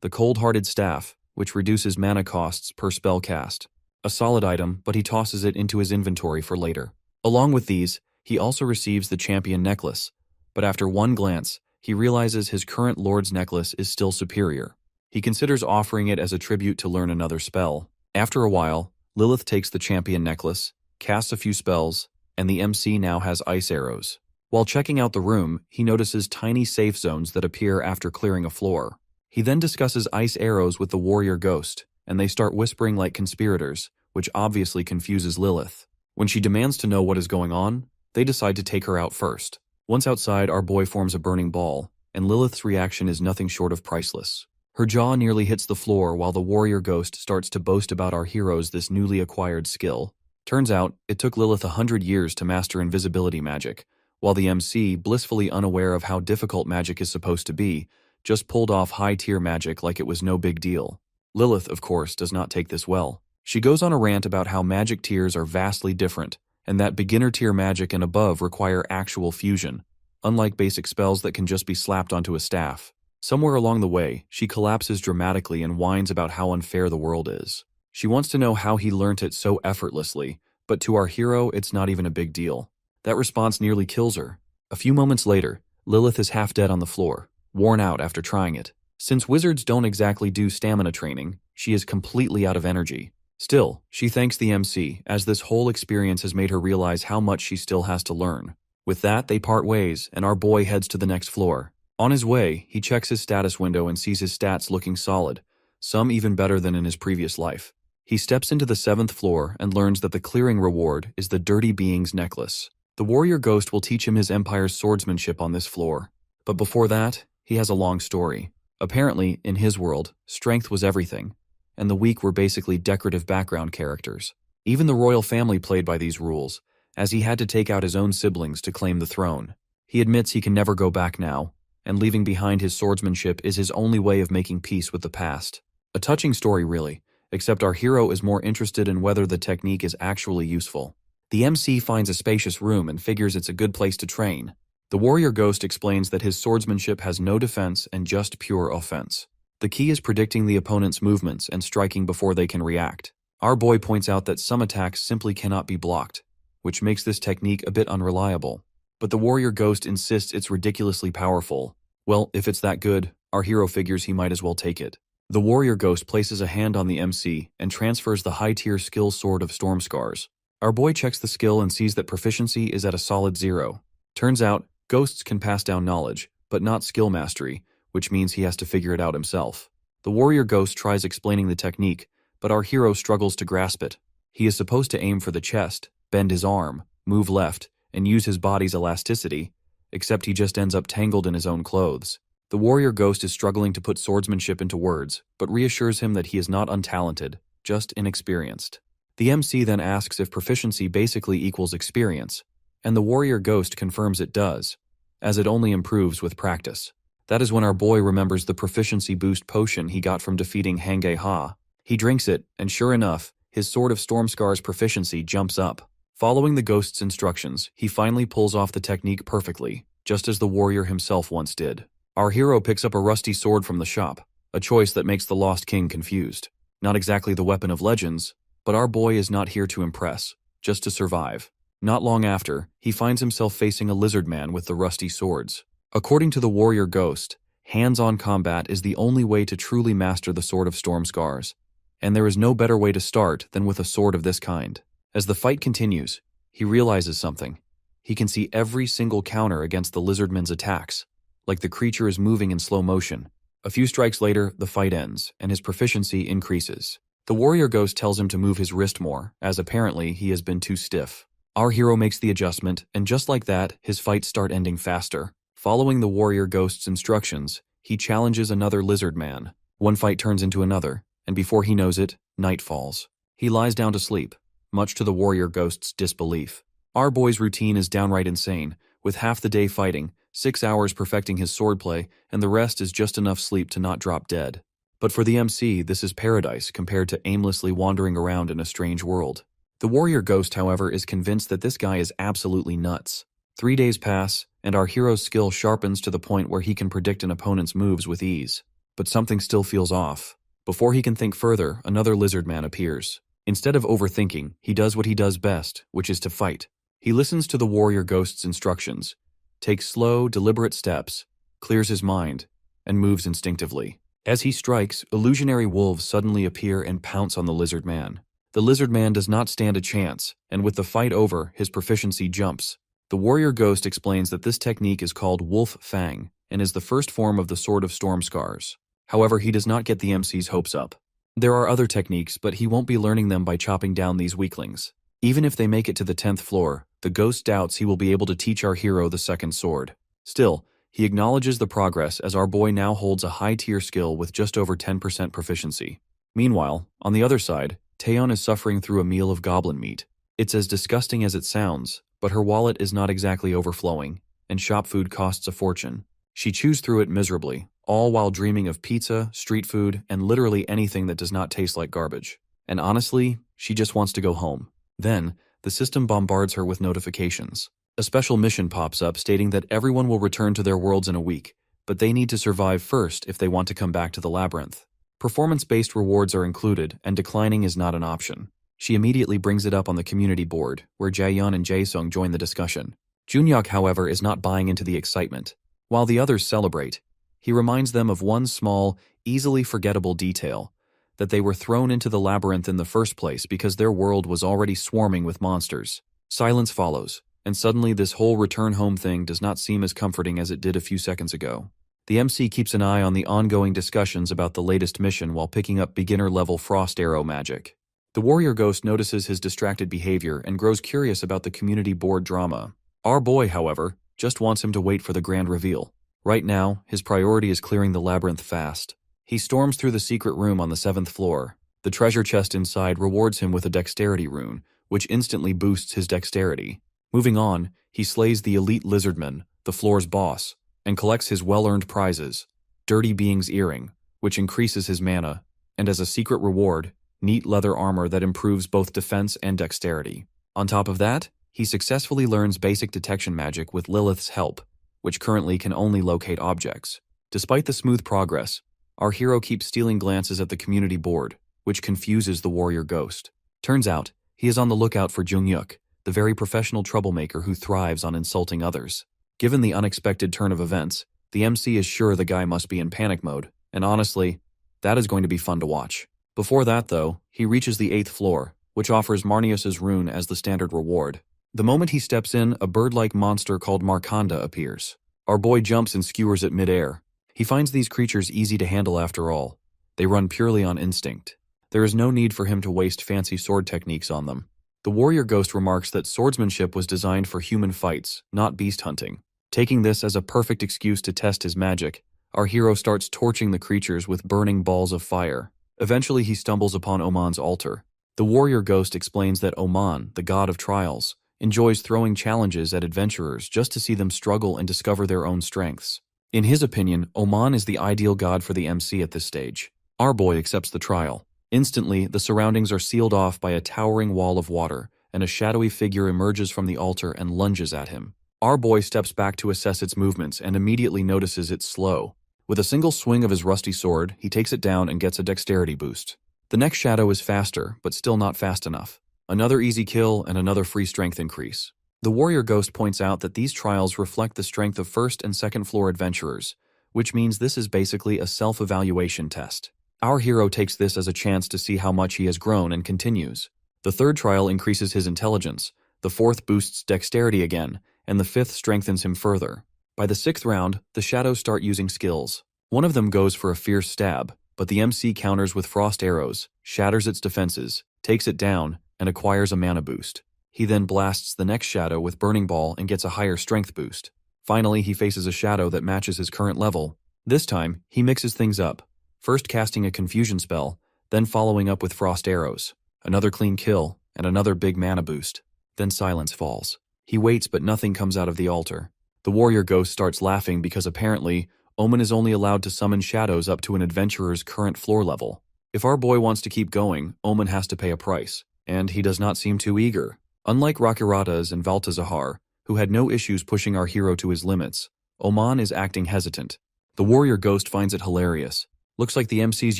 The cold-hearted staff, which reduces mana costs per spell cast. A solid item, but he tosses it into his inventory for later. Along with these, he also receives the champion necklace, but after one glance, he realizes his current lord's necklace is still superior. He considers offering it as a tribute to learn another spell. After a while, Lilith takes the champion necklace, casts a few spells, and the MC now has ice arrows. While checking out the room, he notices tiny safe zones that appear after clearing a floor. He then discusses ice arrows with the warrior ghost, and they start whispering like conspirators, which obviously confuses Lilith. When she demands to know what is going on, they decide to take her out first. Once outside, our boy forms a burning ball, and Lilith's reaction is nothing short of priceless. Her jaw nearly hits the floor while the warrior ghost starts to boast about our heroes this newly acquired skill. Turns out, it took Lilith 100 years to master invisibility magic, while the MC, blissfully unaware of how difficult magic is supposed to be, just pulled off high-tier magic like it was no big deal. Lilith, of course, does not take this well. She goes on a rant about how magic tiers are vastly different, and that beginner-tier magic and above require actual fusion, unlike basic spells that can just be slapped onto a staff. Somewhere along the way, she collapses dramatically and whines about how unfair the world is. She wants to know how he learnt it so effortlessly, but to our hero, it's not even a big deal. That response nearly kills her. A few moments later, Lilith is half dead on the floor, worn out after trying it. Since wizards don't exactly do stamina training, she is completely out of energy. Still, she thanks the MC, as this whole experience has made her realize how much she still has to learn. With that, they part ways, and our boy heads to the next floor. On his way, he checks his status window and sees his stats looking solid, some even better than in his previous life. He steps into the 7th floor and learns that the clearing reward is the Dirty Being's necklace. The warrior ghost will teach him his empire's swordsmanship on this floor. But before that, he has a long story. Apparently, in his world, strength was everything, and the weak were basically decorative background characters. Even the royal family played by these rules, as he had to take out his own siblings to claim the throne. He admits he can never go back now, and leaving behind his swordsmanship is his only way of making peace with the past. A touching story, really, except our hero is more interested in whether the technique is actually useful. The MC finds a spacious room and figures it's a good place to train. The warrior ghost explains that his swordsmanship has no defense and just pure offense. The key is predicting the opponent's movements and striking before they can react. Our boy points out that some attacks simply cannot be blocked, which makes this technique a bit unreliable. But the warrior ghost insists it's ridiculously powerful. Well, if it's that good, our hero figures he might as well take it. The warrior ghost places a hand on the MC and transfers the high-tier skill Sword of Storm Scars. Our boy checks the skill and sees that proficiency is at a solid 0. Turns out, ghosts can pass down knowledge, but not skill mastery, which means he has to figure it out himself. The warrior ghost tries explaining the technique, but our hero struggles to grasp it. He is supposed to aim for the chest, bend his arm, move left, and use his body's elasticity, except he just ends up tangled in his own clothes. The warrior ghost is struggling to put swordsmanship into words, but reassures him that he is not untalented, just inexperienced. The MC then asks if proficiency basically equals experience, and the warrior ghost confirms it does, as it only improves with practice. That is when our boy remembers the proficiency boost potion he got from defeating Hange Ha. He drinks it, and sure enough, his Sword of Storm Scars proficiency jumps up. Following the ghost's instructions, he finally pulls off the technique perfectly, just as the warrior himself once did. Our hero picks up a rusty sword from the shop, a choice that makes the Lost King confused. Not exactly the weapon of legends, but our boy is not here to impress, just to survive. Not long after, he finds himself facing a lizard man with the rusty swords. According to the warrior ghost, hands-on combat is the only way to truly master the Sword of Storm Scars, and there is no better way to start than with a sword of this kind. As the fight continues, he realizes something. He can see every single counter against the lizardman's attacks, like the creature is moving in slow motion. A few strikes later, the fight ends, and his proficiency increases. The warrior ghost tells him to move his wrist more, as apparently he has been too stiff. Our hero makes the adjustment, and just like that, his fights start ending faster. Following the warrior ghost's instructions, he challenges another lizard man. One fight turns into another, and before he knows it, night falls. He lies down to sleep, much to the warrior ghost's disbelief. Our boy's routine is downright insane, with half the day fighting, 6 hours perfecting his swordplay, and the rest is just enough sleep to not drop dead. But for the MC, this is paradise compared to aimlessly wandering around in a strange world. The warrior ghost, however, is convinced that this guy is absolutely nuts. 3 days pass, and our hero's skill sharpens to the point where he can predict an opponent's moves with ease. But something still feels off. Before he can think further, another lizard man appears. Instead of overthinking, he does what he does best, which is to fight. He listens to the warrior ghost's instructions, takes slow, deliberate steps, clears his mind, and moves instinctively. As he strikes, illusionary wolves suddenly appear and pounce on the lizard man. The lizard man does not stand a chance, and with the fight over, his proficiency jumps. The warrior ghost explains that this technique is called Wolf Fang, and is the first form of the Sword of Storm Scars. However, he does not get the MC's hopes up. There are other techniques, but he won't be learning them by chopping down these weaklings. Even if they make it to the 10th floor, the ghost doubts he will be able to teach our hero the second sword. Still, he acknowledges the progress as our boy now holds a high-tier skill with just over 10% proficiency. Meanwhile, on the other side, Taeyeon is suffering through a meal of goblin meat. It's as disgusting as it sounds, but her wallet is not exactly overflowing, and shop food costs a fortune. She chews through it miserably, all while dreaming of pizza, street food, and literally anything that does not taste like garbage. And honestly, she just wants to go home. Then, the system bombards her with notifications. A special mission pops up stating that everyone will return to their worlds in a week, but they need to survive first if they want to come back to the labyrinth. Performance-based rewards are included, and declining is not an option. She immediately brings it up on the community board, where Jaeyeon and Jaesung join the discussion. Junhyuk, however, is not buying into the excitement. While the others celebrate, he reminds them of one small, easily forgettable detail, that they were thrown into the labyrinth in the first place because their world was already swarming with monsters. Silence follows, and suddenly this whole return home thing does not seem as comforting as it did a few seconds ago. The MC keeps an eye on the ongoing discussions about the latest mission while picking up beginner-level frost arrow magic. The warrior ghost notices his distracted behavior and grows curious about the community board drama. Our boy, however, just wants him to wait for the grand reveal. Right now, his priority is clearing the labyrinth fast. He storms through the secret room on the 7th floor. The treasure chest inside rewards him with a dexterity rune, which instantly boosts his dexterity. Moving on, he slays the elite lizardman, the floor's boss, and collects his well-earned prizes, Dirty Being's earring, which increases his mana, and as a secret reward, neat leather armor that improves both defense and dexterity. On top of that, he successfully learns basic detection magic with Lilith's help, which currently can only locate objects. Despite the smooth progress, our hero keeps stealing glances at the community board, which confuses the warrior ghost. Turns out, he is on the lookout for Junhyuk, the very professional troublemaker who thrives on insulting others. Given the unexpected turn of events, the MC is sure the guy must be in panic mode, and honestly, that is going to be fun to watch. Before that, though, he reaches the 8th floor, which offers Marnius's rune as the standard reward. The moment he steps in, a bird-like monster called Marconda appears. Our boy jumps and skewers it mid-air. He finds these creatures easy to handle after all. They run purely on instinct. There is no need for him to waste fancy sword techniques on them. The warrior ghost remarks that swordsmanship was designed for human fights, not beast hunting. Taking this as a perfect excuse to test his magic, our hero starts torching the creatures with burning balls of fire. Eventually he stumbles upon Oman's altar. The warrior ghost explains that Oman, the god of trials, enjoys throwing challenges at adventurers just to see them struggle and discover their own strengths. In his opinion, Oman is the ideal god for the MC at this stage. Our boy accepts the trial. Instantly, the surroundings are sealed off by a towering wall of water, and a shadowy figure emerges from the altar and lunges at him. Our boy steps back to assess its movements and immediately notices it's slow. With a single swing of his rusty sword, he takes it down and gets a dexterity boost. The next shadow is faster, but still not fast enough. Another easy kill and another free strength increase. The warrior ghost points out that these trials reflect the strength of first and second floor adventurers, which means this is basically a self-evaluation test. Our hero takes this as a chance to see how much he has grown and continues. The third trial increases his intelligence, the fourth boosts dexterity again, and the fifth strengthens him further. By the sixth round, the shadows start using skills. One of them goes for a fierce stab, but the MC counters with frost arrows, shatters its defenses, takes it down, and acquires a mana boost. He then blasts the next shadow with Burning Ball and gets a higher strength boost. Finally, he faces a shadow that matches his current level. This time, he mixes things up, first casting a confusion spell, then following up with frost arrows. Another clean kill, and another big mana boost. Then silence falls. He waits, but nothing comes out of the altar. The warrior ghost starts laughing because apparently, Omen is only allowed to summon shadows up to an adventurer's current floor level. If our boy wants to keep going, Omen has to pay a price, and he does not seem too eager. Unlike Rakiratas and Valtazahar, who had no issues pushing our hero to his limits, Oman is acting hesitant. The warrior ghost finds it hilarious. Looks like the MC's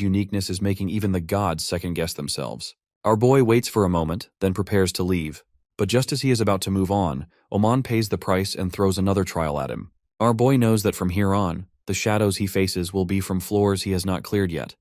uniqueness is making even the gods second-guess themselves. Our boy waits for a moment, then prepares to leave. But just as he is about to move on, Oman pays the price and throws another trial at him. Our boy knows that from here on, the shadows he faces will be from floors he has not cleared yet.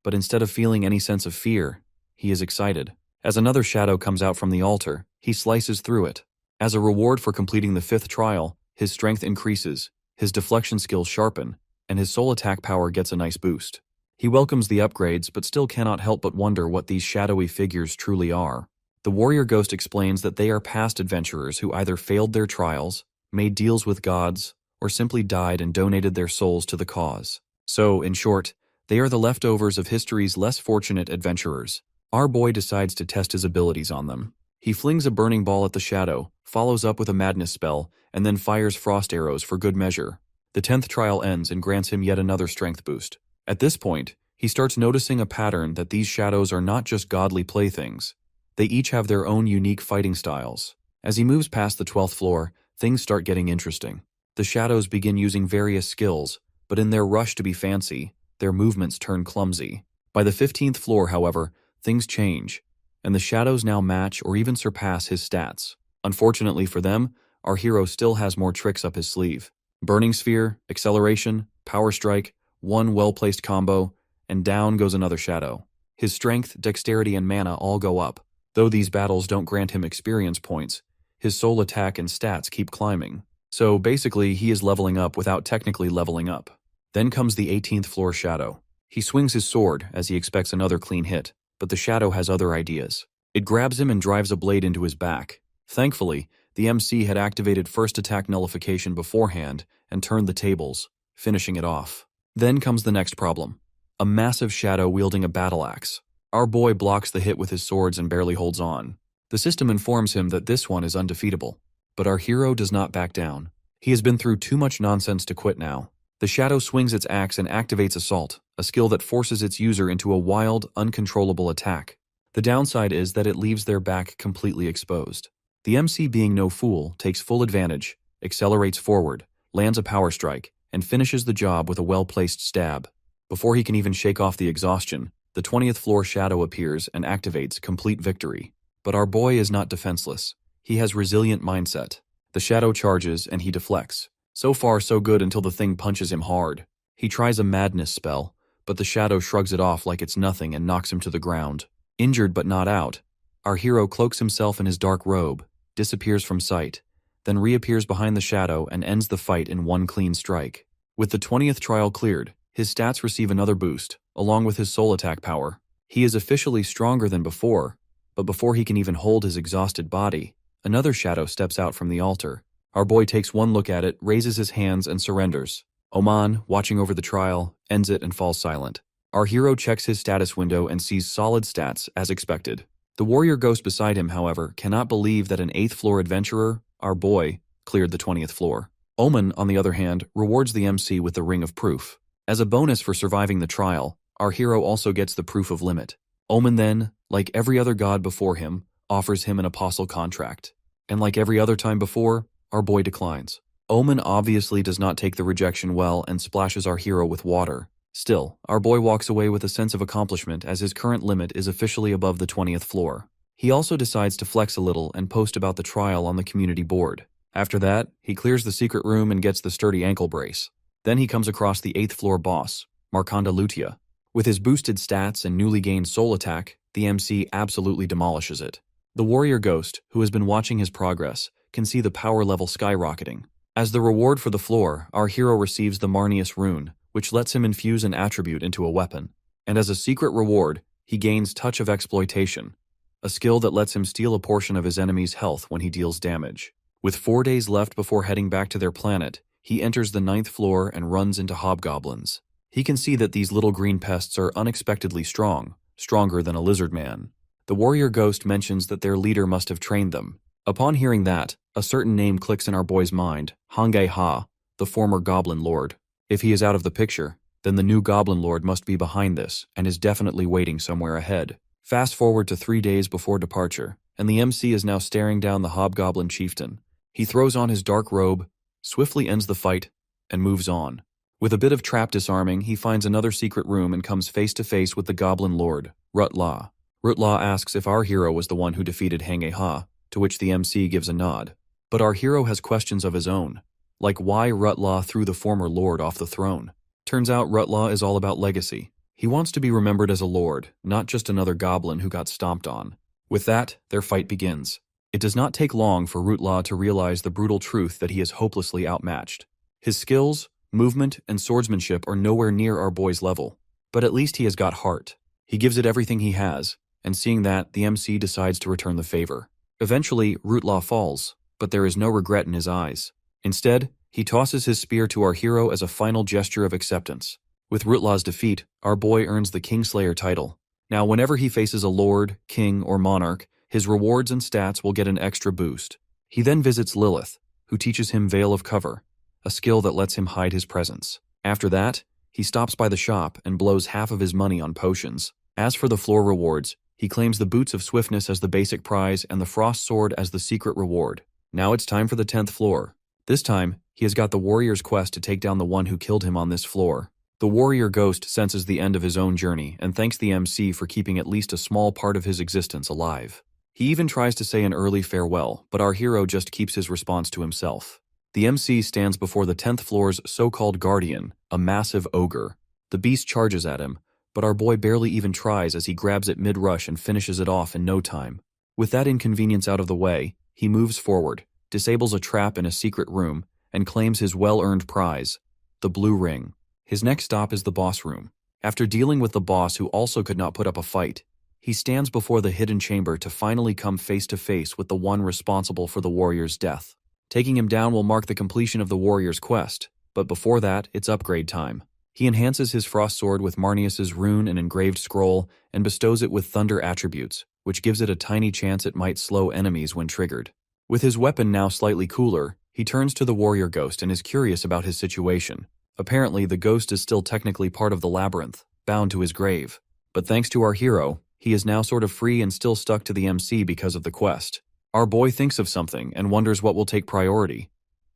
But instead of feeling any sense of fear, he is excited. As another shadow comes out from the altar, he slices through it. As a reward for completing the fifth trial, his strength increases, his deflection skills sharpen, and his soul attack power gets a nice boost. He welcomes the upgrades but still cannot help but wonder what these shadowy figures truly are. The warrior ghost explains that they are past adventurers who either failed their trials, made deals with gods, or simply died and donated their souls to the cause. So, in short, they are the leftovers of history's less fortunate adventurers. Our boy decides to test his abilities on them. He flings a burning ball at the shadow, follows up with a madness spell, and then fires frost arrows for good measure. The 10th trial ends and grants him yet another strength boost. At this point, he starts noticing a pattern that these shadows are not just godly playthings. They each have their own unique fighting styles. As he moves past the 12th floor, things start getting interesting. The shadows begin using various skills, but in their rush to be fancy, their movements turn clumsy. By the 15th floor, however, things change, and the shadows now match or even surpass his stats. Unfortunately for them, our hero still has more tricks up his sleeve. Burning Sphere, Acceleration, Power Strike, one well-placed combo, and down goes another shadow. His strength, dexterity, and mana all go up. Though these battles don't grant him experience points, his soul attack and stats keep climbing. So basically, he is leveling up without technically leveling up. Then comes the 18th floor shadow. He swings his sword as he expects another clean hit, but the shadow has other ideas. It grabs him and drives a blade into his back. Thankfully, the MC had activated first attack nullification beforehand and turned the tables, finishing it off. Then comes the next problem. A massive shadow wielding a battle axe. Our boy blocks the hit with his swords and barely holds on. The system informs him that this one is undefeatable, but our hero does not back down. He has been through too much nonsense to quit now. The shadow swings its axe and activates Assault, a skill that forces its user into a wild, uncontrollable attack. The downside is that it leaves their back completely exposed. The MC, being no fool, takes full advantage, accelerates forward, lands a power strike, and finishes the job with a well-placed stab. Before he can even shake off the exhaustion, the 20th floor shadow appears and activates Complete Victory. But our boy is not defenseless. He has resilient mindset. The shadow charges and he deflects. So far so good until the thing punches him hard. He tries a madness spell, but the shadow shrugs it off like it's nothing and knocks him to the ground. Injured but not out, our hero cloaks himself in his dark robe, disappears from sight, then reappears behind the shadow and ends the fight in one clean strike. With the 20th trial cleared, his stats receive another boost, along with his soul attack power. He is officially stronger than before, but before he can even hold his exhausted body, another shadow steps out from the altar. Our boy takes one look at it, raises his hands, and surrenders. Oman, watching over the trial, ends it and falls silent. Our hero checks his status window and sees solid stats as expected. The warrior ghost beside him, however, cannot believe that an 8th floor adventurer, our boy, cleared the 20th floor. Omen, on the other hand, rewards the MC with the Ring of Proof. As a bonus for surviving the trial, our hero also gets the Proof of Limit. Omen then, like every other god before him, offers him an apostle contract. And like every other time before, our boy declines. Omen obviously does not take the rejection well and splashes our hero with water. Still, our boy walks away with a sense of accomplishment as his current limit is officially above the 20th floor. He also decides to flex a little and post about the trial on the community board. After that, he clears the secret room and gets the sturdy ankle brace. Then he comes across the 8th floor boss, Marconda Lutia. With his boosted stats and newly gained soul attack, the MC absolutely demolishes it. The warrior ghost, who has been watching his progress, can see the power level skyrocketing. As the reward for the floor, our hero receives the Marnius rune, which lets him infuse an attribute into a weapon. And as a secret reward, he gains Touch of Exploitation, a skill that lets him steal a portion of his enemy's health when he deals damage. With 4 days left before heading back to their planet, he enters the 9th floor and runs into hobgoblins. He can see that these little green pests are unexpectedly strong, stronger than a lizard man. The warrior ghost mentions that their leader must have trained them. Upon hearing that, a certain name clicks in our boy's mind, Hangei Ha, the former Goblin Lord. If he is out of the picture, then the new Goblin Lord must be behind this and is definitely waiting somewhere ahead. Fast forward to 3 days before departure, and the MC is now staring down the hobgoblin chieftain. He throws on his dark robe, swiftly ends the fight, and moves on. With a bit of trap disarming, he finds another secret room and comes face to face with the Goblin Lord, Rutla. Rutla asks if our hero was the one who defeated Hangei Ha, to which the MC gives a nod. But our hero has questions of his own, like why Rutla threw the former lord off the throne. Turns out Rutla is all about legacy. He wants to be remembered as a lord, not just another goblin who got stomped on. With that, their fight begins. It does not take long for Rutla to realize the brutal truth that he is hopelessly outmatched. His skills, movement, and swordsmanship are nowhere near our boy's level, but at least he has got heart. He gives it everything he has, and seeing that, the MC decides to return the favor. Eventually, Rutla falls, but there is no regret in his eyes. Instead, he tosses his spear to our hero as a final gesture of acceptance. With Rutla's defeat, our boy earns the Kingslayer title. Now, whenever he faces a lord, king, or monarch, his rewards and stats will get an extra boost. He then visits Lilith, who teaches him Veil of Cover, a skill that lets him hide his presence. After that, he stops by the shop and blows half of his money on potions. As for the floor rewards, he claims the Boots of Swiftness as the basic prize and the Frost Sword as the secret reward. Now it's time for the 10th floor. This time, he has got the warrior's quest to take down the one who killed him on this floor. The warrior ghost senses the end of his own journey and thanks the MC for keeping at least a small part of his existence alive. He even tries to say an early farewell, but our hero just keeps his response to himself. The MC stands before the 10th floor's so-called guardian, a massive ogre. The beast charges at him, but our boy barely even tries as he grabs it mid-rush and finishes it off in no time. With that inconvenience out of the way, he moves forward, disables a trap in a secret room, and claims his well-earned prize, the blue ring. His next stop is the boss room. After dealing with the boss who also could not put up a fight, he stands before the hidden chamber to finally come face to face with the one responsible for the warrior's death. Taking him down will mark the completion of the warrior's quest, but before that, it's upgrade time. He enhances his frost sword with Marnius's rune and engraved scroll and bestows it with thunder attributes, which gives it a tiny chance it might slow enemies when triggered. With his weapon now slightly cooler, he turns to the warrior ghost and is curious about his situation. Apparently, the ghost is still technically part of the labyrinth, bound to his grave. But thanks to our hero, he is now sort of free and still stuck to the MC because of the quest. Our boy thinks of something and wonders what will take priority: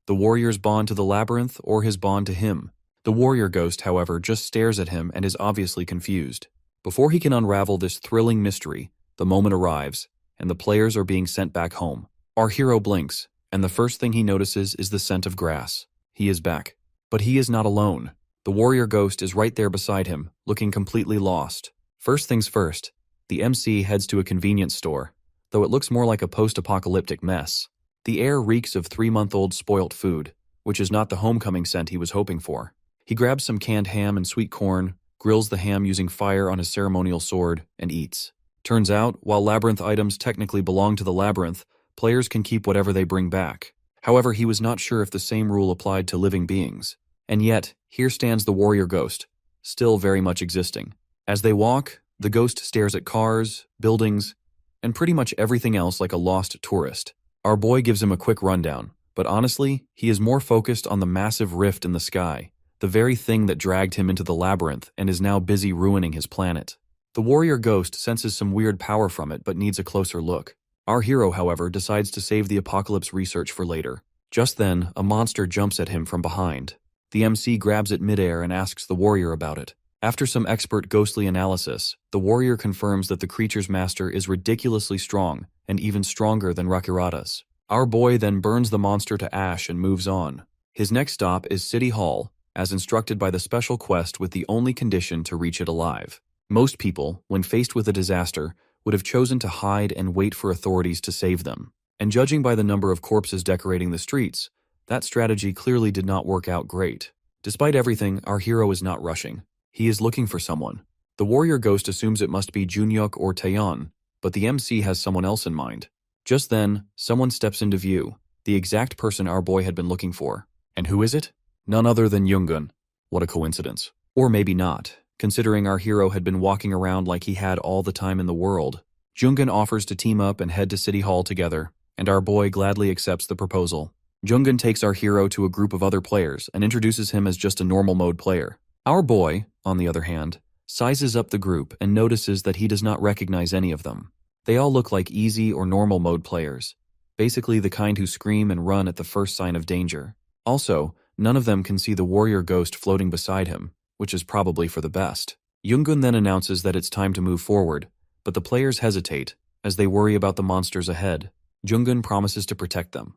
the warrior's bond to the labyrinth or his bond to him. The warrior ghost, however, just stares at him and is obviously confused. Before he can unravel this thrilling mystery, the moment arrives, and the players are being sent back home. Our hero blinks, and the first thing he notices is the scent of grass. He is back. But he is not alone. The warrior ghost is right there beside him, looking completely lost. First things first, the MC heads to a convenience store, though it looks more like a post-apocalyptic mess. The air reeks of 3-month-old spoilt food, which is not the homecoming scent he was hoping for. He grabs some canned ham and sweet corn, grills the ham using fire on his ceremonial sword, and eats. Turns out, while labyrinth items technically belong to the labyrinth, players can keep whatever they bring back. However, he was not sure if the same rule applied to living beings. And yet, here stands the warrior ghost, still very much existing. As they walk, the ghost stares at cars, buildings, and pretty much everything else like a lost tourist. Our boy gives him a quick rundown, but honestly, he is more focused on the massive rift in the sky, the very thing that dragged him into the labyrinth and is now busy ruining his planet. The warrior ghost senses some weird power from it but needs a closer look. Our hero, however, decides to save the apocalypse research for later. Just then, a monster jumps at him from behind. The MC grabs it midair and asks the warrior about it. After some expert ghostly analysis, the warrior confirms that the creature's master is ridiculously strong, and even stronger than Rakirata's. Our boy then burns the monster to ash and moves on. His next stop is City Hall, as instructed by the special quest with the only condition to reach it alive. Most people, when faced with a disaster, would have chosen to hide and wait for authorities to save them. And judging by the number of corpses decorating the streets, that strategy clearly did not work out great. Despite everything, our hero is not rushing. He is looking for someone. The warrior ghost assumes it must be Junyuk or Taeyeon, but the MC has someone else in mind. Just then, someone steps into view, the exact person our boy had been looking for. And who is it? None other than Yoongun. What a coincidence. Or maybe not, considering our hero had been walking around like he had all the time in the world. Yoongun offers to team up and head to City Hall together, and our boy gladly accepts the proposal. Yoongun takes our hero to a group of other players and introduces him as just a normal mode player. Our boy, on the other hand, sizes up the group and notices that he does not recognize any of them. They all look like easy or normal mode players, basically the kind who scream and run at the first sign of danger. Also, none of them can see the warrior ghost floating beside him, which is probably for the best. Yoongun then announces that it's time to move forward, but the players hesitate as they worry about the monsters ahead. Yoongun promises to protect them,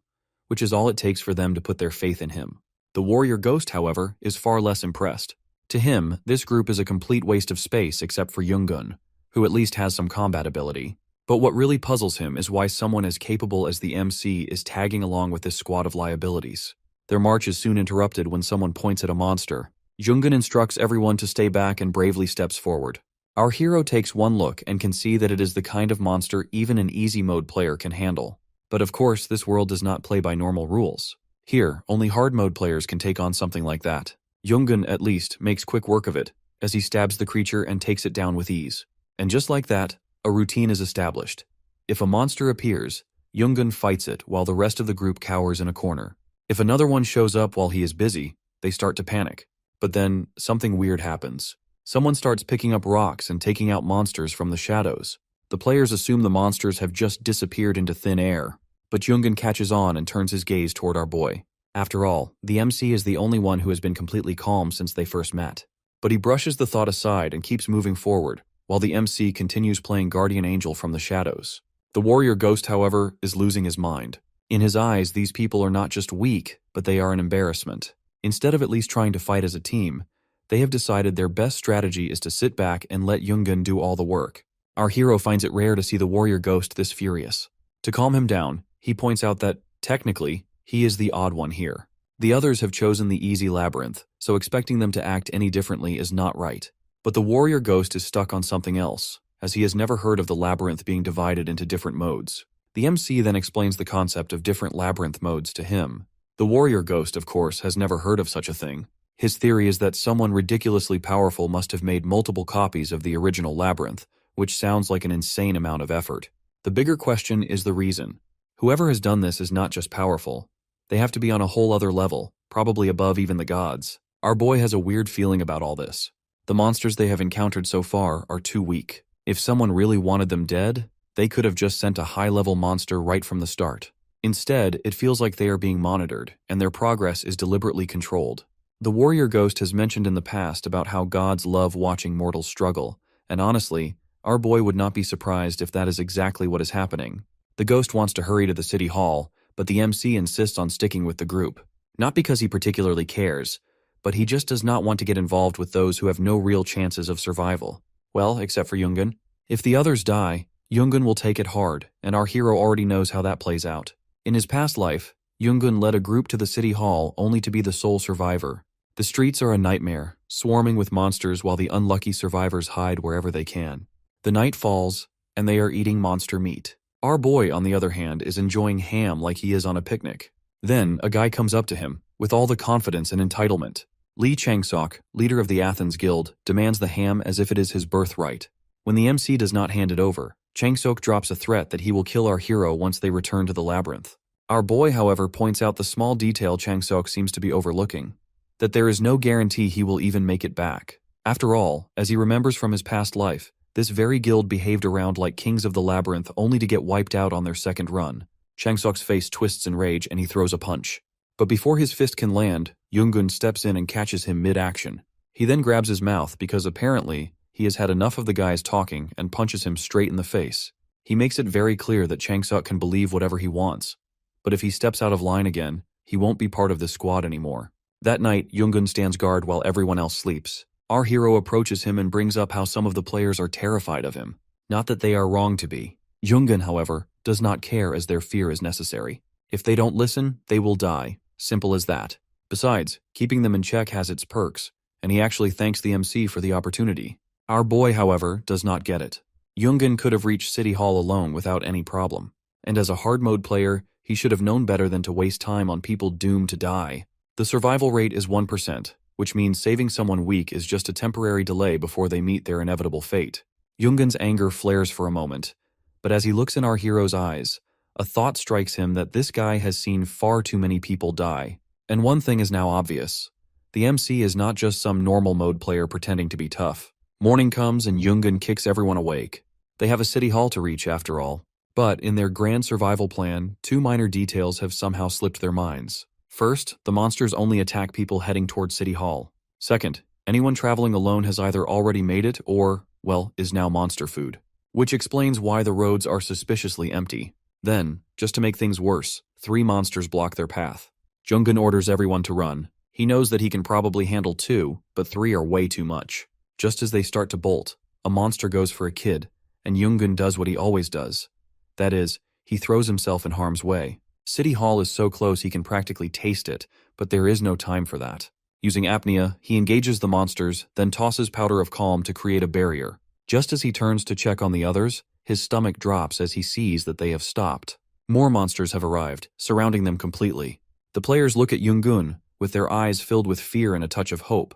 which is all it takes for them to put their faith in him. The warrior ghost, however, is far less impressed. To him, this group is a complete waste of space except for Yoongun, who at least has some combat ability. But what really puzzles him is why someone as capable as the MC is tagging along with this squad of liabilities. Their march is soon interrupted when someone points at a monster. Yoongun instructs everyone to stay back and bravely steps forward. Our hero takes one look and can see that it is the kind of monster even an easy mode player can handle. But of course, this world does not play by normal rules. Here, only hard mode players can take on something like that. Yoongun, at least, makes quick work of it, as he stabs the creature and takes it down with ease. And just like that, a routine is established. If a monster appears, Yoongun fights it while the rest of the group cowers in a corner. If another one shows up while he is busy, they start to panic. But then, something weird happens. Someone starts picking up rocks and taking out monsters from the shadows. The players assume the monsters have just disappeared into thin air, but Yoongun catches on and turns his gaze toward our boy. After all, the MC is the only one who has been completely calm since they first met. But he brushes the thought aside and keeps moving forward, while the MC continues playing Guardian Angel from the shadows. The warrior ghost, however, is losing his mind. In his eyes, these people are not just weak, but they are an embarrassment. Instead of at least trying to fight as a team, they have decided their best strategy is to sit back and let Yoongun do all the work. Our hero finds it rare to see the warrior ghost this furious. To calm him down, he points out that, technically, he is the odd one here. The others have chosen the easy labyrinth, so expecting them to act any differently is not right. But the warrior ghost is stuck on something else, as he has never heard of the labyrinth being divided into different modes. The MC then explains the concept of different labyrinth modes to him. The warrior ghost, of course, has never heard of such a thing. His theory is that someone ridiculously powerful must have made multiple copies of the original labyrinth, which sounds like an insane amount of effort. The bigger question is the reason. Whoever has done this is not just powerful. They have to be on a whole other level, probably above even the gods. Our boy has a weird feeling about all this. The monsters they have encountered so far are too weak. If someone really wanted them dead, they could have just sent a high-level monster right from the start. Instead, it feels like they are being monitored, and their progress is deliberately controlled. The warrior ghost has mentioned in the past about how gods love watching mortals struggle, and honestly, our boy would not be surprised if that is exactly what is happening. The ghost wants to hurry to the city hall, but the MC insists on sticking with the group. Not because he particularly cares, but he just does not want to get involved with those who have no real chances of survival. Well, except for Yoongun. If the others die, Yoongun will take it hard, and our hero already knows how that plays out. In his past life, Yoongun led a group to the city hall only to be the sole survivor. The streets are a nightmare, swarming with monsters while the unlucky survivors hide wherever they can. The night falls, and they are eating monster meat. Our boy, on the other hand, is enjoying ham like he is on a picnic. Then, a guy comes up to him, with all the confidence and entitlement. Lee Changsok, leader of the Athens Guild, demands the ham as if it is his birthright. When the MC does not hand it over, Changsok drops a threat that he will kill our hero once they return to the labyrinth. Our boy, however, points out the small detail Changsok seems to be overlooking, that there is no guarantee he will even make it back. After all, as he remembers from his past life, this very guild behaved around like kings of the labyrinth only to get wiped out on their second run. Changsok's face twists in rage and he throws a punch. But before his fist can land, Yoongun steps in and catches him mid-action. He then grabs his mouth because apparently he has had enough of the guys talking and punches him straight in the face. He makes it very clear that Changsuk can believe whatever he wants. But if he steps out of line again, he won't be part of this squad anymore. That night, Yoongun stands guard while everyone else sleeps. Our hero approaches him and brings up how some of the players are terrified of him. Not that they are wrong to be. Yoongun, however, does not care as their fear is necessary. If they don't listen, they will die. Simple as that. Besides, keeping them in check has its perks, and he actually thanks the MC for the opportunity. Our boy, however, does not get it. Yoongun could have reached City Hall alone without any problem, and as a hard mode player, he should have known better than to waste time on people doomed to die. The survival rate is 1%, which means saving someone weak is just a temporary delay before they meet their inevitable fate. Yoongun's anger flares for a moment, but as he looks in our hero's eyes, a thought strikes him that this guy has seen far too many people die. And one thing is now obvious. The MC is not just some normal mode player pretending to be tough. Morning comes and Yoongun kicks everyone awake. They have a city hall to reach after all. But in their grand survival plan, two minor details have somehow slipped their minds. First, the monsters only attack people heading towards City Hall. Second, anyone traveling alone has either already made it or, well, is now monster food. Which explains why the roads are suspiciously empty. Then, just to make things worse, 3 monsters block their path. Yoongun orders everyone to run. He knows that he can probably handle 2, but 3 are way too much. Just as they start to bolt, a monster goes for a kid, and Yoongun does what he always does. That is, he throws himself in harm's way. City Hall is so close he can practically taste it, but there is no time for that. Using apnea, he engages the monsters, then tosses Powder of Calm to create a barrier. Just as he turns to check on the others, his stomach drops as he sees that they have stopped. More monsters have arrived, surrounding them completely. The players look at Yoongun, with their eyes filled with fear and a touch of hope.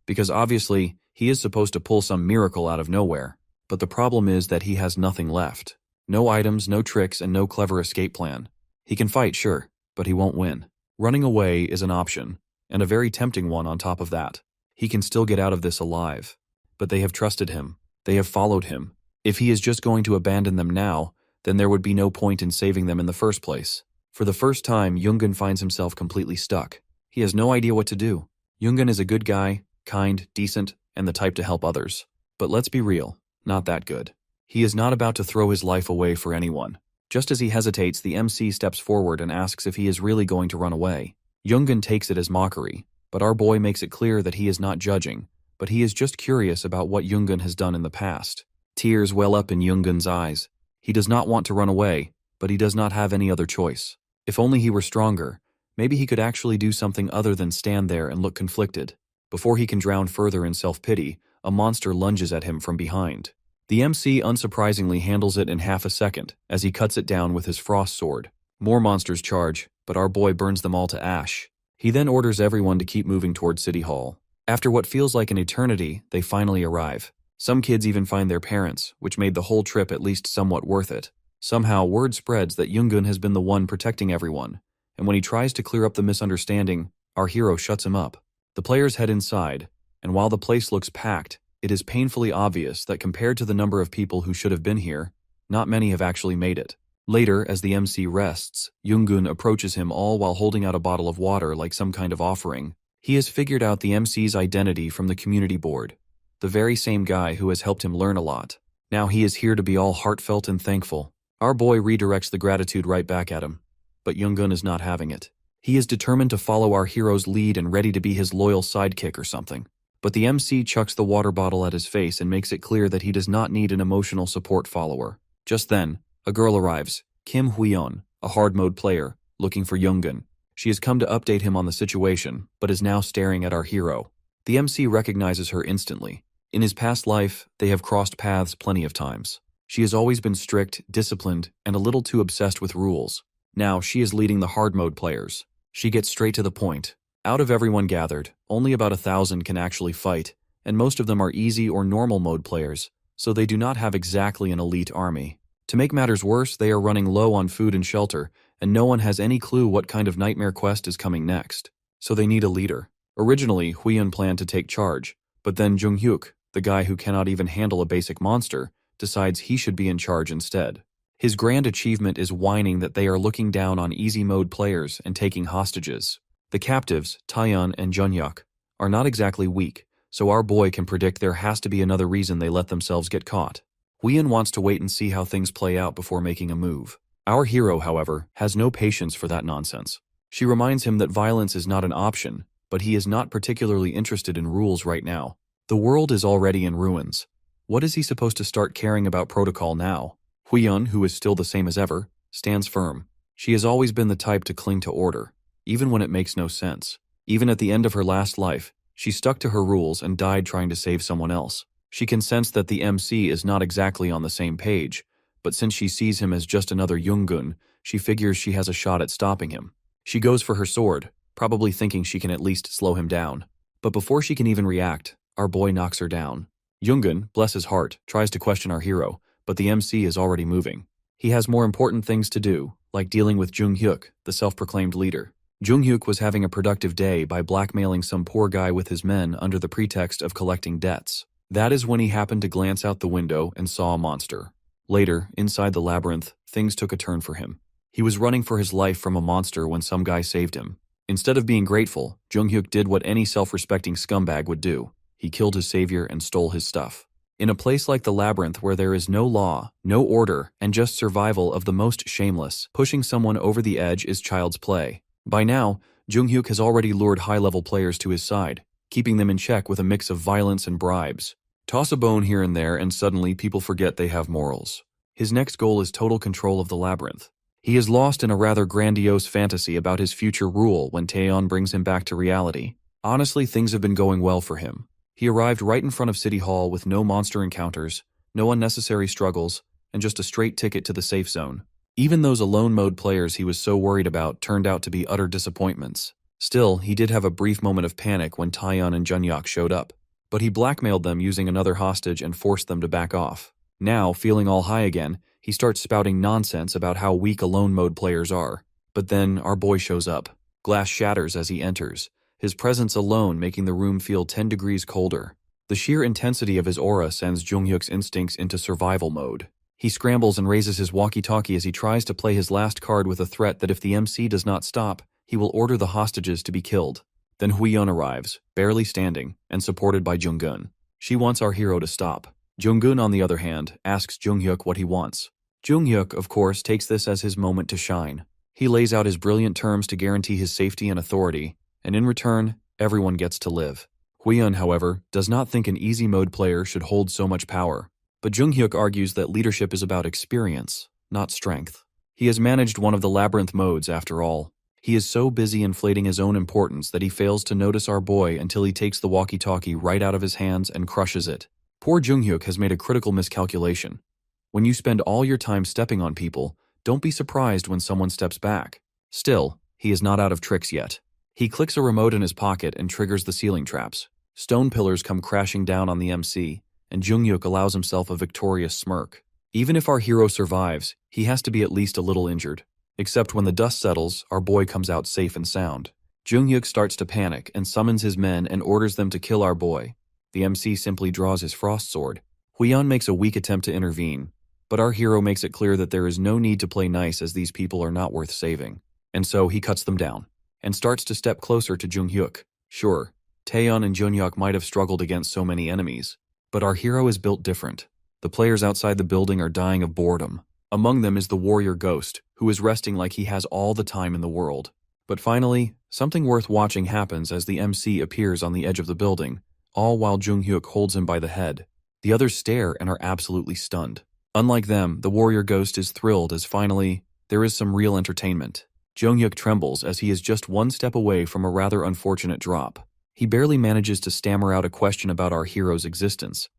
Because obviously, he is supposed to pull some miracle out of nowhere. But the problem is that he has nothing left. No items, no tricks, and no clever escape plan. He can fight, sure, but he won't win. Running away is an option, and a very tempting one on top of that. He can still get out of this alive. But they have trusted him. They have followed him. If he is just going to abandon them now, then there would be no point in saving them in the first place. For the first time, Yoongun finds himself completely stuck. He has no idea what to do. Yoongun is a good guy, kind, decent, and the type to help others. But let's be real, not that good. He is not about to throw his life away for anyone. Just as he hesitates, the MC steps forward and asks if he is really going to run away. Yoongun takes it as mockery, but our boy makes it clear that he is not judging, but he is just curious about what Yoongun has done in the past. Tears well up in Yoongun's eyes. He does not want to run away, but he does not have any other choice. If only he were stronger, maybe he could actually do something other than stand there and look conflicted. Before he can drown further in self-pity, a monster lunges at him from behind. The MC unsurprisingly handles it in half a second, as he cuts it down with his frost sword. More monsters charge, but our boy burns them all to ash. He then orders everyone to keep moving towards City Hall. After what feels like an eternity, they finally arrive. Some kids even find their parents, which made the whole trip at least somewhat worth it. Somehow, word spreads that Yoongun has been the one protecting everyone, and when he tries to clear up the misunderstanding, our hero shuts him up. The players head inside, and while the place looks packed, it is painfully obvious that compared to the number of people who should have been here, not many have actually made it. Later, as the MC rests, Yoongun approaches him all while holding out a bottle of water like some kind of offering. He has figured out the MC's identity from the community board, the very same guy who has helped him learn a lot. Now he is here to be all heartfelt and thankful. Our boy redirects the gratitude right back at him, but Yoongun is not having it. He is determined to follow our hero's lead and ready to be his loyal sidekick or something. But the MC chucks the water bottle at his face and makes it clear that he does not need an emotional support follower. Just then, a girl arrives, Kim Hweon, a hard mode player, looking for Yoongun. She has come to update him on the situation, but is now staring at our hero. The MC recognizes her instantly. In his past life, they have crossed paths plenty of times. She has always been strict, disciplined, and a little too obsessed with rules. Now, she is leading the hard mode players. She gets straight to the point. Out of everyone gathered, only about 1,000 can actually fight, and most of them are easy or normal mode players, so they do not have exactly an elite army. To make matters worse, they are running low on food and shelter, and no one has any clue what kind of nightmare quest is coming next. So they need a leader. Originally, Hweon planned to take charge, but then Jung-hyuk, the guy who cannot even handle a basic monster, decides he should be in charge instead. His grand achievement is whining that they are looking down on easy mode players and taking hostages. The captives, Taeyeon and Junhyuk, are not exactly weak, so our boy can predict there has to be another reason they let themselves get caught. Hwiyeon wants to wait and see how things play out before making a move. Our hero, however, has no patience for that nonsense. She reminds him that violence is not an option, but he is not particularly interested in rules right now. The world is already in ruins. What is he supposed to start caring about protocol now? Hwiyeon, who is still the same as ever, stands firm. She has always been the type to cling to order, even when it makes no sense. Even at the end of her last life, she stuck to her rules and died trying to save someone else. She can sense that the MC is not exactly on the same page, but since she sees him as just another Yoongun, she figures she has a shot at stopping him. She goes for her sword, probably thinking she can at least slow him down. But before she can even react, our boy knocks her down. Yoongun, bless his heart, tries to question our hero, but the MC is already moving. He has more important things to do, like dealing with Junghyuk, the self-proclaimed leader. Junghyuk was having a productive day by blackmailing some poor guy with his men under the pretext of collecting debts. That is when he happened to glance out the window and saw a monster. Later, inside the labyrinth, things took a turn for him. He was running for his life from a monster when some guy saved him. Instead of being grateful, Junghyuk did what any self-respecting scumbag would do. He killed his savior and stole his stuff. In a place like the labyrinth where there is no law, no order, and just survival of the most shameless, pushing someone over the edge is child's play. By now, Junghyuk has already lured high-level players to his side, keeping them in check with a mix of violence and bribes. Toss a bone here and there and suddenly people forget they have morals. His next goal is total control of the labyrinth. He is lost in a rather grandiose fantasy about his future rule when Taeyeon brings him back to reality. Honestly, things have been going well for him. He arrived right in front of City Hall with no monster encounters, no unnecessary struggles, and just a straight ticket to the safe zone. Even those alone mode players he was so worried about turned out to be utter disappointments. Still, he did have a brief moment of panic when Taeyeon and Junhyuk showed up, but he blackmailed them using another hostage and forced them to back off. Now, feeling all high again, he starts spouting nonsense about how weak alone mode players are. But then, our boy shows up. Glass shatters as he enters, his presence alone making the room feel 10 degrees colder. The sheer intensity of his aura sends Junghyuk's instincts into survival mode. He scrambles and raises his walkie-talkie as he tries to play his last card with a threat that if the MC does not stop, he will order the hostages to be killed. Then Hwiyeon arrives, barely standing, and supported by Junggun. She wants our hero to stop. Junggun, on the other hand, asks Junghyuk what he wants. Junghyuk, of course, takes this as his moment to shine. He lays out his brilliant terms to guarantee his safety and authority, and in return, everyone gets to live. Hwiyeon, however, does not think an easy mode player should hold so much power. But Junghyuk argues that leadership is about experience, not strength. He has managed one of the labyrinth modes after all. He is so busy inflating his own importance that he fails to notice our boy until he takes the walkie-talkie right out of his hands and crushes it. Poor Junghyuk has made a critical miscalculation. When you spend all your time stepping on people, don't be surprised when someone steps back. Still, he is not out of tricks yet. He clicks a remote in his pocket and triggers the ceiling traps. Stone pillars come crashing down on the MC, and Junghyuk allows himself a victorious smirk. Even if our hero survives, he has to be at least a little injured. Except when the dust settles, our boy comes out safe and sound. Junghyuk starts to panic and summons his men and orders them to kill our boy. The MC simply draws his frost sword. Hwiyeon makes a weak attempt to intervene, but our hero makes it clear that there is no need to play nice as these people are not worth saving. And so he cuts them down, and starts to step closer to Junghyuk. Sure, Taeyeon and Junhyuk might have struggled against so many enemies, but our hero is built different. The players outside the building are dying of boredom. Among them is the warrior ghost, who is resting like he has all the time in the world. But finally, something worth watching happens as the MC appears on the edge of the building, all while Junghyuk holds him by the head. The others stare and are absolutely stunned. Unlike them, the warrior ghost is thrilled as finally, there is some real entertainment. Junghyuk trembles as he is just one step away from a rather unfortunate drop. He barely manages to stammer out a question about our hero's existence.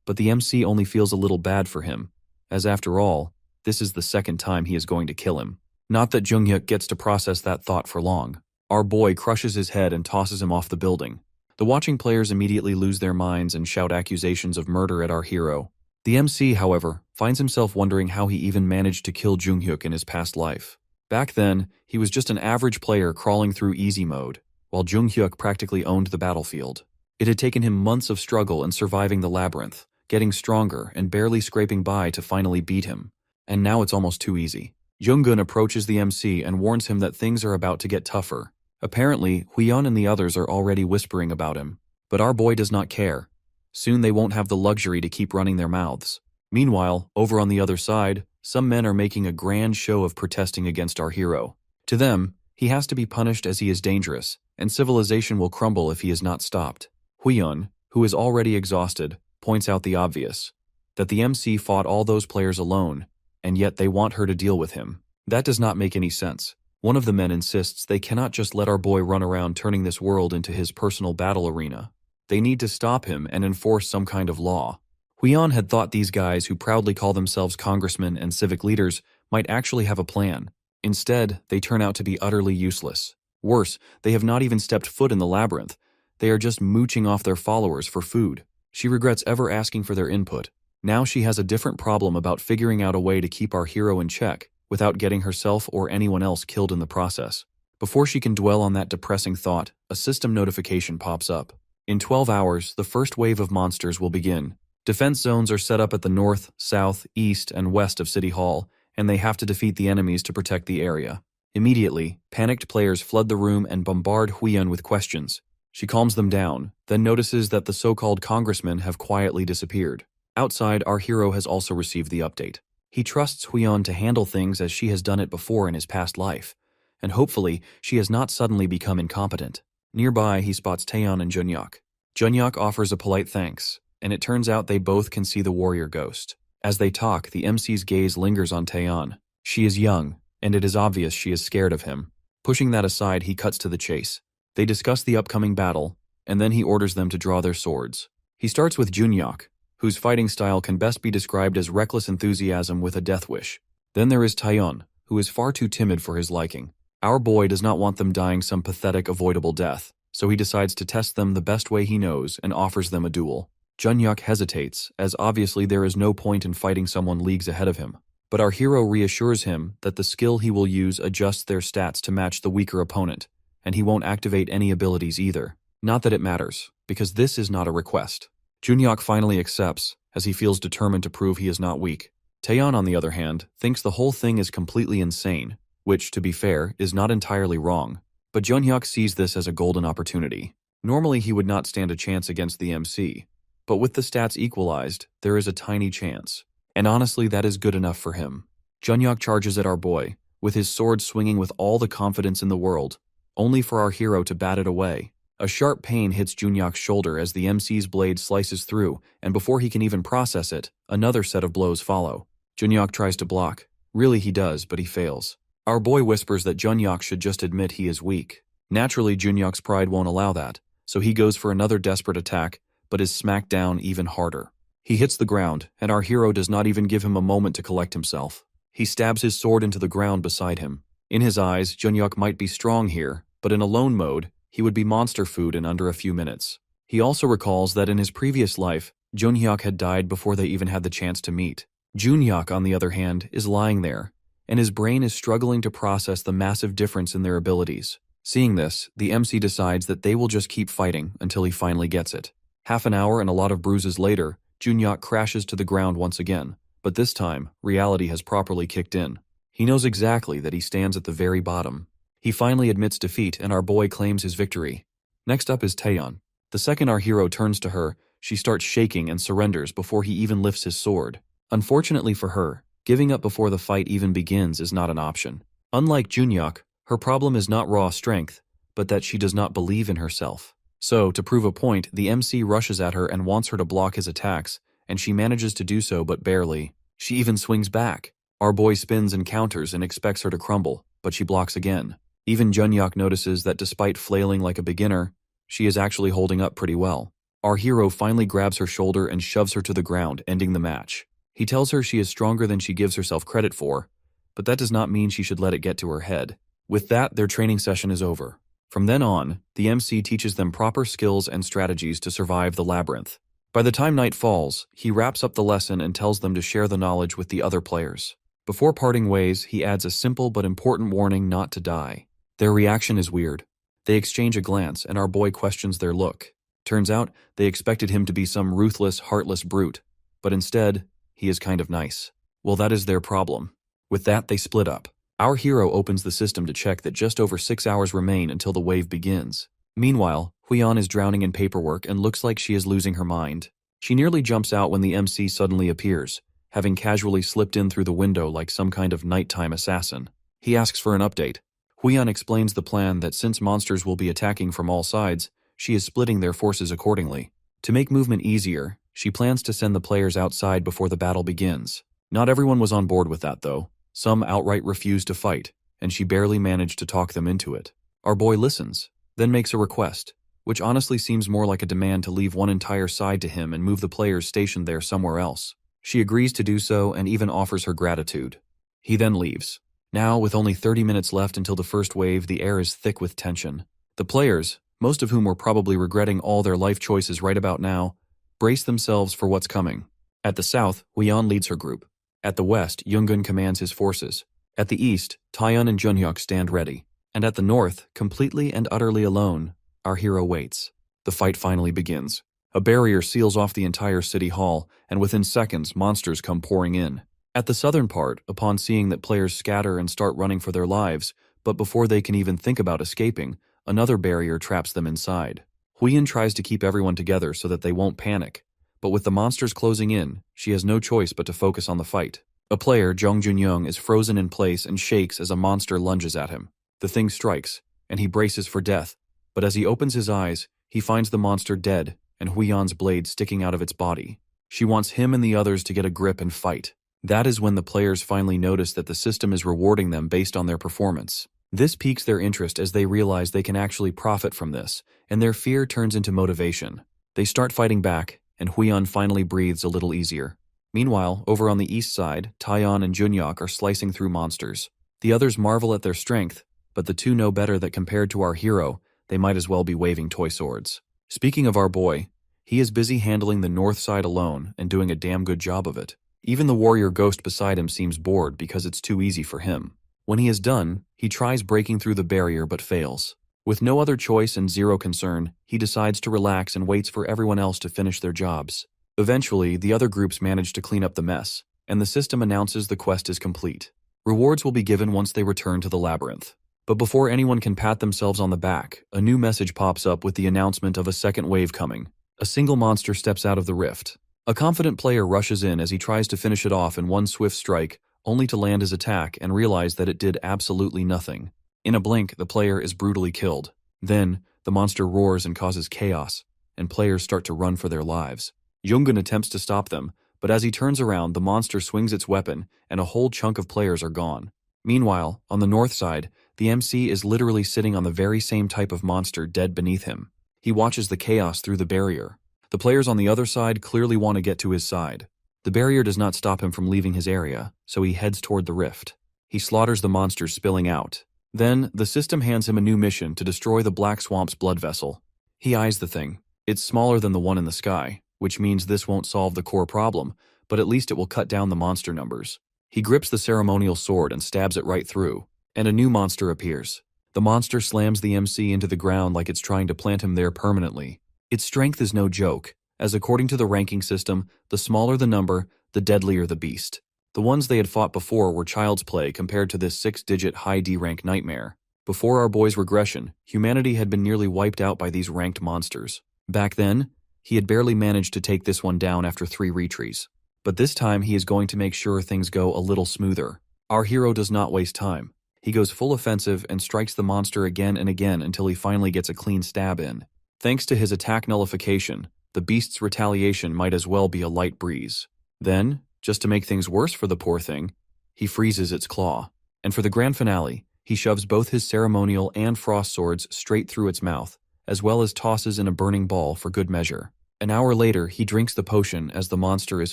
But the MC only feels a little bad for him, as after all, this is the second time he is going to kill him. Not that Junghyuk gets to process that thought for long. Our boy crushes his head and tosses him off the building. The watching players immediately lose their minds and shout accusations of murder at our hero. The MC, however, finds himself wondering how he even managed to kill Junghyuk in his past life. Back then, he was just an average player crawling through easy mode, while Junghyuk practically owned the battlefield. It had taken him months of struggle and surviving the labyrinth, getting stronger and barely scraping by to finally beat him. And now it's almost too easy. Junggun approaches the MC and warns him that things are about to get tougher. Apparently, Huion and the others are already whispering about him. But our boy does not care. Soon they won't have the luxury to keep running their mouths. Meanwhile, over on the other side, some men are making a grand show of protesting against our hero. To them, he has to be punished as he is dangerous, and civilization will crumble if he is not stopped. Huion, who is already exhausted, points out the obvious, that the MC fought all those players alone, and yet they want her to deal with him. That does not make any sense. One of the men insists they cannot just let our boy run around turning this world into his personal battle arena. They need to stop him and enforce some kind of law. Huion had thought these guys who proudly call themselves congressmen and civic leaders might actually have a plan. Instead, they turn out to be utterly useless. Worse, they have not even stepped foot in the labyrinth. They are just mooching off their followers for food. She regrets ever asking for their input. Now she has a different problem about figuring out a way to keep our hero in check without getting herself or anyone else killed in the process. Before she can dwell on that depressing thought, a system notification pops up. In 12 hours, the first wave of monsters will begin. Defense zones are set up at the north, south, east, and west of City Hall, and they have to defeat the enemies to protect the area. Immediately, panicked players flood the room and bombard Huion with questions. She calms them down, then notices that the so-called congressmen have quietly disappeared. Outside, our hero has also received the update. He trusts Huion to handle things as she has done it before in his past life, and hopefully she has not suddenly become incompetent. Nearby, he spots Taeyeon and Junhyuk. Junhyuk offers a polite thanks, and it turns out they both can see the warrior ghost. As they talk, the MC's gaze lingers on Taeyeon. She is young, and it is obvious she is scared of him. Pushing that aside, he cuts to the chase. They discuss the upcoming battle, and then he orders them to draw their swords. He starts with Junhyuk, whose fighting style can best be described as reckless enthusiasm with a death wish. Then there is Taeyeon, who is far too timid for his liking. Our boy does not want them dying some pathetic, avoidable death, so he decides to test them the best way he knows and offers them a duel. Junhyuk hesitates, as obviously there is no point in fighting someone leagues ahead of him. But our hero reassures him that the skill he will use adjusts their stats to match the weaker opponent, and he won't activate any abilities either. Not that it matters, because this is not a request. Junhyuk finally accepts, as he feels determined to prove he is not weak. Taeyeon, on the other hand, thinks the whole thing is completely insane, which, to be fair, is not entirely wrong. But Junhyuk sees this as a golden opportunity. Normally he would not stand a chance against the MC, but with the stats equalized, there is a tiny chance. And honestly, that is good enough for him. Junhyuk charges at our boy, with his sword swinging with all the confidence in the world, only for our hero to bat it away. A sharp pain hits Junhyuk's shoulder as the MC's blade slices through, and before he can even process it, another set of blows follow. Junhyuk tries to block. Really he does, but he fails. Our boy whispers that Junhyuk should just admit he is weak. Naturally, Junhyuk's pride won't allow that, so he goes for another desperate attack, but is smacked down even harder. He hits the ground, and our hero does not even give him a moment to collect himself. He stabs his sword into the ground beside him. In his eyes, Junhyuk might be strong here, but in alone mode, he would be monster food in under a few minutes. He also recalls that in his previous life, Junhyuk had died before they even had the chance to meet. Junhyuk, on the other hand, is lying there, and his brain is struggling to process the massive difference in their abilities. Seeing this, the MC decides that they will just keep fighting until he finally gets it. Half an hour and a lot of bruises later, Junhyuk crashes to the ground once again, but this time, reality has properly kicked in. He knows exactly that he stands at the very bottom. He finally admits defeat, and our boy claims his victory. Next up is Taeyeon. The second our hero turns to her, she starts shaking and surrenders before he even lifts his sword. Unfortunately for her, giving up before the fight even begins is not an option. Unlike Junhyuk, her problem is not raw strength, but that she does not believe in herself. So, to prove a point, the MC rushes at her and wants her to block his attacks, and she manages to do so but barely. She even swings back. Our boy spins and counters and expects her to crumble, but she blocks again. Even Junhyuk notices that despite flailing like a beginner, she is actually holding up pretty well. Our hero finally grabs her shoulder and shoves her to the ground, ending the match. He tells her she is stronger than she gives herself credit for, but that does not mean she should let it get to her head. With that, their training session is over. From then on, the MC teaches them proper skills and strategies to survive the labyrinth. By the time night falls, he wraps up the lesson and tells them to share the knowledge with the other players. Before parting ways, he adds a simple but important warning not to die. Their reaction is weird. They exchange a glance, and our boy questions their look. Turns out, they expected him to be some ruthless, heartless brute, but instead, he is kind of nice. Well, that is their problem. With that, they split up. Our hero opens the system to check that just over 6 hours remain until the wave begins. Meanwhile, Huion is drowning in paperwork and looks like she is losing her mind. She nearly jumps out when the MC suddenly appears, having casually slipped in through the window like some kind of nighttime assassin. He asks for an update. Huion explains the plan that since monsters will be attacking from all sides, she is splitting their forces accordingly. To make movement easier, she plans to send the players outside before the battle begins. Not everyone was on board with that though. Some outright refused to fight, and she barely managed to talk them into it. Our boy listens, then makes a request, which honestly seems more like a demand to leave one entire side to him and move the players stationed there somewhere else. She agrees to do so and even offers her gratitude. He then leaves. Now, with only 30 minutes left until the first wave, the air is thick with tension. The players, most of whom were probably regretting all their life choices right about now, brace themselves for what's coming. At the south, Huion leads her group. At the west, Yoongun commands his forces. At the east, Taeyeon and Junhyuk stand ready. And at the north, completely and utterly alone, our hero waits. The fight finally begins. A barrier seals off the entire city hall, and within seconds, monsters come pouring in. At the southern part, upon seeing that players scatter and start running for their lives, but before they can even think about escaping, another barrier traps them inside. Huion tries to keep everyone together so that they won't panic, but with the monsters closing in, she has no choice but to focus on the fight. A player, Jung Junyoung, is frozen in place and shakes as a monster lunges at him. The thing strikes, and he braces for death, but as he opens his eyes, he finds the monster dead and Huion's blade sticking out of its body. She wants him and the others to get a grip and fight. That is when the players finally notice that the system is rewarding them based on their performance. This piques their interest as they realize they can actually profit from this, and their fear turns into motivation. They start fighting back, and Huion finally breathes a little easier. Meanwhile, over on the east side, Taeyeon and Junhyuk are slicing through monsters. The others marvel at their strength, but the two know better that compared to our hero, they might as well be waving toy swords. Speaking of our boy, he is busy handling the north side alone and doing a damn good job of it. Even the warrior ghost beside him seems bored because it's too easy for him. When he is done, he tries breaking through the barrier but fails. With no other choice and zero concern, he decides to relax and waits for everyone else to finish their jobs. Eventually, the other groups manage to clean up the mess, and the system announces the quest is complete. Rewards will be given once they return to the labyrinth. But before anyone can pat themselves on the back, a new message pops up with the announcement of a second wave coming. A single monster steps out of the rift. A confident player rushes in as he tries to finish it off in one swift strike, only to land his attack and realize that it did absolutely nothing. In a blink, the player is brutally killed. Then, the monster roars and causes chaos, and players start to run for their lives. Yoongun attempts to stop them, but as he turns around, the monster swings its weapon, and a whole chunk of players are gone. Meanwhile, on the north side, the MC is literally sitting on the very same type of monster dead beneath him. He watches the chaos through the barrier. The players on the other side clearly want to get to his side. The barrier does not stop him from leaving his area, so he heads toward the rift. He slaughters the monsters spilling out. Then, the system hands him a new mission to destroy the Black Swamp's blood vessel. He eyes the thing. It's smaller than the one in the sky, which means this won't solve the core problem, but at least it will cut down the monster numbers. He grips the ceremonial sword and stabs it right through, and a new monster appears. The monster slams the MC into the ground like it's trying to plant him there permanently. Its strength is no joke, as according to the ranking system, the smaller the number, the deadlier the beast. The ones they had fought before were child's play compared to this 6-digit high D-rank nightmare. Before our boy's regression, humanity had been nearly wiped out by these ranked monsters. Back then, he had barely managed to take this one down after 3 retries. But this time he is going to make sure things go a little smoother. Our hero does not waste time. He goes full offensive and strikes the monster again and again until he finally gets a clean stab in. Thanks to his attack nullification, the beast's retaliation might as well be a light breeze. Then, just to make things worse for the poor thing, he freezes its claw. And for the grand finale, he shoves both his ceremonial and frost swords straight through its mouth, as well as tosses in a burning ball for good measure. An hour later, he drinks the potion as the monster is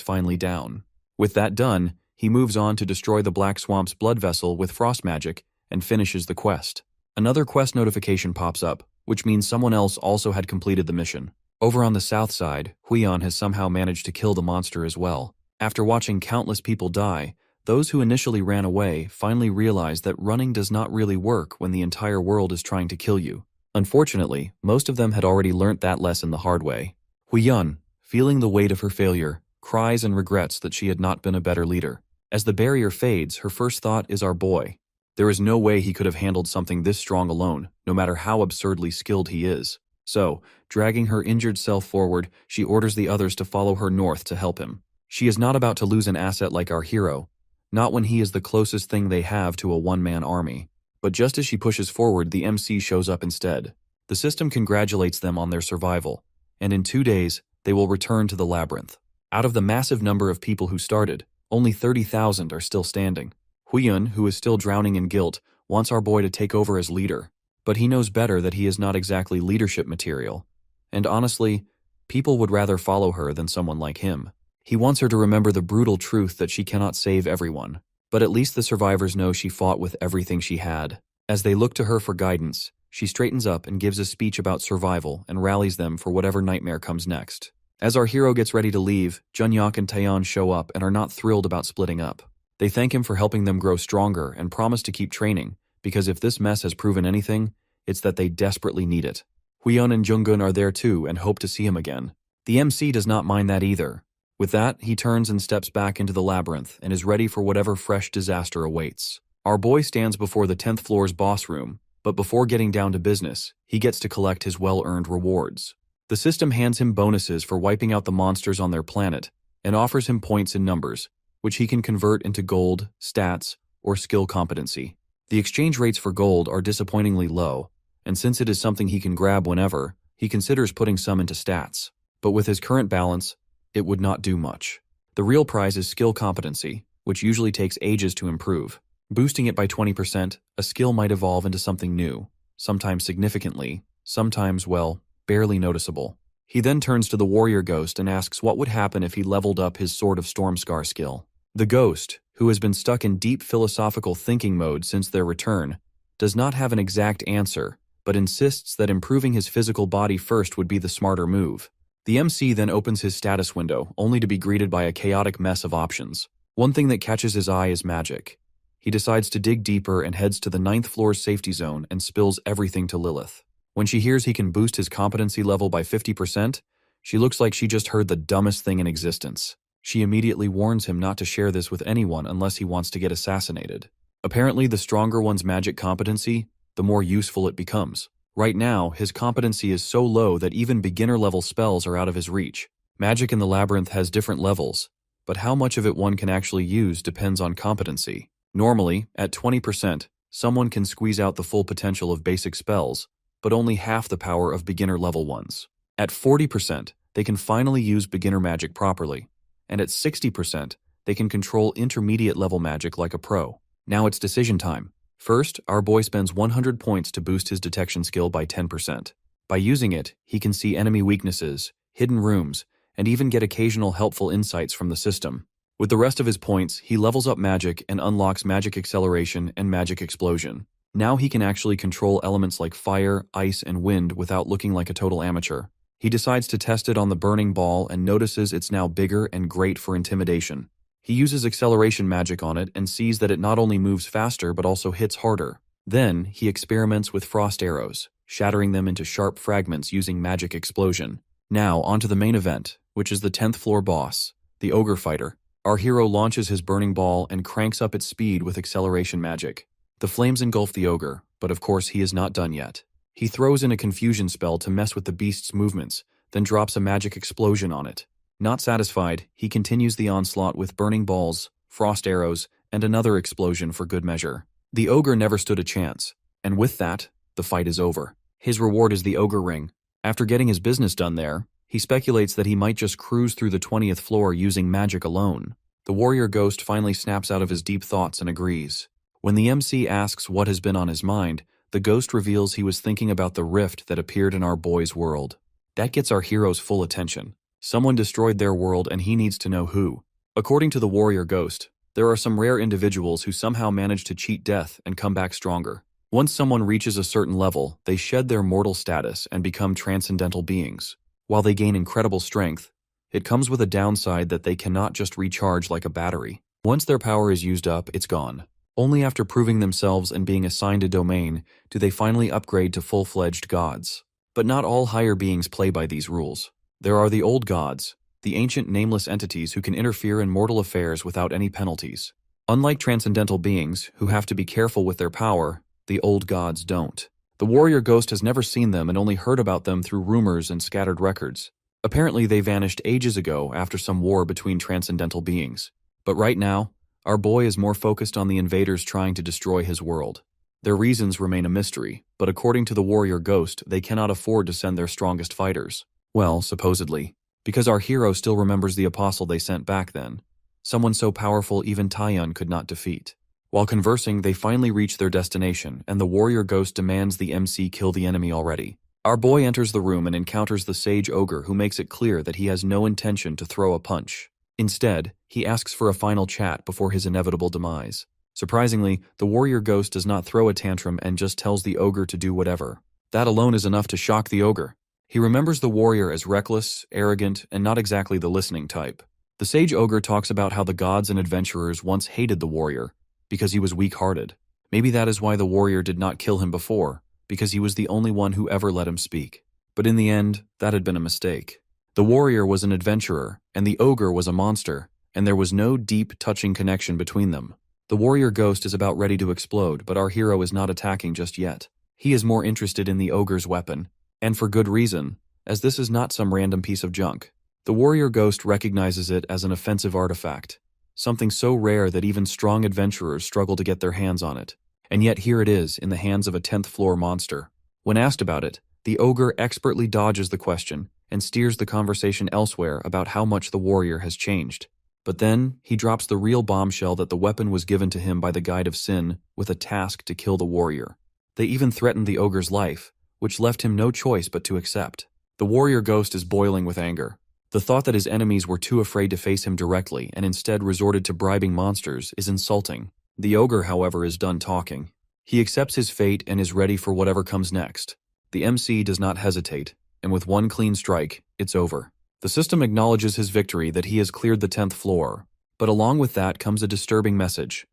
finally down. With that done, he moves on to destroy the Black Swamp's blood vessel with frost magic and finishes the quest. Another quest notification pops up, which means someone else also had completed the mission. Over on the south side, Huion has somehow managed to kill the monster as well. After watching countless people die, those who initially ran away finally realize that running does not really work when the entire world is trying to kill you. Unfortunately, most of them had already learnt that lesson the hard way. Huion, feeling the weight of her failure, cries and regrets that she had not been a better leader. As the barrier fades, her first thought is our boy. There is no way he could have handled something this strong alone, no matter how absurdly skilled he is. So, dragging her injured self forward, she orders the others to follow her north to help him. She is not about to lose an asset like our hero, not when he is the closest thing they have to a one-man army. But just as she pushes forward, the MC shows up instead. The system congratulates them on their survival, and in 2 days, they will return to the labyrinth. Out of the massive number of people who started, only 30,000 are still standing. Huiyun, who is still drowning in guilt, wants our boy to take over as leader, but he knows better that he is not exactly leadership material. And honestly, people would rather follow her than someone like him. He wants her to remember the brutal truth that she cannot save everyone, but at least the survivors know she fought with everything she had. As they look to her for guidance, she straightens up and gives a speech about survival and rallies them for whatever nightmare comes next. As our hero gets ready to leave, Junyak and Taeyeon show up and are not thrilled about splitting up. They thank him for helping them grow stronger and promise to keep training, because if this mess has proven anything, it's that they desperately need it. Huiyun and Junggun are there too and hope to see him again. The MC does not mind that either. With that, he turns and steps back into the labyrinth and is ready for whatever fresh disaster awaits. Our boy stands before the 10th floor's boss room, but before getting down to business, he gets to collect his well-earned rewards. The system hands him bonuses for wiping out the monsters on their planet and offers him points in numbers, which he can convert into gold, stats, or skill competency. The exchange rates for gold are disappointingly low, and since it is something he can grab whenever, he considers putting some into stats. But with his current balance, it would not do much. The real prize is skill competency, which usually takes ages to improve. Boosting it by 20%, a skill might evolve into something new, sometimes significantly, sometimes, well, barely noticeable. He then turns to the warrior ghost and asks what would happen if he leveled up his Sword of Stormscar skill. The ghost, who has been stuck in deep philosophical thinking mode since their return, does not have an exact answer, but insists that improving his physical body first would be the smarter move. The MC then opens his status window, only to be greeted by a chaotic mess of options. One thing that catches his eye is magic. He decides to dig deeper and heads to the 9th floor's safety zone and spills everything to Lilith. When she hears he can boost his competency level by 50%, she looks like she just heard the dumbest thing in existence. She immediately warns him not to share this with anyone unless he wants to get assassinated. Apparently, the stronger one's magic competency, the more useful it becomes. Right now, his competency is so low that even beginner-level spells are out of his reach. Magic in the labyrinth has different levels, but how much of it one can actually use depends on competency. Normally, at 20%, someone can squeeze out the full potential of basic spells, but only half the power of beginner-level ones. At 40%, they can finally use beginner magic properly, and at 60%, they can control intermediate-level magic like a pro. Now it's decision time. First, our boy spends 100 points to boost his detection skill by 10%. By using it, he can see enemy weaknesses, hidden rooms, and even get occasional helpful insights from the system. With the rest of his points, he levels up magic and unlocks magic acceleration and magic explosion. Now he can actually control elements like fire, ice, and wind without looking like a total amateur. He decides to test it on the burning ball and notices it's now bigger and great for intimidation. He uses acceleration magic on it and sees that it not only moves faster but also hits harder. Then, he experiments with frost arrows, shattering them into sharp fragments using magic explosion. Now, onto the main event, which is the 10th floor boss, the ogre fighter. Our hero launches his burning ball and cranks up its speed with acceleration magic. The flames engulf the ogre, but of course he is not done yet. He throws in a confusion spell to mess with the beast's movements, then drops a magic explosion on it. Not satisfied, he continues the onslaught with burning balls, frost arrows, and another explosion for good measure. The ogre never stood a chance, and with that, the fight is over. His reward is the ogre ring. After getting his business done there, he speculates that he might just cruise through the 20th floor using magic alone. The warrior ghost finally snaps out of his deep thoughts and agrees. When the MC asks what has been on his mind, the ghost reveals he was thinking about the rift that appeared in our boy's world. That gets our hero's full attention. Someone destroyed their world and he needs to know who. According to the warrior ghost, there are some rare individuals who somehow manage to cheat death and come back stronger. Once someone reaches a certain level, they shed their mortal status and become transcendental beings. While they gain incredible strength, it comes with a downside that they cannot just recharge like a battery. Once their power is used up, it's gone. Only after proving themselves and being assigned a domain do they finally upgrade to full-fledged gods. But not all higher beings play by these rules. There are the old gods, the ancient nameless entities who can interfere in mortal affairs without any penalties. Unlike transcendental beings, who have to be careful with their power, the old gods don't. The warrior ghost has never seen them and only heard about them through rumors and scattered records. Apparently they vanished ages ago after some war between transcendental beings. But right now, our boy is more focused on the invaders trying to destroy his world. Their reasons remain a mystery, but according to the warrior ghost, they cannot afford to send their strongest fighters. Well, supposedly. Because our hero still remembers the apostle they sent back then. Someone so powerful even Taiyun could not defeat. While conversing, they finally reach their destination, and the warrior ghost demands the MC kill the enemy already. Our boy enters the room and encounters the sage ogre, who makes it clear that he has no intention to throw a punch. Instead, he asks for a final chat before his inevitable demise. Surprisingly, the warrior ghost does not throw a tantrum and just tells the ogre to do whatever. That alone is enough to shock the ogre. He remembers the warrior as reckless, arrogant, and not exactly the listening type. The sage ogre talks about how the gods and adventurers once hated the warrior because he was weak-hearted. Maybe that is why the warrior did not kill him before, because he was the only one who ever let him speak. But in the end, that had been a mistake. The warrior was an adventurer, and the ogre was a monster, and there was no deep, touching connection between them. The warrior ghost is about ready to explode, but our hero is not attacking just yet. He is more interested in the ogre's weapon, and for good reason, as this is not some random piece of junk. The warrior ghost recognizes it as an offensive artifact, something so rare that even strong adventurers struggle to get their hands on it. And yet here it is, in the hands of a 10th floor monster. When asked about it, the ogre expertly dodges the question and steers the conversation elsewhere about how much the warrior has changed. But then, he drops the real bombshell that the weapon was given to him by the Guide of Sin with a task to kill the warrior. They even threatened the ogre's life, which left him no choice but to accept. The warrior ghost is boiling with anger. The thought that his enemies were too afraid to face him directly and instead resorted to bribing monsters is insulting. The ogre, however, is done talking. He accepts his fate and is ready for whatever comes next. The MC does not hesitate, and with one clean strike, it's over. The system acknowledges his victory that he has cleared the 10th floor, but along with that comes a disturbing message.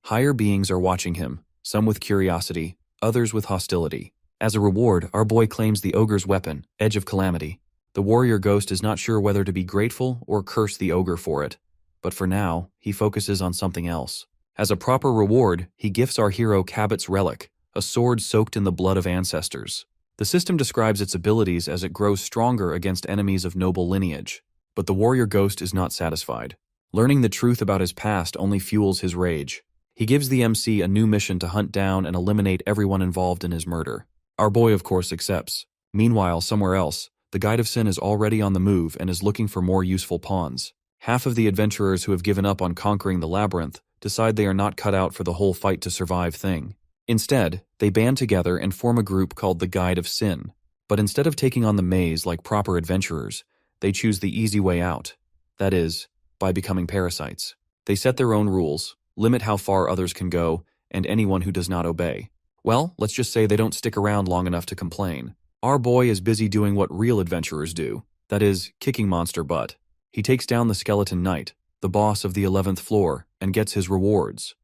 Higher beings are watching him, some with curiosity, others with hostility. As a reward, our boy claims the ogre's weapon, Edge of Calamity. The warrior ghost is not sure whether to be grateful or curse the ogre for it, but for now, he focuses on something else. As a proper reward, he gifts our hero Cabot's relic, a sword soaked in the blood of ancestors. The system describes its abilities as it grows stronger against enemies of noble lineage, but the warrior ghost is not satisfied. Learning the truth about his past only fuels his rage. He gives the MC a new mission to hunt down and eliminate everyone involved in his murder. Our boy, of course, accepts. Meanwhile, somewhere else, the Guide of Sin is already on the move and is looking for more useful pawns. Half of the adventurers who have given up on conquering the labyrinth decide they are not cut out for the whole fight to survive thing. Instead, they band together and form a group called the Guide of Sin. But instead of taking on the maze like proper adventurers, they choose the easy way out. That is, by becoming parasites. They set their own rules, limit how far others can go, and anyone who does not obey. Well, let's just say they don't stick around long enough to complain. Our boy is busy doing what real adventurers do, that is, kicking monster butt. He takes down the Skeleton Knight, the boss of the 11th floor, and gets his rewards.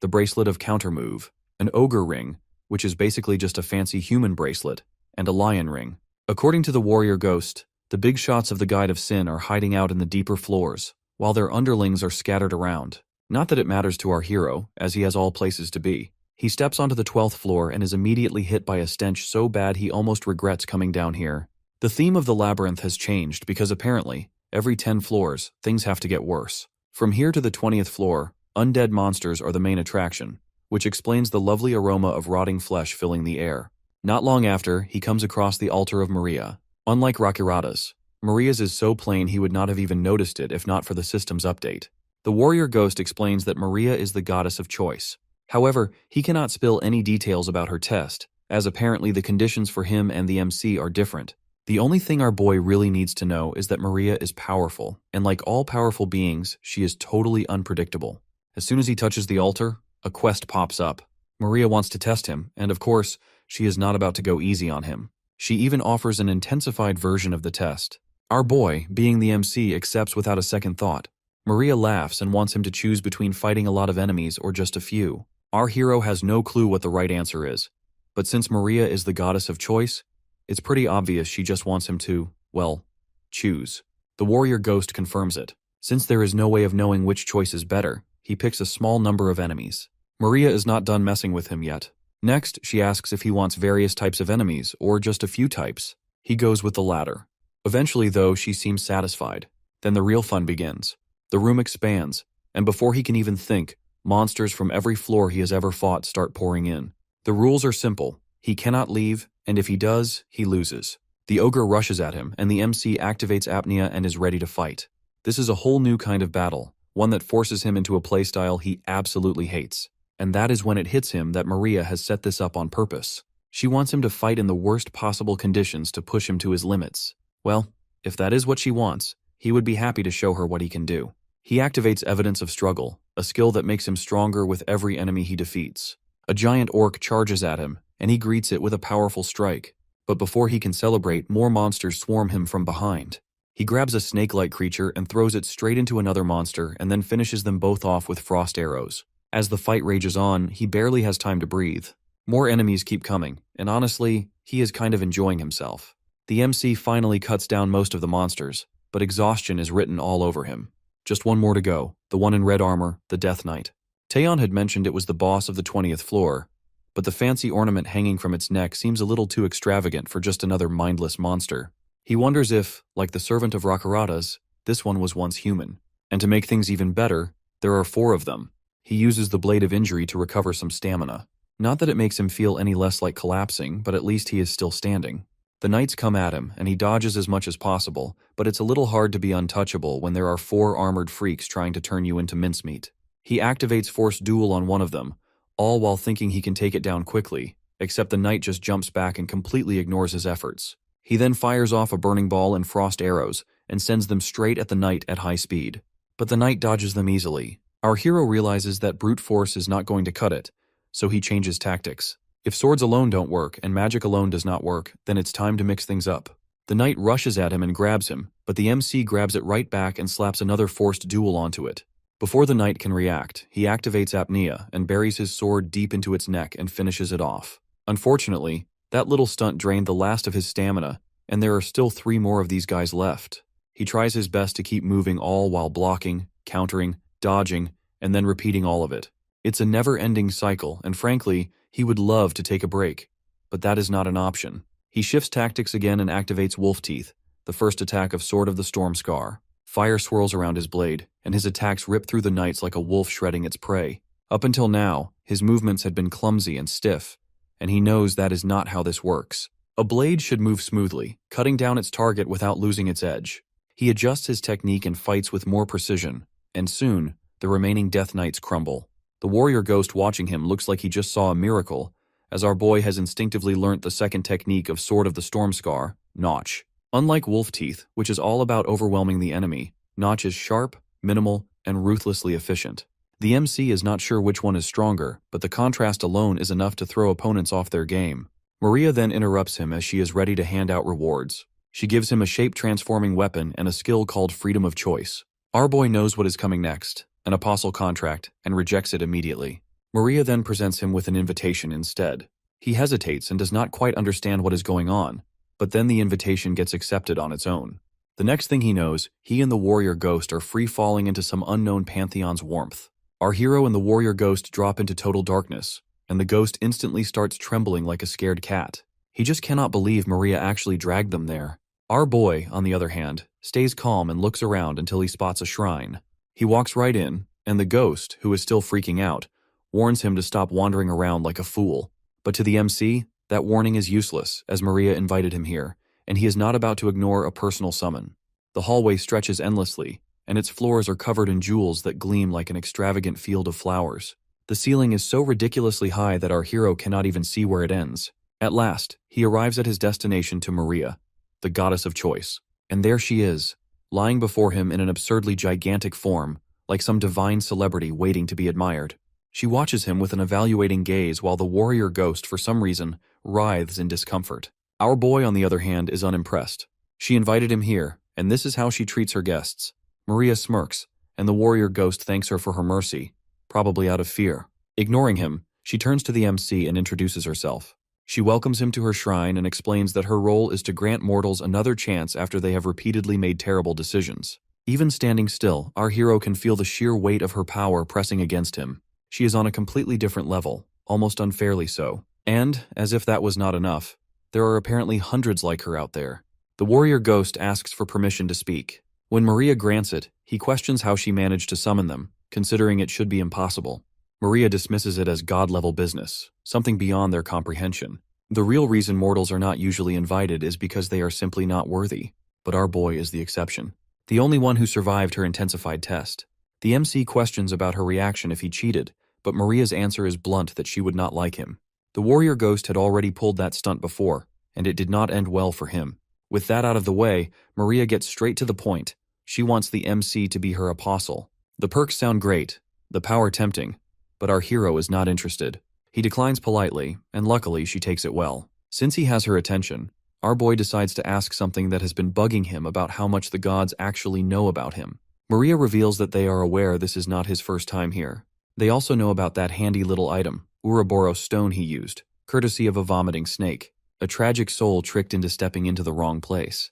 The Bracelet of Countermove, an ogre ring, which is basically just a fancy human bracelet, and a lion ring. According to the warrior ghost, the big shots of the Guide of Sin are hiding out in the deeper floors, while their underlings are scattered around. Not that it matters to our hero, as he has all places to be. He steps onto the 12th floor and is immediately hit by a stench so bad he almost regrets coming down here. The theme of the labyrinth has changed because apparently, every 10 floors, things have to get worse. From here to the 20th floor, undead monsters are the main attraction, which explains the lovely aroma of rotting flesh filling the air. Not long after, he comes across the altar of Maria. Unlike Rakirada's, Maria's is so plain he would not have even noticed it if not for the system's update. The warrior ghost explains that Maria is the goddess of choice. However, he cannot spill any details about her test, as apparently the conditions for him and the MC are different. The only thing our boy really needs to know is that Maria is powerful, and like all powerful beings, she is totally unpredictable. As soon as he touches the altar, a quest pops up. Maria wants to test him, and of course, she is not about to go easy on him. She even offers an intensified version of the test. Our boy, being the MC, accepts without a second thought. Maria laughs and wants him to choose between fighting a lot of enemies or just a few. Our hero has no clue what the right answer is, but since Maria is the goddess of choice, it's pretty obvious she just wants him to, well, choose. The warrior ghost confirms it. Since there is no way of knowing which choice is better, He picks a small number of enemies. Maria is not done messing with him yet. Next, she asks if he wants various types of enemies or just a few types. He goes with the latter. Eventually, though, she seems satisfied. Then the real fun begins. The room expands, and before he can even think, monsters from every floor he has ever fought start pouring in. The rules are simple. He cannot leave, and if he does, he loses. The ogre rushes at him, and the MC activates apnea and is ready to fight. This is a whole new kind of battle, one that forces him into a playstyle he absolutely hates. And that is when it hits him that Maria has set this up on purpose. She wants him to fight in the worst possible conditions to push him to his limits. Well, if that is what she wants, he would be happy to show her what he can do. He activates Evidence of Struggle, a skill that makes him stronger with every enemy he defeats. A giant orc charges at him, and he greets it with a powerful strike. But before he can celebrate, more monsters swarm him from behind. He grabs a snake-like creature and throws it straight into another monster and then finishes them both off with frost arrows. As the fight rages on, he barely has time to breathe. More enemies keep coming, and honestly, he is kind of enjoying himself. The MC finally cuts down most of the monsters, but exhaustion is written all over him. Just one more to go, the one in red armor, the Death Knight. Taeyeon had mentioned it was the boss of the 20th floor, but the fancy ornament hanging from its neck seems a little too extravagant for just another mindless monster. He wonders if, like the servant of Rakarata's, this one was once human. And to make things even better, there are 4 of them. He uses the Blade of Injury to recover some stamina. Not that it makes him feel any less like collapsing, but at least he is still standing. The knights come at him, and he dodges as much as possible, but it's a little hard to be untouchable when there are 4 armored freaks trying to turn you into mincemeat. He activates Force Duel on one of them, all while thinking he can take it down quickly, except the knight just jumps back and completely ignores his efforts. He then fires off a burning ball and frost arrows, and sends them straight at the knight at high speed. But the knight dodges them easily. Our hero realizes that brute force is not going to cut it, so he changes tactics. If swords alone don't work and magic alone does not work, then it's time to mix things up. The knight rushes at him and grabs him, but the MC grabs it right back and slaps another forced duel onto it. Before the knight can react, he activates apnea and buries his sword deep into its neck and finishes it off. Unfortunately, that little stunt drained the last of his stamina, and there are still 3 more of these guys left. He tries his best to keep moving all while blocking, countering, dodging, and then repeating all of it. It's a never-ending cycle, and frankly, he would love to take a break. But that is not an option. He shifts tactics again and activates Wolf Teeth, the first attack of Sword of the Storm Scar. Fire swirls around his blade, and his attacks rip through the knights like a wolf shredding its prey. Up until now, his movements had been clumsy and stiff, and he knows that is not how this works. A blade should move smoothly, cutting down its target without losing its edge. He adjusts his technique and fights with more precision, and soon, the remaining Death Knights crumble. The warrior ghost watching him looks like he just saw a miracle, as our boy has instinctively learnt the second technique of Sword of the Storm Scar, Notch. Unlike Wolf Teeth, which is all about overwhelming the enemy, Notch is sharp, minimal, and ruthlessly efficient. The MC is not sure which one is stronger, but the contrast alone is enough to throw opponents off their game. Maria then interrupts him as she is ready to hand out rewards. She gives him a shape-transforming weapon and a skill called Freedom of Choice. Our boy knows what is coming next, an apostle contract, and rejects it immediately. Maria then presents him with an invitation instead. He hesitates and does not quite understand what is going on, but then the invitation gets accepted on its own. The next thing he knows, he and the warrior ghost are free-falling into some unknown pantheon's warmth. Our hero and the warrior ghost drop into total darkness, and the ghost instantly starts trembling like a scared cat. He just cannot believe Maria actually dragged them there. Our boy, on the other hand, stays calm and looks around until he spots a shrine. He walks right in, and the ghost, who is still freaking out, warns him to stop wandering around like a fool. But to the MC, that warning is useless, as Maria invited him here, and he is not about to ignore a personal summon. The hallway stretches endlessly, and its floors are covered in jewels that gleam like an extravagant field of flowers. The ceiling is so ridiculously high that our hero cannot even see where it ends. At last, he arrives at his destination to Maria, the goddess of choice. And there she is, lying before him in an absurdly gigantic form, like some divine celebrity waiting to be admired. She watches him with an evaluating gaze while the warrior ghost, for some reason, writhes in discomfort. Our boy, on the other hand, is unimpressed. She invited him here, and this is how she treats her guests. Maria smirks, and the warrior ghost thanks her for her mercy, probably out of fear. Ignoring him, she turns to the MC and introduces herself. She welcomes him to her shrine and explains that her role is to grant mortals another chance after they have repeatedly made terrible decisions. Even standing still, our hero can feel the sheer weight of her power pressing against him. She is on a completely different level, almost unfairly so. And, as if that was not enough, there are apparently hundreds like her out there. The warrior ghost asks for permission to speak. When Maria grants it, he questions how she managed to summon them, considering it should be impossible. Maria dismisses it as god-level business, something beyond their comprehension. The real reason mortals are not usually invited is because they are simply not worthy, but our boy is the exception. The only one who survived her intensified test. The MC questions about her reaction if he cheated, but Maria's answer is blunt that she would not like him. The warrior ghost had already pulled that stunt before, and it did not end well for him. With that out of the way, Maria gets straight to the point. She wants the MC to be her apostle. The perks sound great, the power tempting, but our hero is not interested. He declines politely, and luckily she takes it well. Since he has her attention, our boy decides to ask something that has been bugging him about how much the gods actually know about him. Maria reveals that they are aware this is not his first time here. They also know about that handy little item, Ouroboros stone he used, courtesy of a vomiting snake, a tragic soul tricked into stepping into the wrong place.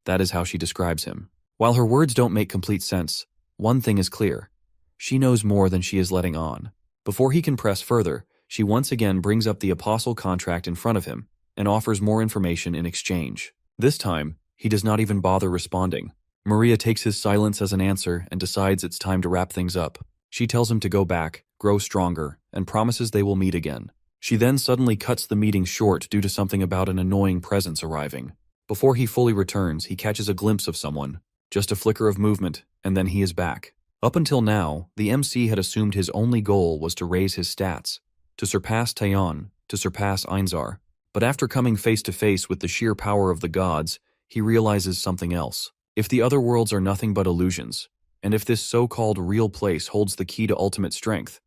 That is how she describes him. While her words don't make complete sense, one thing is clear. She knows more than she is letting on. Before he can press further, she once again brings up the apostle contract in front of him and offers more information in exchange. This time, he does not even bother responding. Maria takes his silence as an answer and decides it's time to wrap things up. She tells him to go back, grow stronger, and promises they will meet again. She then suddenly cuts the meeting short due to something about an annoying presence arriving. Before he fully returns, he catches a glimpse of someone. Just a flicker of movement, and then he is back. Up until now, the MC had assumed his only goal was to raise his stats, to surpass Taeyeon, to surpass Einzar. But after coming face to face with the sheer power of the gods, he realizes something else. If the other worlds are nothing but illusions, and if this so-called real place holds the key to ultimate strength,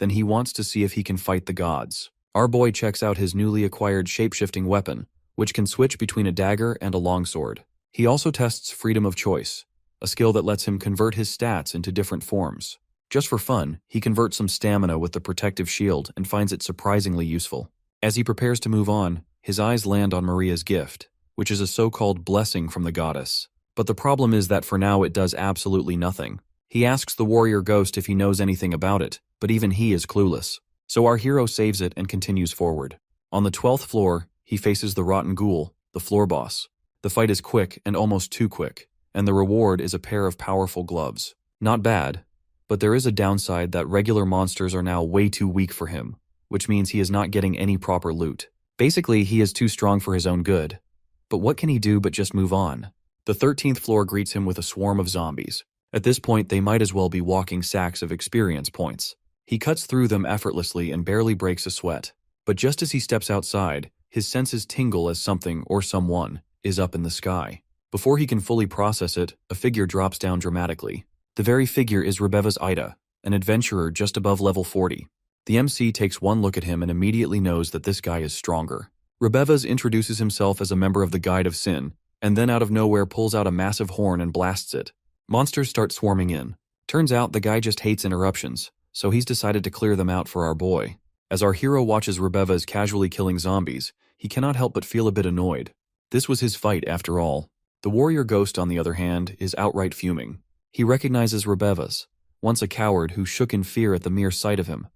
then he wants to see if he can fight the gods. Our boy checks out his newly acquired shape-shifting weapon, which can switch between a dagger and a longsword. He also tests freedom of choice, a skill that lets him convert his stats into different forms. Just for fun, he converts some stamina with the protective shield and finds it surprisingly useful. As he prepares to move on, his eyes land on Maria's gift, which is a so-called blessing from the goddess. But the problem is that for now it does absolutely nothing. He asks the warrior ghost if he knows anything about it, but even he is clueless. So our hero saves it and continues forward. On the 12th floor, he faces the rotten ghoul, the floor boss. The fight is quick and almost too quick, and the reward is a pair of powerful gloves. Not bad, but there is a downside that regular monsters are now way too weak for him, which means he is not getting any proper loot. Basically, he is too strong for his own good. But what can he do but just move on? The 13th floor greets him with a swarm of zombies. At this point, they might as well be walking sacks of experience points. He cuts through them effortlessly and barely breaks a sweat. But just as he steps outside, his senses tingle as something or someone is up in the sky. Before he can fully process it, a figure drops down dramatically. The very figure is Rebeva's Ida, an adventurer just above level 40. The MC takes one look at him and immediately knows that this guy is stronger. Rebevas introduces himself as a member of the Guide of Sin, and then out of nowhere pulls out a massive horn and blasts it. Monsters start swarming in. Turns out the guy just hates interruptions, so he's decided to clear them out for our boy. As our hero watches Rebevas casually killing zombies, he cannot help but feel a bit annoyed. This was his fight after all. The warrior ghost, on the other hand, is outright fuming. He recognizes Rebevas, once a coward who shook in fear at the mere sight of him.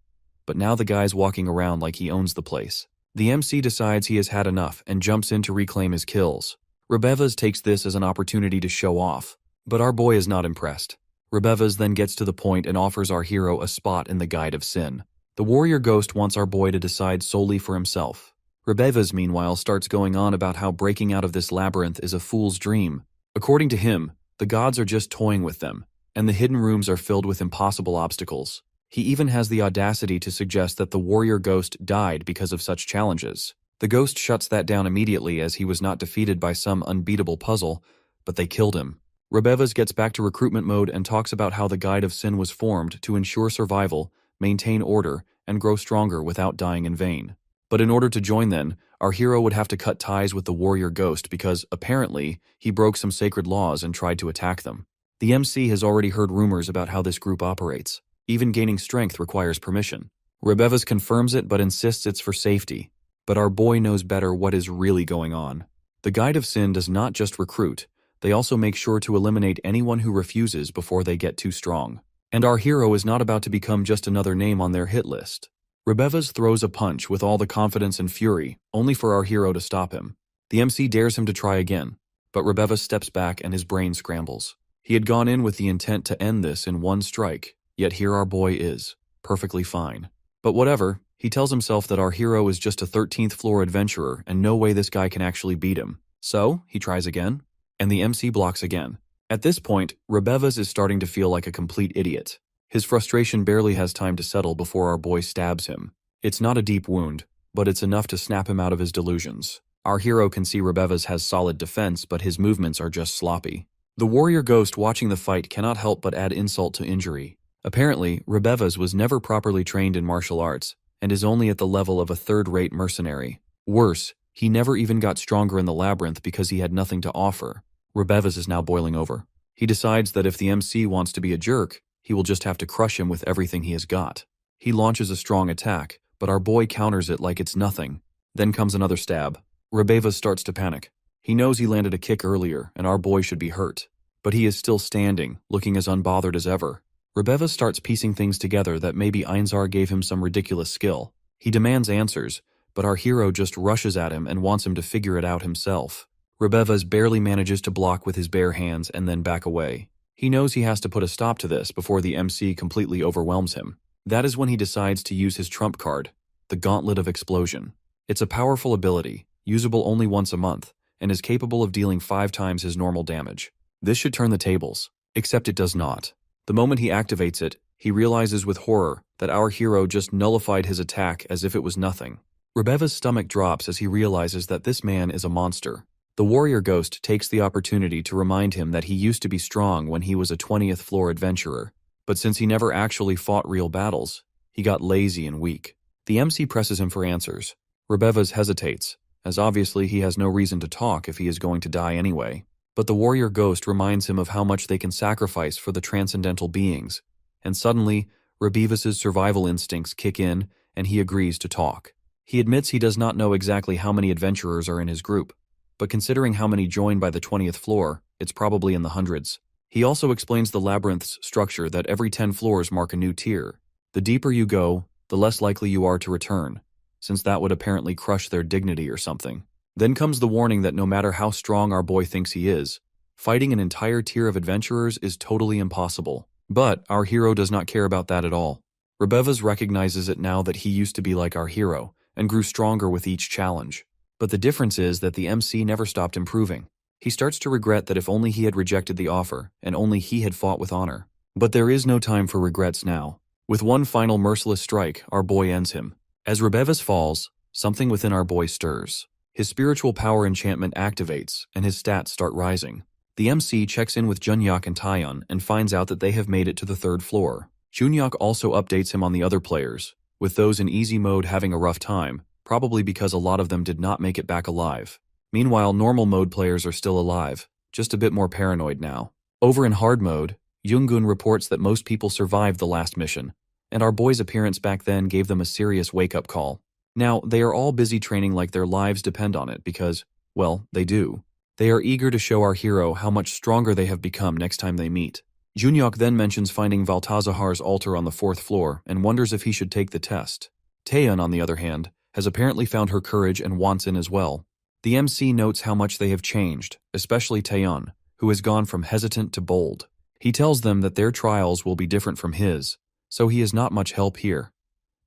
But now the guy's walking around like he owns the place. The MC decides he has had enough and jumps in to reclaim his kills. Rebevas takes this as an opportunity to show off, but our boy is not impressed. Rebevas then gets to the point and offers our hero a spot in the Guide of Sin. The warrior ghost wants our boy to decide solely for himself. Rebevas, meanwhile, starts going on about how breaking out of this labyrinth is a fool's dream. According to him, the gods are just toying with them, and the hidden rooms are filled with impossible obstacles. He even has the audacity to suggest that the warrior ghost died because of such challenges. The ghost shuts that down immediately as he was not defeated by some unbeatable puzzle, but they killed him. Rebevas gets back to recruitment mode and talks about how the Guide of Sin was formed to ensure survival, maintain order, and grow stronger without dying in vain. But in order to join then, our hero would have to cut ties with the warrior ghost because, apparently, he broke some sacred laws and tried to attack them. The MC has already heard rumors about how this group operates. Even gaining strength requires permission. Rebevas confirms it but insists it's for safety. But our boy knows better what is really going on. The Guide of Sin does not just recruit, They also make sure to eliminate anyone who refuses before they get too strong. And our hero is not about to become just another name on their hit list. Rebevas throws a punch with all the confidence and fury, only for our hero to stop him. The MC dares him to try again, but Rebevas steps back and his brain scrambles. He had gone in with the intent to end this in one strike, yet here our boy is, perfectly fine. But whatever, he tells himself that our hero is just a 13th floor adventurer and no way this guy can actually beat him. So, he tries again, and the MC blocks again. At this point, Rebevas is starting to feel like a complete idiot. His frustration barely has time to settle before our boy stabs him. It's not a deep wound, but it's enough to snap him out of his delusions. Our hero can see Rebevas has solid defense, but his movements are just sloppy. The warrior ghost watching the fight cannot help but add insult to injury. Apparently, Rebevas was never properly trained in martial arts, and is only at the level of a third-rate mercenary. Worse, he never even got stronger in the labyrinth because he had nothing to offer. Rebevas is now boiling over. He decides that if the MC wants to be a jerk, he will just have to crush him with everything he has got. He launches a strong attack, but our boy counters it like it's nothing. Then comes another stab. Rebevas starts to panic. He knows he landed a kick earlier, and our boy should be hurt. But he is still standing, looking as unbothered as ever. Rebevas starts piecing things together that maybe Einzar gave him some ridiculous skill. He demands answers, but our hero just rushes at him and wants him to figure it out himself. Rebevas barely manages to block with his bare hands and then back away. He knows he has to put a stop to this before the MC completely overwhelms him. That is when he decides to use his trump card, the Gauntlet of Explosion. It's a powerful ability, usable only once a month, and is capable of dealing 5 times his normal damage. This should turn the tables, except it does not. The moment he activates it, he realizes with horror that our hero just nullified his attack as if it was nothing. Rebevas' stomach drops as he realizes that this man is a monster. The warrior ghost takes the opportunity to remind him that he used to be strong when he was a 20th floor adventurer, but since he never actually fought real battles, he got lazy and weak. The MC presses him for answers. Rebevas hesitates, as obviously he has no reason to talk if he is going to die anyway. But the warrior ghost reminds him of how much they can sacrifice for the transcendental beings, and suddenly, Rebevas' survival instincts kick in and he agrees to talk. He admits he does not know exactly how many adventurers are in his group, but considering how many joined by the 20th floor, it's probably in the hundreds. He also explains the labyrinth's structure that every 10 floors mark a new tier. The deeper you go, the less likely you are to return, since that would apparently crush their dignity or something. Then comes the warning that no matter how strong our boy thinks he is, fighting an entire tier of adventurers is totally impossible. But our hero does not care about that at all. Rebevas recognizes it now that he used to be like our hero, and grew stronger with each challenge. But the difference is that the MC never stopped improving. He starts to regret that if only he had rejected the offer, and only he had fought with honor. But there is no time for regrets now. With one final merciless strike, our boy ends him. As Rebevas falls, something within our boy stirs. His spiritual power enchantment activates, and his stats start rising. The MC checks in with Junyak and Taeyeon and finds out that they have made it to the 3rd floor. Junyak also updates him on the other players, with those in easy mode having a rough time, probably because a lot of them did not make it back alive. Meanwhile, normal mode players are still alive, just a bit more paranoid now. Over in hard mode, Yoongun reports that most people survived the last mission, and our boy's appearance back then gave them a serious wake-up call. Now, they are all busy training like their lives depend on it because, well, they do. They are eager to show our hero how much stronger they have become next time they meet. Junyak then mentions finding Valtazahar's altar on the 4th floor and wonders if he should take the test. Taeyeon, on the other hand, has apparently found her courage and wants in as well. The MC notes how much they have changed, especially Taeyeon, who has gone from hesitant to bold. He tells them that their trials will be different from his, so he is not much help here.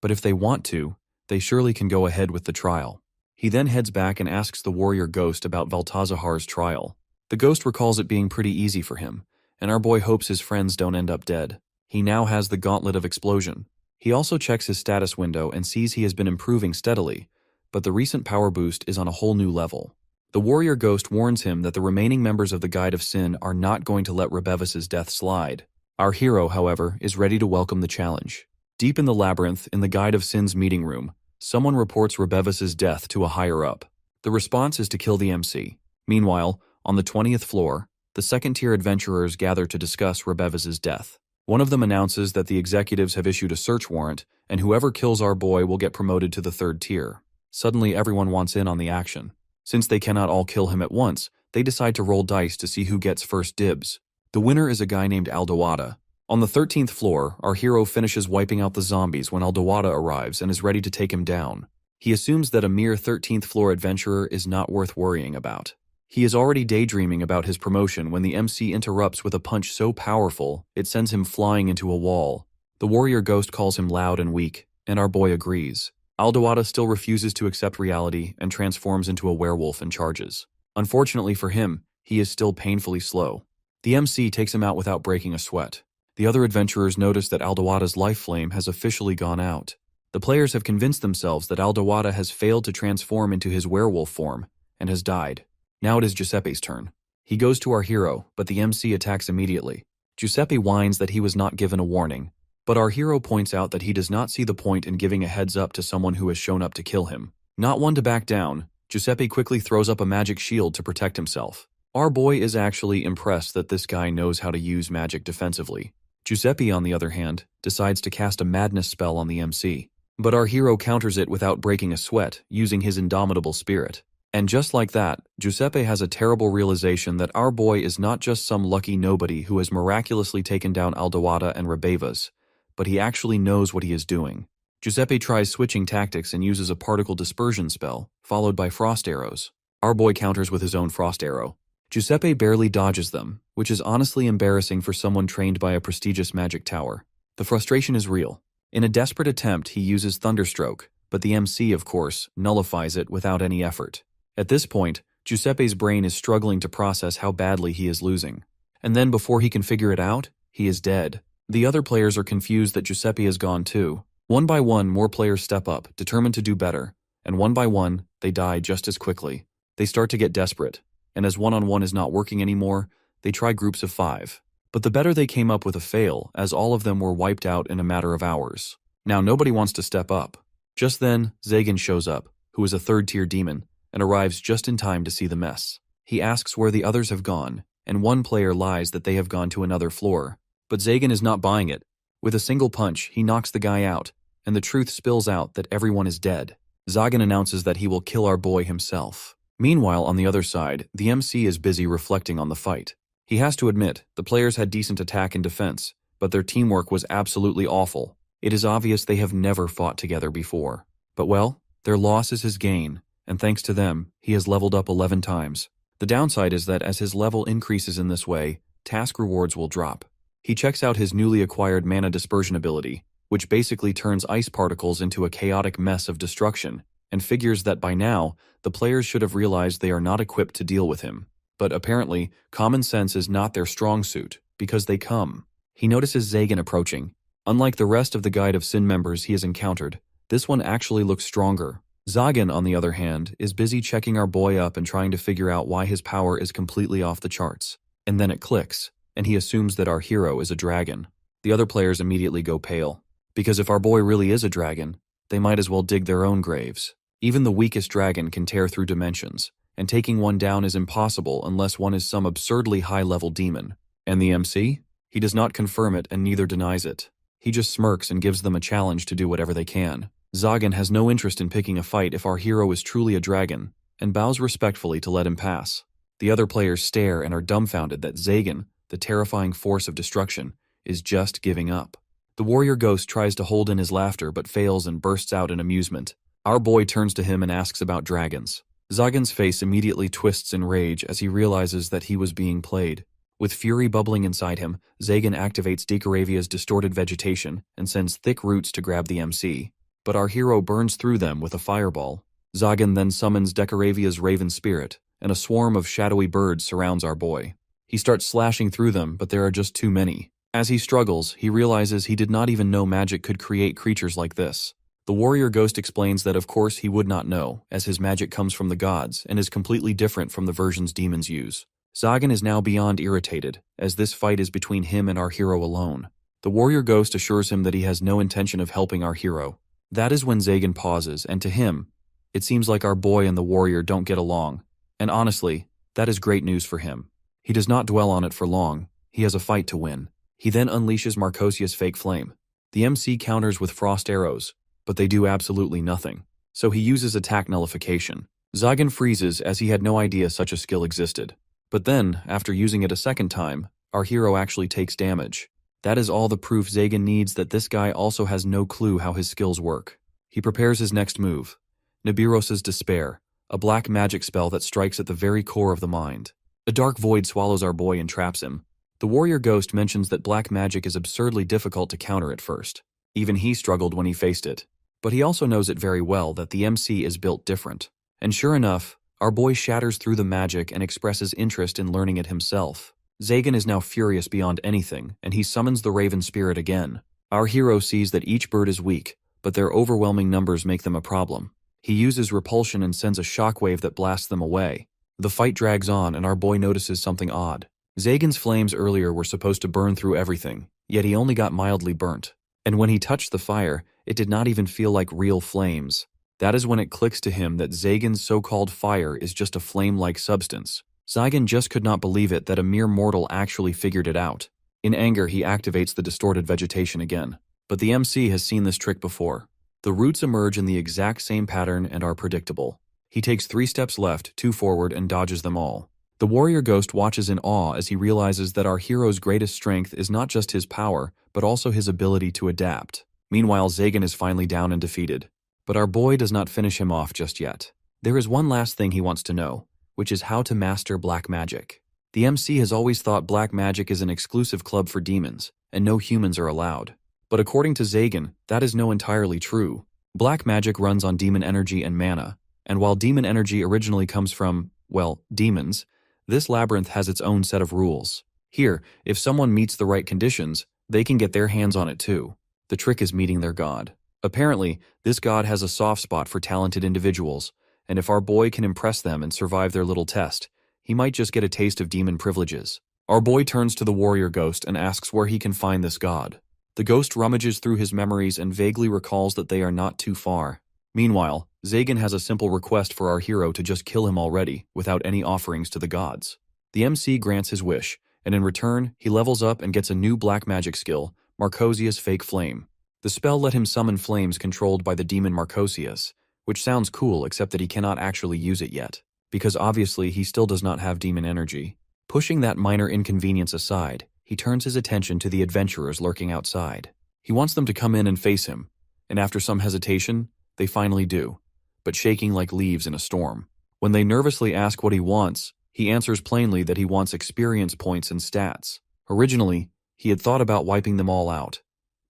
But if they want to, they surely can go ahead with the trial. He then heads back and asks the warrior ghost about Valtazahar's trial. The ghost recalls it being pretty easy for him, and our boy hopes his friends don't end up dead. He now has the Gauntlet of Explosion. He also checks his status window and sees he has been improving steadily, but the recent power boost is on a whole new level. The warrior ghost warns him that the remaining members of the Guide of Sin are not going to let Rebevas' death slide. Our hero, however, is ready to welcome the challenge. Deep in the labyrinth, in the Guide of Sin's meeting room, someone reports Rebevas' death to a higher-up. The response is to kill the MC. Meanwhile, on the 20th floor, the second-tier adventurers gather to discuss Rebevas' death. One of them announces that the executives have issued a search warrant, and whoever kills our boy will get promoted to the 3rd tier. Suddenly, everyone wants in on the action. Since they cannot all kill him at once, They decide to roll dice to see who gets first dibs. The winner is a guy named Aldawada. On the 13th floor, our hero finishes wiping out the zombies when Aldawada arrives and is ready to take him down. He assumes that a mere 13th floor adventurer is not worth worrying about. He is already daydreaming about his promotion when the MC interrupts with a punch so powerful it sends him flying into a wall. The warrior ghost calls him loud and weak, and our boy agrees. Aldawada still refuses to accept reality and transforms into a werewolf and charges. Unfortunately for him, he is still painfully slow. The MC takes him out without breaking a sweat. The other adventurers notice that Aldawada's life flame has officially gone out. The players have convinced themselves that Aldawada has failed to transform into his werewolf form and has died. Now it is Giuseppe's turn. He goes to our hero, but the MC attacks immediately. Giuseppe whines that he was not given a warning, but our hero points out that he does not see the point in giving a heads up to someone who has shown up to kill him. Not one to back down, Giuseppe quickly throws up a magic shield to protect himself. Our boy is actually impressed that this guy knows how to use magic defensively. Giuseppe, on the other hand, decides to cast a madness spell on the MC. But our hero counters it without breaking a sweat, using his indomitable spirit. And just like that, Giuseppe has a terrible realization that our boy is not just some lucky nobody who has miraculously taken down Aldawada and Rebevas, but he actually knows what he is doing. Giuseppe tries switching tactics and uses a particle dispersion spell, followed by frost arrows. Our boy counters with his own frost arrow. Giuseppe barely dodges them, which is honestly embarrassing for someone trained by a prestigious magic tower. The frustration is real. In a desperate attempt, he uses Thunderstroke, but the MC, of course, nullifies it without any effort. At this point, Giuseppe's brain is struggling to process how badly he is losing. And then before he can figure it out, he is dead. The other players are confused that Giuseppe is gone too. One by one, more players step up, determined to do better, and one by one, they die just as quickly. They start to get desperate, and as one-on-one is not working anymore, they try groups of 5. But the better they came up with a fail, as all of them were wiped out in a matter of hours. Now nobody wants to step up. Just then, Zagan shows up, who is a 3rd-tier demon, and arrives just in time to see the mess. He asks where the others have gone, and one player lies that they have gone to another floor. But Zagan is not buying it. With a single punch, he knocks the guy out, and the truth spills out that everyone is dead. Zagan announces that he will kill our boy himself. Meanwhile, on the other side, the MC is busy reflecting on the fight. He has to admit, the players had decent attack and defense, but their teamwork was absolutely awful. It is obvious they have never fought together before. But well, their loss is his gain, and thanks to them, he has leveled up 11 times. The downside is that as his level increases in this way, task rewards will drop. He checks out his newly acquired mana dispersion ability, which basically turns ice particles into a chaotic mess of destruction, and figures that by now, the players should have realized they are not equipped to deal with him. But apparently, common sense is not their strong suit, because they come. He notices Zagan approaching. Unlike the rest of the Guide of Sin members he has encountered, this one actually looks stronger. Zagan, on the other hand, is busy checking our boy up and trying to figure out why his power is completely off the charts. And then it clicks, and he assumes that our hero is a dragon. The other players immediately go pale, because if our boy really is a dragon, they might as well dig their own graves. Even the weakest dragon can tear through dimensions, and taking one down is impossible unless one is some absurdly high-level demon. And the MC? He does not confirm it and neither denies it. He just smirks and gives them a challenge to do whatever they can. Zagan has no interest in picking a fight if our hero is truly a dragon, and bows respectfully to let him pass. The other players stare and are dumbfounded that Zagan, the terrifying force of destruction, is just giving up. The warrior ghost tries to hold in his laughter but fails and bursts out in amusement. Our boy turns to him and asks about dragons. Zagan's face immediately twists in rage as he realizes that he was being played. With fury bubbling inside him, Zagan activates Dekaravia's distorted vegetation and sends thick roots to grab the MC. But our hero burns through them with a fireball. Zagan then summons Dekaravia's raven spirit, and a swarm of shadowy birds surrounds our boy. He starts slashing through them, but there are just too many. As he struggles, he realizes he did not even know magic could create creatures like this. The warrior ghost explains that of course he would not know, as his magic comes from the gods and is completely different from the versions demons use. Zagan is now beyond irritated, as this fight is between him and our hero alone. The warrior ghost assures him that he has no intention of helping our hero. That is when Zagan pauses, and to him, it seems like our boy and the warrior don't get along. And honestly, that is great news for him. He does not dwell on it for long. He has a fight to win. He then unleashes Marcosia's fake flame. The MC counters with frost arrows, but they do absolutely nothing. So he uses attack nullification. Zagan freezes as he had no idea such a skill existed. But then, after using it a second time, our hero actually takes damage. That is all the proof Zagan needs that this guy also has no clue how his skills work. He prepares his next move. Nibiros's Despair, a black magic spell that strikes at the very core of the mind. A dark void swallows our boy and traps him. The warrior ghost mentions that black magic is absurdly difficult to counter at first. Even he struggled when he faced it. But he also knows it very well that the MC is built different. And sure enough, our boy shatters through the magic and expresses interest in learning it himself. Zagan is now furious beyond anything, and he summons the Raven Spirit again. Our hero sees that each bird is weak, but their overwhelming numbers make them a problem. He uses repulsion and sends a shockwave that blasts them away. The fight drags on, and our boy notices something odd. Zagan's flames earlier were supposed to burn through everything, yet he only got mildly burnt. And when he touched the fire, it did not even feel like real flames. That is when it clicks to him that Zagan's so-called fire is just a flame-like substance. Zagan just could not believe it that a mere mortal actually figured it out. In anger, he activates the distorted vegetation again. But the MC has seen this trick before. The roots emerge in the exact same pattern and are predictable. He takes 3 steps left, 2 forward, and dodges them all. The warrior ghost watches in awe as he realizes that our hero's greatest strength is not just his power, but also his ability to adapt. Meanwhile, Zagan is finally down and defeated. But our boy does not finish him off just yet. There is one last thing he wants to know, which is how to master black magic. The MC has always thought black magic is an exclusive club for demons, and no humans are allowed. But according to Zagan, that is no entirely true. Black magic runs on demon energy and mana, and while demon energy originally comes from, well, demons, this labyrinth has its own set of rules. Here, if someone meets the right conditions, they can get their hands on it too. The trick is meeting their god. Apparently, this god has a soft spot for talented individuals, and if our boy can impress them and survive their little test, he might just get a taste of demon privileges. Our boy turns to the warrior ghost and asks where he can find this god. The ghost rummages through his memories and vaguely recalls that they are not too far. Meanwhile, Zagan has a simple request for our hero to just kill him already, without any offerings to the gods. The MC grants his wish, and in return, he levels up and gets a new black magic skill, Marcosia's Fake Flame. The spell let him summon flames controlled by the demon Marcosius, which sounds cool except that he cannot actually use it yet, because obviously he still does not have demon energy. Pushing that minor inconvenience aside, he turns his attention to the adventurers lurking outside. He wants them to come in and face him, and after some hesitation, they finally do, but shaking like leaves in a storm. When they nervously ask what he wants, he answers plainly that he wants experience points and stats. Originally, he had thought about wiping them all out,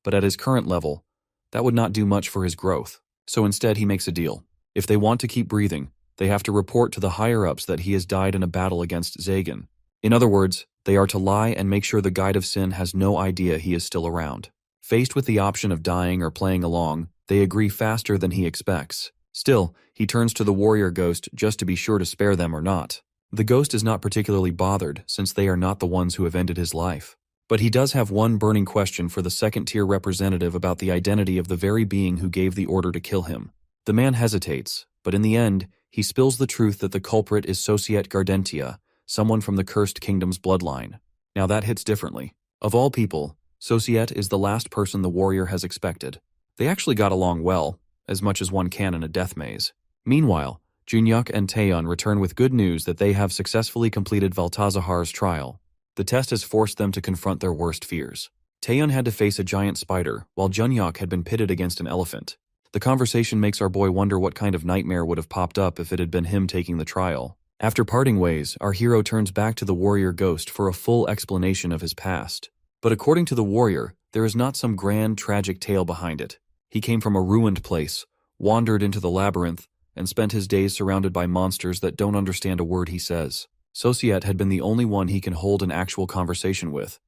but at his current level, that would not do much for his growth. So instead he makes a deal. If they want to keep breathing, they have to report to the higher-ups that he has died in a battle against Zagan. In other words, they are to lie and make sure the Guide of Sin has no idea he is still around. Faced with the option of dying or playing along, they agree faster than he expects. Still, he turns to the warrior ghost just to be sure to spare them or not. The ghost is not particularly bothered since they are not the ones who have ended his life. But he does have one burning question for the second-tier representative about the identity of the very being who gave the order to kill him. The man hesitates, but in the end, he spills the truth that the culprit is Societe Gardentia, someone from the Cursed Kingdom's bloodline. Now that hits differently. Of all people, Societe is the last person the warrior has expected. They actually got along well, as much as one can in a death maze. Meanwhile, Junyuk and Taeyeon return with good news that they have successfully completed Valtazahar's trial. The test has forced them to confront their worst fears. Taeyeon had to face a giant spider, while Junyuk had been pitted against an elephant. The conversation makes our boy wonder what kind of nightmare would have popped up if it had been him taking the trial. After parting ways, our hero turns back to the warrior ghost for a full explanation of his past. But according to the warrior, there is not some grand, tragic tale behind it. He came from a ruined place, wandered into the labyrinth, and spent his days surrounded by monsters that don't understand a word he says. Societe had been the only one he can hold an actual conversation with,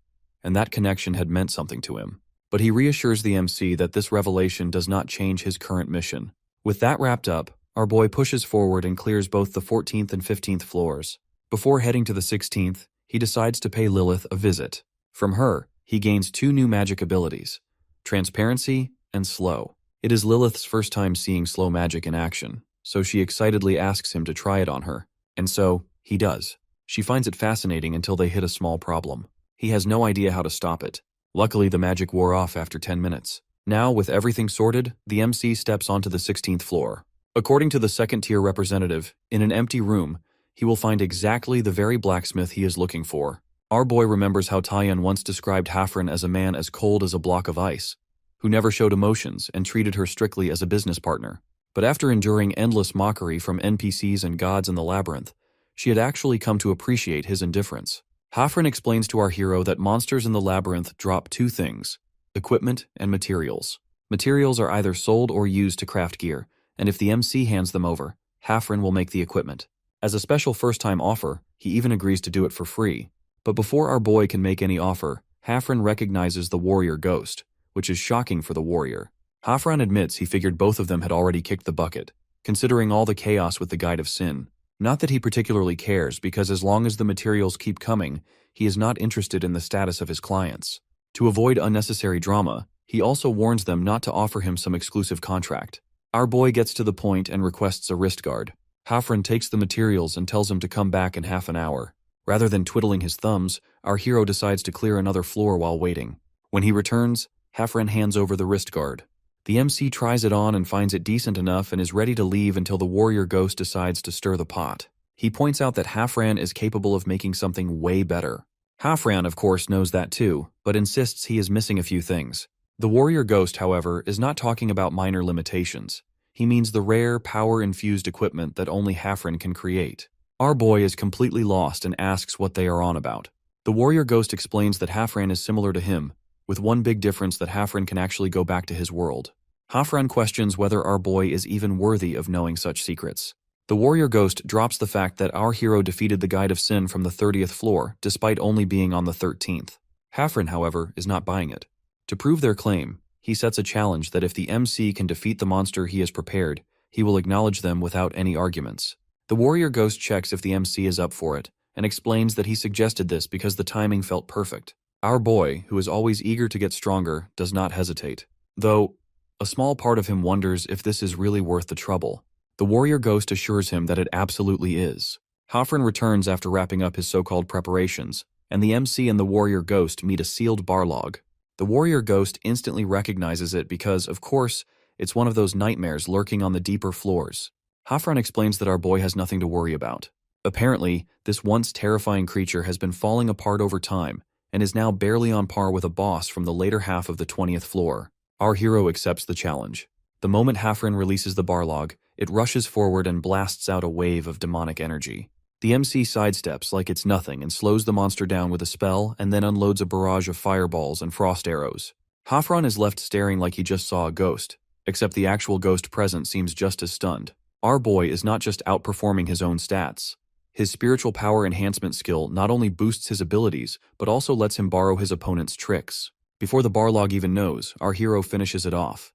and that connection had meant something to him. But he reassures the MC that this revelation does not change his current mission. With that wrapped up, our boy pushes forward and clears both the 14th and 15th floors. Before heading to the 16th, he decides to pay Lilith a visit. From her, he gains 2 new magic abilities, Transparency and Slow. It is Lilith's first time seeing slow magic in action, so she excitedly asks him to try it on her. And so, he does. She finds it fascinating until they hit a small problem. He has no idea how to stop it. Luckily, the magic wore off after 10 minutes. Now, with everything sorted, the MC steps onto the 16th floor. According to the second-tier representative, in an empty room, he will find exactly the very blacksmith he is looking for. Our boy remembers how Taeyeon once described Hafren as a man as cold as a block of ice, who never showed emotions and treated her strictly as a business partner. But after enduring endless mockery from NPCs and gods in the labyrinth, she had actually come to appreciate his indifference. Hafren explains to our hero that monsters in the labyrinth drop two things: equipment and materials. Materials are either sold or used to craft gear, and if the MC hands them over, Hafren will make the equipment. As a special first-time offer, he even agrees to do it for free. But before our boy can make any offer, Hafren recognizes the warrior ghost, which is shocking for the warrior. Hafren admits he figured both of them had already kicked the bucket, considering all the chaos with the Guide of Sin. Not that he particularly cares, because as long as the materials keep coming, he is not interested in the status of his clients. To avoid unnecessary drama, he also warns them not to offer him some exclusive contract. Our boy gets to the point and requests a wrist guard. Hafren takes the materials and tells him to come back in half an hour. Rather than twiddling his thumbs, our hero decides to clear another floor while waiting. When he returns, Hafren hands over the wrist guard. The MC tries it on and finds it decent enough and is ready to leave until the warrior ghost decides to stir the pot. He points out that Hafren is capable of making something way better. Hafren, of course, knows that too, but insists he is missing a few things. The warrior ghost, however, is not talking about minor limitations. He means the rare, power-infused equipment that only Hafren can create. Our boy is completely lost and asks what they are on about. The warrior ghost explains that Hafren is similar to him, with one big difference: that Hafren can actually go back to his world. Hafren questions whether our boy is even worthy of knowing such secrets. The warrior ghost drops the fact that our hero defeated the Guide of Sin from the 30th floor, despite only being on the 13th. Hafren, however, is not buying it. To prove their claim, he sets a challenge that if the MC can defeat the monster he has prepared, he will acknowledge them without any arguments. The warrior ghost checks if the MC is up for it, and explains that he suggested this because the timing felt perfect. Our boy, who is always eager to get stronger, does not hesitate. Though, a small part of him wonders if this is really worth the trouble. The warrior ghost assures him that it absolutely is. Hafren returns after wrapping up his so-called preparations, and the MC and the warrior ghost meet a sealed bar log. The warrior ghost instantly recognizes it because, of course, it's one of those nightmares lurking on the deeper floors. Hafren explains that our boy has nothing to worry about. Apparently, this once terrifying creature has been falling apart over time and is now barely on par with a boss from the later half of the 20th floor. Our hero accepts the challenge. The moment Hafren releases the bar log, it rushes forward and blasts out a wave of demonic energy. The MC sidesteps like it's nothing and slows the monster down with a spell and then unloads a barrage of fireballs and frost arrows. Hafren is left staring like he just saw a ghost, except the actual ghost present seems just as stunned. Our boy is not just outperforming his own stats. His spiritual power enhancement skill not only boosts his abilities, but also lets him borrow his opponent's tricks. Before the bar log even knows, our hero finishes it off.